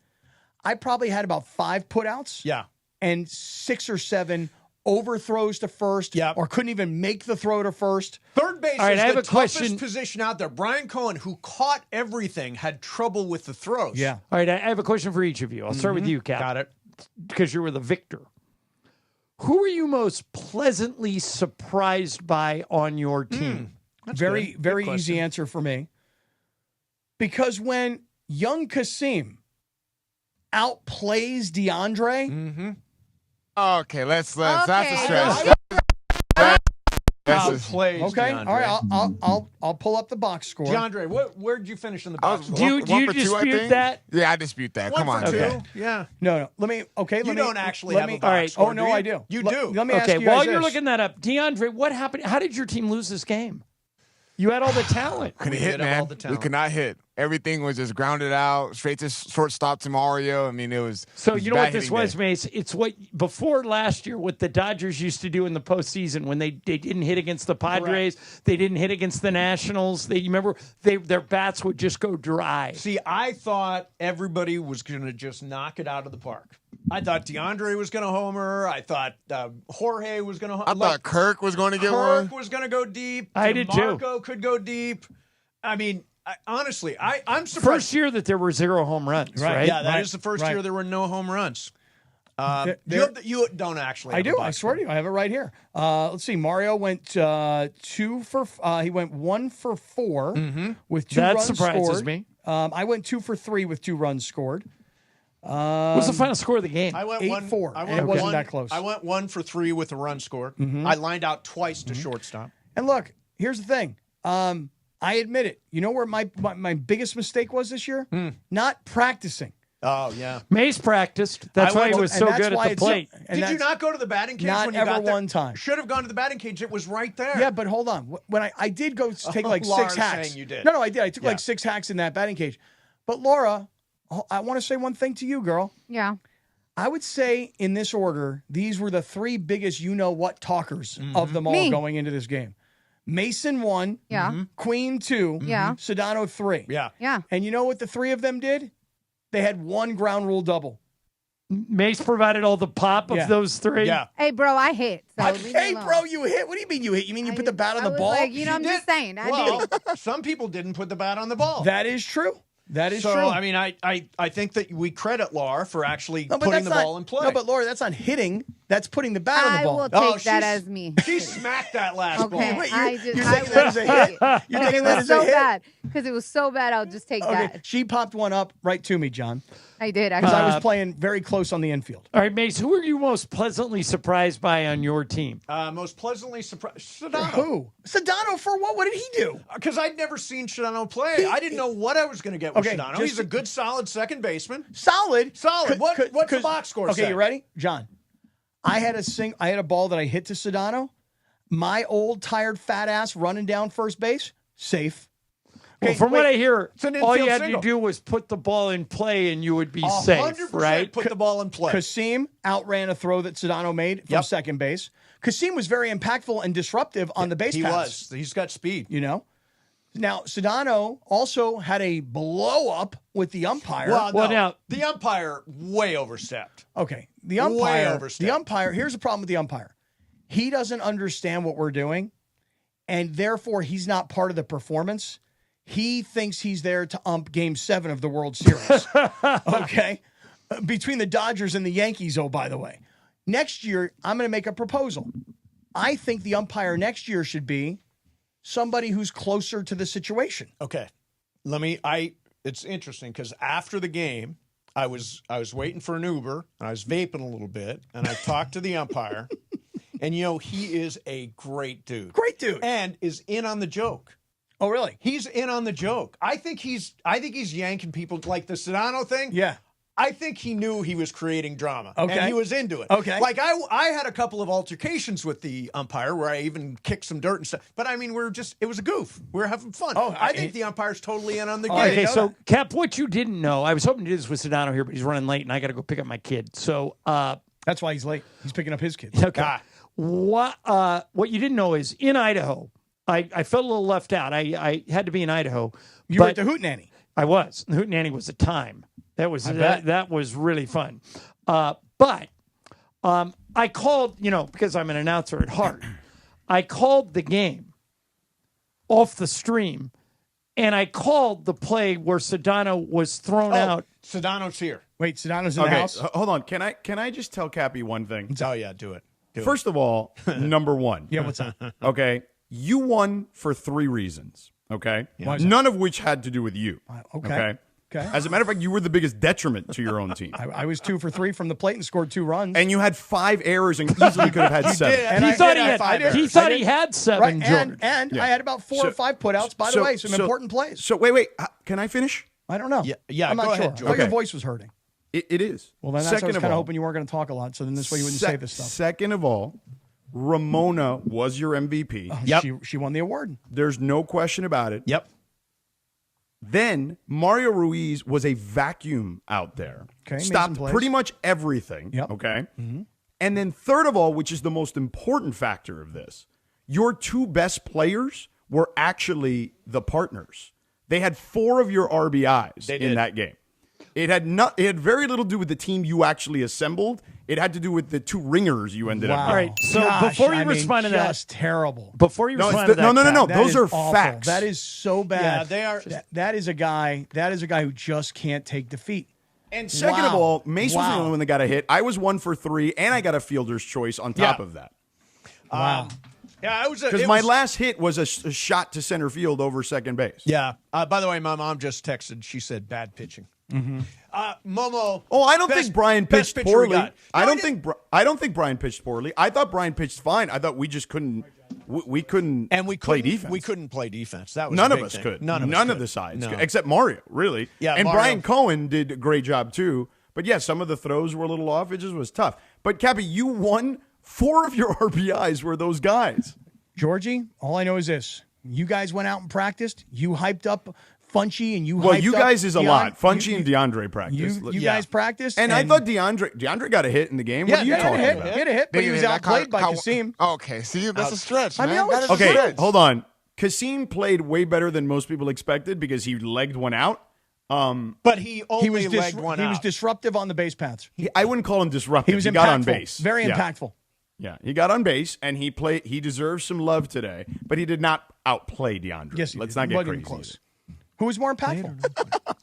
Speaker 1: I probably had about 5 putouts.
Speaker 20: Yeah.
Speaker 1: And 6 or 7 overthrows to first.
Speaker 20: Yeah.
Speaker 1: Or couldn't even make the throw to first.
Speaker 20: Third base
Speaker 4: All right,
Speaker 20: is
Speaker 4: I have
Speaker 20: the
Speaker 4: a
Speaker 20: toughest
Speaker 4: question.
Speaker 20: position out there. Brian Cohen, who caught everything, had trouble with the throws.
Speaker 1: Yeah.
Speaker 4: All right, I have a question for each of you. I'll start with you, Cap.
Speaker 20: Got it.
Speaker 4: Because you were the victor. Who are you most pleasantly surprised by on your team?
Speaker 1: Very,
Speaker 20: good.
Speaker 1: very
Speaker 20: Good
Speaker 1: easy
Speaker 20: question.
Speaker 1: answer for me. Because when young Kasim outplays DeAndre,
Speaker 14: Okay, let's that's
Speaker 6: Okay.
Speaker 14: a stretch. That's a,
Speaker 20: Outplays
Speaker 1: okay,
Speaker 20: DeAndre.
Speaker 1: all right, I'll pull up the box score.
Speaker 20: DeAndre, where'd you finish in the
Speaker 14: I
Speaker 20: box?
Speaker 14: was
Speaker 20: score?
Speaker 4: Do you
Speaker 14: for two, I
Speaker 4: dispute
Speaker 14: think?
Speaker 4: that?
Speaker 14: Yeah, I dispute that. Come on,
Speaker 20: One for
Speaker 14: man.
Speaker 20: two.
Speaker 1: Okay.
Speaker 20: Yeah.
Speaker 1: No, let me. Okay,
Speaker 20: You
Speaker 1: let me,
Speaker 20: don't actually
Speaker 1: let
Speaker 20: have
Speaker 1: me,
Speaker 20: a box
Speaker 4: all right.
Speaker 20: score,
Speaker 1: Oh no,
Speaker 20: do you?
Speaker 1: I do.
Speaker 20: You
Speaker 1: Let-
Speaker 20: do.
Speaker 1: Let me ask
Speaker 4: Okay,
Speaker 1: you
Speaker 4: while
Speaker 1: guys
Speaker 4: you're
Speaker 1: this.
Speaker 4: looking that up, DeAndre, what happened? How did your team lose this game? You had all the talent.
Speaker 14: Couldn't
Speaker 20: We
Speaker 14: hit,
Speaker 20: did have
Speaker 14: man.
Speaker 20: all the
Speaker 14: We
Speaker 20: talent.
Speaker 14: could not hit. Everything was just grounded out, straight to shortstop to Mario. I mean, it was.
Speaker 4: So
Speaker 14: it was
Speaker 4: you know
Speaker 14: bad
Speaker 4: what this
Speaker 14: hitting
Speaker 4: was,
Speaker 14: day.
Speaker 4: Mace? It's what before last year, what the Dodgers used to do in the postseason when they didn't hit against the Padres, they didn't hit against the Nationals. You remember their bats would just go dry.
Speaker 20: See, I thought everybody was going to just knock it out of the park. I thought DeAndre was going to homer. I thought Jorge was going to.
Speaker 14: I thought Kirk was going to get
Speaker 20: Kirk
Speaker 14: one.
Speaker 20: was going to go deep.
Speaker 4: I did too.
Speaker 20: DeMarco could go deep. I mean, honestly, I'm surprised.
Speaker 4: First year that there were 0 home runs, right?
Speaker 20: Yeah, that is
Speaker 1: Right,
Speaker 20: the first
Speaker 1: right.
Speaker 20: year there were no home runs.
Speaker 1: There-
Speaker 20: You don't actually.
Speaker 1: I
Speaker 20: have a
Speaker 1: do.
Speaker 20: box
Speaker 1: I swear
Speaker 20: score.
Speaker 1: to you, I have it right here. Let's see. Mario went 2 for. He went 1 for 4 with 2
Speaker 4: That
Speaker 1: runs
Speaker 4: surprises
Speaker 1: scored.
Speaker 4: me.
Speaker 1: I went 2 for 3 with 2 runs scored.
Speaker 4: What's the final score of the game?
Speaker 20: I went
Speaker 1: 8-4,
Speaker 20: I
Speaker 1: and
Speaker 20: went
Speaker 1: it wasn't
Speaker 20: one-
Speaker 1: that close.
Speaker 20: I went 1 for 3 with a run scored. I lined out twice to shortstop.
Speaker 1: And look, here's the thing. I admit it. You know where my biggest mistake was this year? Not practicing.
Speaker 20: Oh yeah.
Speaker 4: Mace practiced. That's why he was so good at the plate.
Speaker 20: Did you not go to the batting cage
Speaker 1: Not
Speaker 20: when you
Speaker 1: ever
Speaker 20: got there?
Speaker 1: one time.
Speaker 20: Should have gone to the batting cage. It was right there.
Speaker 1: Yeah, but hold on. When I did go take like
Speaker 20: Laura's
Speaker 1: 6 hacks.
Speaker 20: saying you did.
Speaker 1: No, I did. I took
Speaker 20: Yeah.
Speaker 1: like 6 hacks in that batting cage. But Laura, I want to say one thing to you, girl.
Speaker 6: Yeah.
Speaker 1: I would say in this order, these were the 3 biggest you-know-what talkers of them all
Speaker 6: Me.
Speaker 1: going into this game. Mason 1,
Speaker 6: Yeah.
Speaker 1: Queen 2,
Speaker 6: Yeah.
Speaker 1: Sedano 3.
Speaker 20: Yeah.
Speaker 6: Yeah.
Speaker 1: And you know what the 3 of them did? They had 1 ground rule double.
Speaker 4: Mace provided all the pop of
Speaker 1: Yeah.
Speaker 4: those 3.
Speaker 20: Yeah.
Speaker 6: Hey, bro, I hit. So leave me
Speaker 1: Hey,
Speaker 6: alone.
Speaker 1: bro, you hit? What do you mean you hit? You mean you put the bat on
Speaker 6: I
Speaker 1: the
Speaker 6: was
Speaker 1: ball?
Speaker 6: Like, you know, I'm just saying. I did.
Speaker 20: Some people didn't put the bat on the ball.
Speaker 1: That is true. That is
Speaker 20: so,
Speaker 1: true.
Speaker 20: I mean, I think that we credit Laura for actually
Speaker 1: No, but
Speaker 20: putting
Speaker 1: that's
Speaker 20: the
Speaker 1: not-
Speaker 20: ball in play.
Speaker 1: No, but Laura, that's not hitting. That's putting the bat on the
Speaker 6: I
Speaker 1: ball.
Speaker 6: will
Speaker 20: Oh,
Speaker 6: take that
Speaker 20: she's-
Speaker 6: as me.
Speaker 20: She smacked that last ball.
Speaker 6: Okay,
Speaker 1: Wait,
Speaker 6: I
Speaker 1: you're
Speaker 6: just
Speaker 1: taking that as a hit? You're
Speaker 6: And
Speaker 1: taking
Speaker 6: it
Speaker 1: that
Speaker 6: was
Speaker 1: as a
Speaker 6: so
Speaker 1: hit?
Speaker 6: bad because it was so bad. I'll just take
Speaker 1: Okay,
Speaker 6: that.
Speaker 1: she popped one up right to me, John,
Speaker 6: I did
Speaker 1: because
Speaker 6: actually.
Speaker 1: I was playing very close on the infield.
Speaker 4: All right, Mace, who are you most pleasantly surprised by on your team?
Speaker 20: Most pleasantly surprised. Sedano.
Speaker 1: Who? Sedano for what? What did he do?
Speaker 20: Because I'd never seen Sedano play. I didn't know what I was going to get with Okay, Sedano. He's a good, solid second baseman.
Speaker 1: Solid.
Speaker 20: What's the box score?
Speaker 1: Okay, you ready, John? I had a ball that I hit to Sedano. My old tired fat ass running down first base, safe.
Speaker 4: Well, from what I hear, all you had to do was put the ball in play and you would be safe, right?
Speaker 20: Put the ball in play.
Speaker 1: Kasim outran a throw that Sedano made from second base. Kasim was very impactful and disruptive on the base paths.
Speaker 20: He was. He's got speed.
Speaker 1: You know? Now, Sedano also had a blow-up with the umpire.
Speaker 20: Well, now, the umpire way overstepped.
Speaker 1: Okay. The umpire, here's the problem with the umpire. He doesn't understand what we're doing, and therefore he's not part of the performance. He thinks he's there to ump Game 7 of the World Series. Okay? Between the Dodgers and the Yankees, oh, by the way. Next year, I'm going to make a proposal. I think the umpire next year should be somebody who's closer to the situation.
Speaker 20: Okay. It's interesting because after the game, I was waiting for an Uber, and I was vaping a little bit, and I talked to the umpire, and, he is a great dude.
Speaker 1: Great dude.
Speaker 20: And is in on the joke.
Speaker 1: Oh, really?
Speaker 20: He's in on the joke. I think he's yanking people like the Sedano thing.
Speaker 1: Yeah.
Speaker 20: I think he knew he was creating drama.
Speaker 1: Okay.
Speaker 20: And he was into it.
Speaker 1: Okay.
Speaker 20: Like I had a couple of altercations with the umpire where I even kicked some dirt and stuff. But I mean, it was a goof. We were having fun.
Speaker 1: Oh,
Speaker 20: I think the umpire's totally in on the game.
Speaker 4: Okay, so Cap, what you didn't know, I was hoping to do this with Sedano here, but he's running late and I got to go pick up my kid. So
Speaker 1: that's why he's late. He's picking up his kids.
Speaker 4: Okay. What you didn't know is in Idaho, I felt a little left out. I had to be in Idaho.
Speaker 1: You were at the Hootenanny.
Speaker 4: I was. The Hootenanny was a time. That was really fun. But I called, because I'm an announcer at heart, I called the game off the stream, and I called the play where Sedano was thrown out.
Speaker 20: Sedano's here.
Speaker 1: Wait, Sedano's in the house?
Speaker 7: Hold on. Can I just tell Kappy one thing?
Speaker 20: Oh, yeah, do it.
Speaker 7: First of all, number one.
Speaker 1: Yeah, what's up?
Speaker 7: Okay, you won for 3 reasons, okay?
Speaker 1: Yeah.
Speaker 7: None of which had to do with you.
Speaker 1: Okay.
Speaker 7: As a matter of fact, you were the biggest detriment to your own team.
Speaker 1: I was 2 for 3 from the plate and scored 2 runs.
Speaker 7: And you had 5 errors and easily could have had 7.
Speaker 1: And
Speaker 4: he thought he had 7,
Speaker 1: right,
Speaker 4: George.
Speaker 1: And I had about 4 or 5 putouts, by the way, some important plays.
Speaker 7: So wait, can I finish?
Speaker 1: I don't know.
Speaker 20: Yeah,
Speaker 1: I'm not
Speaker 20: go
Speaker 1: sure.
Speaker 20: ahead,
Speaker 1: I thought your voice was hurting.
Speaker 7: It is.
Speaker 1: Well, then that's why I was kind of hoping you weren't going to talk a lot, so then this way you wouldn't say this stuff.
Speaker 7: Second of all, Ramona was your MVP.
Speaker 1: She won the award.
Speaker 7: There's no question about it.
Speaker 20: Yep.
Speaker 7: Then Mario Ruiz was a vacuum out there.
Speaker 1: Okay,
Speaker 7: stopped pretty much everything.
Speaker 1: Yep.
Speaker 7: Okay. Mm-hmm. And then third of all, which is the most important factor of this, your 2 best players were actually the partners. They had 4 of your RBIs in that game. It had very little to do with the team you actually assembled. It had to do with the 2 ringers you ended up with.
Speaker 4: All right. So before you respond to that,
Speaker 1: just terrible.
Speaker 4: Before you respond to that,
Speaker 7: no. Those are
Speaker 1: awful.
Speaker 7: facts.
Speaker 1: That is so bad.
Speaker 20: Yeah, they are.
Speaker 1: That is a guy who just can't take defeat.
Speaker 7: And second of all, Mase was the only one that got a hit. I was 1 for 3, and I got a fielder's choice on top of that.
Speaker 1: Wow.
Speaker 20: Yeah,
Speaker 7: because my last hit was a shot to center field over second base.
Speaker 20: Yeah. By the way, my mom just texted. She said bad pitching.
Speaker 1: Mm-hmm.
Speaker 20: Momo.
Speaker 7: Oh, I don't think Brian pitched poorly. I don't think Brian pitched poorly. I thought Brian pitched fine. I thought we just couldn't. We couldn't play defense.
Speaker 20: We couldn't play defense. That was
Speaker 7: none
Speaker 20: a
Speaker 7: of
Speaker 20: big
Speaker 7: us
Speaker 20: thing.
Speaker 7: could.
Speaker 20: None
Speaker 7: of the sides, except Mario, really.
Speaker 20: Yeah,
Speaker 7: and
Speaker 20: Mario.
Speaker 7: Brian Cohen did a great job too. But yeah, some of the throws were a little off. It just was tough. But Kappy, you won 4 of your RBIs were those guys.
Speaker 1: Georgie, all I know is this: you guys went out and practiced. You hyped up Funchy and you.
Speaker 7: Well,
Speaker 1: hyped
Speaker 7: you
Speaker 1: up
Speaker 7: guys is a
Speaker 1: Deon-
Speaker 7: lot. Funchy and DeAndre practiced.
Speaker 1: You guys practiced,
Speaker 7: and I thought DeAndre got a hit in the game. What are you talking about?
Speaker 1: He had a hit, but he was outplayed by Kasim.
Speaker 15: Okay, see, that's a stretch,
Speaker 1: I mean,
Speaker 15: man. That is a
Speaker 7: Okay,
Speaker 15: stretch.
Speaker 7: hold on. Kasim played way better than most people expected because he legged one out.
Speaker 20: But he only legged one out.
Speaker 1: He was disruptive on the base paths.
Speaker 7: I wouldn't call him disruptive.
Speaker 1: He was
Speaker 7: got on base.
Speaker 1: Very impactful.
Speaker 7: Yeah, he got on base and he played. He deserves some love today, but he did not outplay DeAndre.
Speaker 1: Yes,
Speaker 7: let's not get crazy.
Speaker 1: Close. Who was more impactful?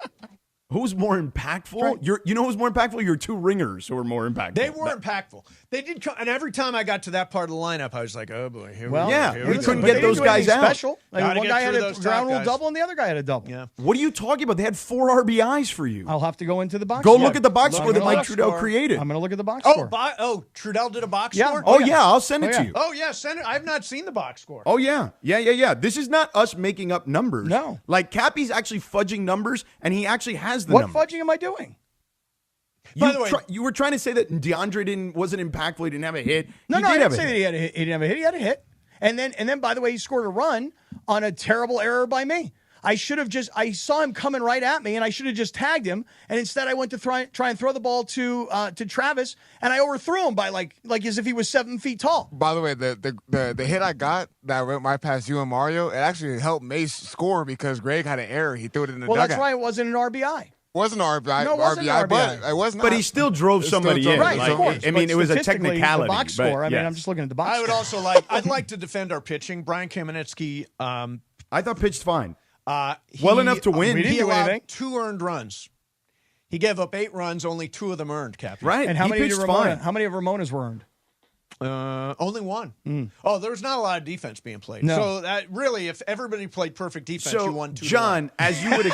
Speaker 7: Who's more impactful? Right. You know who's more impactful? Your two ringers who are more impactful.
Speaker 20: They were impactful. They did, and every time I got to that part of the lineup, I was like, "Oh boy, here we go."
Speaker 7: We couldn't get those guys out.
Speaker 1: Special. Like one guy had a ground rule double, and the other guy had a double.
Speaker 20: Yeah.
Speaker 7: What are you talking about? They had 4 RBIs for you.
Speaker 1: I'll have to go into the box.
Speaker 7: Go look at the box score that Mike Trudell created.
Speaker 1: I'm going to look at the box score.
Speaker 20: Trudell did a box
Speaker 1: Yeah.
Speaker 20: score.
Speaker 7: Oh yeah, I'll send it to you.
Speaker 20: Oh yeah, send it. I've not seen the box score.
Speaker 7: Oh yeah. This is not us making up numbers.
Speaker 1: No.
Speaker 7: Like Kappy's actually fudging numbers, and he actually has the
Speaker 1: What
Speaker 7: numbers.
Speaker 1: fudging am I doing?
Speaker 7: By the way, you were trying to say that DeAndre wasn't impactful. He didn't have a hit.
Speaker 1: No, I didn't say that he had a hit. He didn't have a hit. He had a hit. And then, by the way, he scored a run on a terrible error by me. I saw him coming right at me, and I should have just tagged him. And instead, I went to try and throw the ball to Travis, and I overthrew him by like as if he was 7 feet tall.
Speaker 14: By the way, the hit I got that went right past you and Mario, it actually helped Mase score because Greg had an error. He threw it in the dugout.
Speaker 1: Well, that's why it wasn't an RBI.
Speaker 14: Wasn't RBI.
Speaker 1: No, it wasn't
Speaker 14: RBI,
Speaker 1: RBI.
Speaker 14: but it was not.
Speaker 7: But he still drove somebody in.
Speaker 1: Right,
Speaker 7: Like,
Speaker 1: of course.
Speaker 7: I mean, it was a
Speaker 1: Statistically,
Speaker 7: technicality.
Speaker 1: The box score. I mean, I'm just looking at the box
Speaker 20: I would
Speaker 1: score.
Speaker 20: also I'd like to defend our pitching. Brian Kamenetsky.
Speaker 7: I thought pitched fine.
Speaker 20: Well
Speaker 7: enough to win.
Speaker 1: We didn't
Speaker 20: He
Speaker 1: do
Speaker 20: allowed
Speaker 1: anything.
Speaker 20: 2 earned runs. He gave up 8 runs. Only 2 of them earned, Kappy.
Speaker 7: Right.
Speaker 1: And how
Speaker 7: he
Speaker 1: many
Speaker 7: pitched
Speaker 1: did Ramona?
Speaker 7: fine.
Speaker 1: How many of Ramona's were earned?
Speaker 20: Only 1. Oh, there was not a lot of defense being played.
Speaker 1: No.
Speaker 20: So that really, if everybody played perfect defense, you won 2.
Speaker 7: John, as you would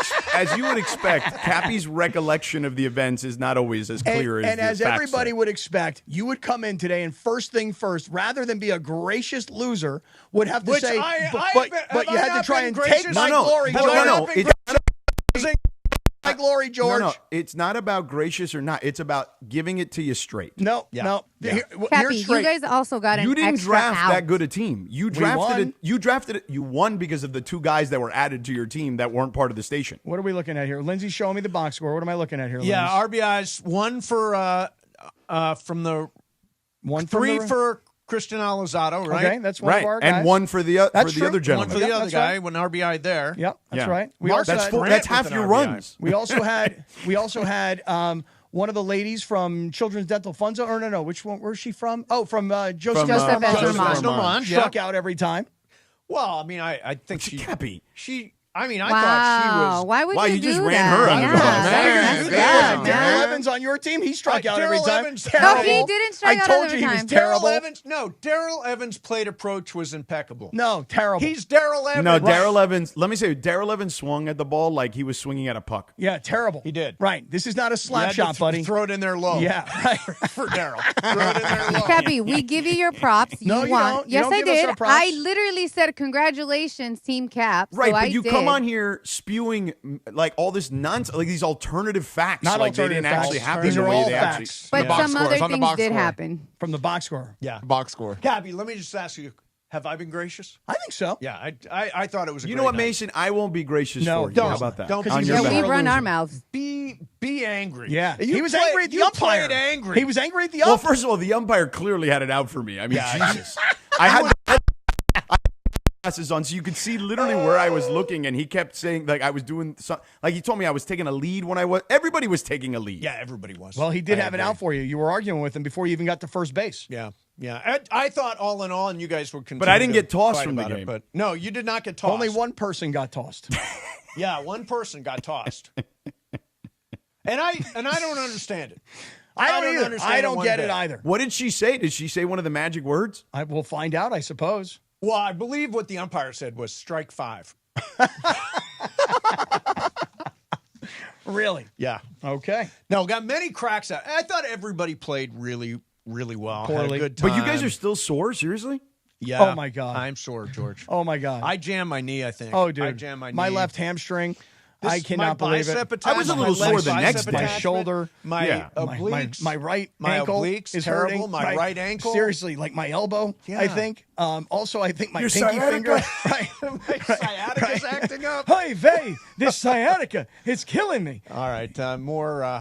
Speaker 7: expect, Kappy's recollection of the events is not always as clear
Speaker 1: and
Speaker 7: as
Speaker 1: as
Speaker 7: the facts
Speaker 1: everybody
Speaker 7: say.
Speaker 1: would expect, you would come in today and first thing first, rather than be a gracious loser, would have to
Speaker 20: Which
Speaker 1: say,
Speaker 20: I
Speaker 1: but you had to try and take my
Speaker 7: No,
Speaker 1: glory,
Speaker 7: no,
Speaker 1: George.
Speaker 7: no. It's
Speaker 1: My glory, George.
Speaker 7: No, it's not about gracious or not. It's about giving it to you straight.
Speaker 1: No.
Speaker 6: Kappy, you guys also got an
Speaker 7: You didn't
Speaker 6: extra
Speaker 7: draft
Speaker 6: out.
Speaker 7: that good a team. You drafted it. You drafted it. You won because of the 2 guys that were added to your team that weren't part of the station.
Speaker 1: What are we looking at here? Lindsay's showing me the box score. What am I looking at here?
Speaker 20: Yeah,
Speaker 1: Lindsay?
Speaker 20: RBIs 1 for from the 3 for Christian Alozado, right?
Speaker 1: Okay, that's one of our guys.
Speaker 7: And 1 for the
Speaker 1: That's
Speaker 7: the
Speaker 1: true.
Speaker 7: other gentleman.
Speaker 20: 1 for the other
Speaker 1: that's
Speaker 20: guy,
Speaker 1: right.
Speaker 20: 1 RBI there.
Speaker 1: Yep, that's
Speaker 7: Yeah.
Speaker 1: right.
Speaker 7: That's half your runs.
Speaker 1: We also had one of the ladies from Children's Dental Funds. Or no, which one? Where's she from? Oh, from Joseph
Speaker 20: Estelman.
Speaker 1: Struck out every time.
Speaker 20: Well, I mean, I think
Speaker 7: Kappy.
Speaker 20: I thought she was.
Speaker 6: Why would you
Speaker 7: you just
Speaker 6: do
Speaker 7: ran
Speaker 6: that?
Speaker 7: her under the bus.
Speaker 1: Darryl Evans on your team, he struck out every
Speaker 20: Darryl
Speaker 1: time.
Speaker 20: Evans-
Speaker 1: Terrible.
Speaker 6: No, he didn't strike
Speaker 1: I
Speaker 6: out
Speaker 1: told
Speaker 6: every
Speaker 1: you he was
Speaker 6: time.
Speaker 1: terrible.
Speaker 20: Darryl Evans' plate approach was impeccable.
Speaker 1: No, terrible.
Speaker 20: He's Darryl Evans.
Speaker 7: No, Darryl Evans. Let me say, Darryl Evans swung at the ball like he was swinging at a puck.
Speaker 1: Yeah, terrible.
Speaker 20: He did.
Speaker 1: Right. This is not a slap
Speaker 20: You had
Speaker 1: shot,
Speaker 20: to
Speaker 1: buddy.
Speaker 20: Throw it in there low.
Speaker 1: Yeah, right.
Speaker 20: For Darryl. Throw it in there low.
Speaker 6: Kappy, we give you your props.
Speaker 1: No, you
Speaker 6: won.
Speaker 1: don't. You
Speaker 6: Yes,
Speaker 1: don't
Speaker 6: I
Speaker 1: give us
Speaker 6: did.
Speaker 1: our props.
Speaker 6: I literally said congratulations, Team Cap.
Speaker 7: Right,
Speaker 6: so
Speaker 7: but
Speaker 6: I
Speaker 7: you
Speaker 6: did.
Speaker 7: come on here spewing like all this nonsense, like these alternative facts.
Speaker 1: Not
Speaker 7: like they
Speaker 1: alternative
Speaker 7: didn't
Speaker 1: facts.
Speaker 7: actually happen
Speaker 1: These
Speaker 7: the
Speaker 1: are
Speaker 7: way
Speaker 1: all
Speaker 7: they
Speaker 1: facts.
Speaker 6: But
Speaker 14: The box
Speaker 6: some
Speaker 14: score.
Speaker 6: other
Speaker 14: It's on the
Speaker 6: things
Speaker 14: box
Speaker 6: did
Speaker 14: score.
Speaker 6: happen.
Speaker 1: From the box score.
Speaker 20: Yeah.
Speaker 14: Box score.
Speaker 20: Kappy, let me just ask you, have I been gracious?
Speaker 1: I think so.
Speaker 20: Yeah, I thought it was a
Speaker 7: You
Speaker 20: great
Speaker 7: know what,
Speaker 20: night.
Speaker 7: Mason? I won't be gracious
Speaker 1: No,
Speaker 7: for you.
Speaker 1: don't.
Speaker 7: How about that?
Speaker 20: Don't, 'cause
Speaker 7: On
Speaker 20: he's
Speaker 7: your
Speaker 20: a
Speaker 6: Yeah, we
Speaker 7: behalf.
Speaker 6: run our mouths.
Speaker 20: Be angry.
Speaker 1: Yeah.
Speaker 20: You
Speaker 1: He was
Speaker 20: played-
Speaker 1: angry at the
Speaker 20: you
Speaker 1: umpire.
Speaker 20: played angry.
Speaker 1: He was angry at the
Speaker 7: Well,
Speaker 1: umpire.
Speaker 7: first of all, the umpire clearly had it out for me. I mean, Jesus. I had glasses on, so you could see literally where I was looking, and he kept saying like I was doing something. Like he told me I was taking a lead when I was. Everybody was taking a lead.
Speaker 20: Yeah, everybody was.
Speaker 1: Well, he did
Speaker 20: I
Speaker 1: have it
Speaker 20: agree.
Speaker 1: out for you. You were arguing with him before you even got to first base.
Speaker 20: Yeah. Yeah, I thought all in all, and you guys would continue.
Speaker 7: But I didn't
Speaker 20: to
Speaker 7: get tossed
Speaker 20: fight
Speaker 7: from the
Speaker 20: about it,
Speaker 7: game.
Speaker 20: But no, you did not get tossed.
Speaker 1: Only one person got tossed.
Speaker 20: Yeah, one person got tossed. And I don't understand it.
Speaker 1: I don't either.
Speaker 20: understand
Speaker 1: I
Speaker 20: it
Speaker 1: don't
Speaker 20: one
Speaker 1: get
Speaker 20: bit.
Speaker 1: it either.
Speaker 7: What did she say? Did she say one of the magic words?
Speaker 1: I will find out, I suppose.
Speaker 20: Well, I believe what the umpire said was strike 5.
Speaker 1: Really?
Speaker 20: Yeah.
Speaker 1: Okay.
Speaker 20: No, got many cracks out. I thought everybody played really, really well. Had
Speaker 1: Poorly.
Speaker 20: a good time.
Speaker 7: But you guys are still sore, seriously?
Speaker 20: Yeah.
Speaker 1: Oh, my God.
Speaker 20: I'm sore, George.
Speaker 1: Oh, my God.
Speaker 20: I jammed my knee, I think.
Speaker 1: Oh, dude.
Speaker 20: I jammed my knee.
Speaker 1: My left hamstring.
Speaker 20: This-
Speaker 1: I cannot
Speaker 20: my
Speaker 1: believe it.
Speaker 20: bicep
Speaker 7: I was a
Speaker 20: attachment,
Speaker 7: little
Speaker 20: my
Speaker 7: sore
Speaker 20: left
Speaker 7: the next
Speaker 20: bicep
Speaker 7: day.
Speaker 1: My
Speaker 20: attachment,
Speaker 1: shoulder.
Speaker 20: my
Speaker 7: Yeah.
Speaker 20: obliques,
Speaker 1: My right
Speaker 20: my
Speaker 1: ankle
Speaker 20: obliques,
Speaker 1: is
Speaker 20: terrible.
Speaker 1: hurting.
Speaker 20: My right ankle.
Speaker 1: Seriously, like my elbow,
Speaker 20: Yeah.
Speaker 1: I think. Also, I think my
Speaker 7: Your
Speaker 1: pinky
Speaker 7: sciatica.
Speaker 1: finger. Right.
Speaker 20: My sciatica's acting up.
Speaker 1: Hey, Vay, this sciatica, it's killing me.
Speaker 20: All right, more.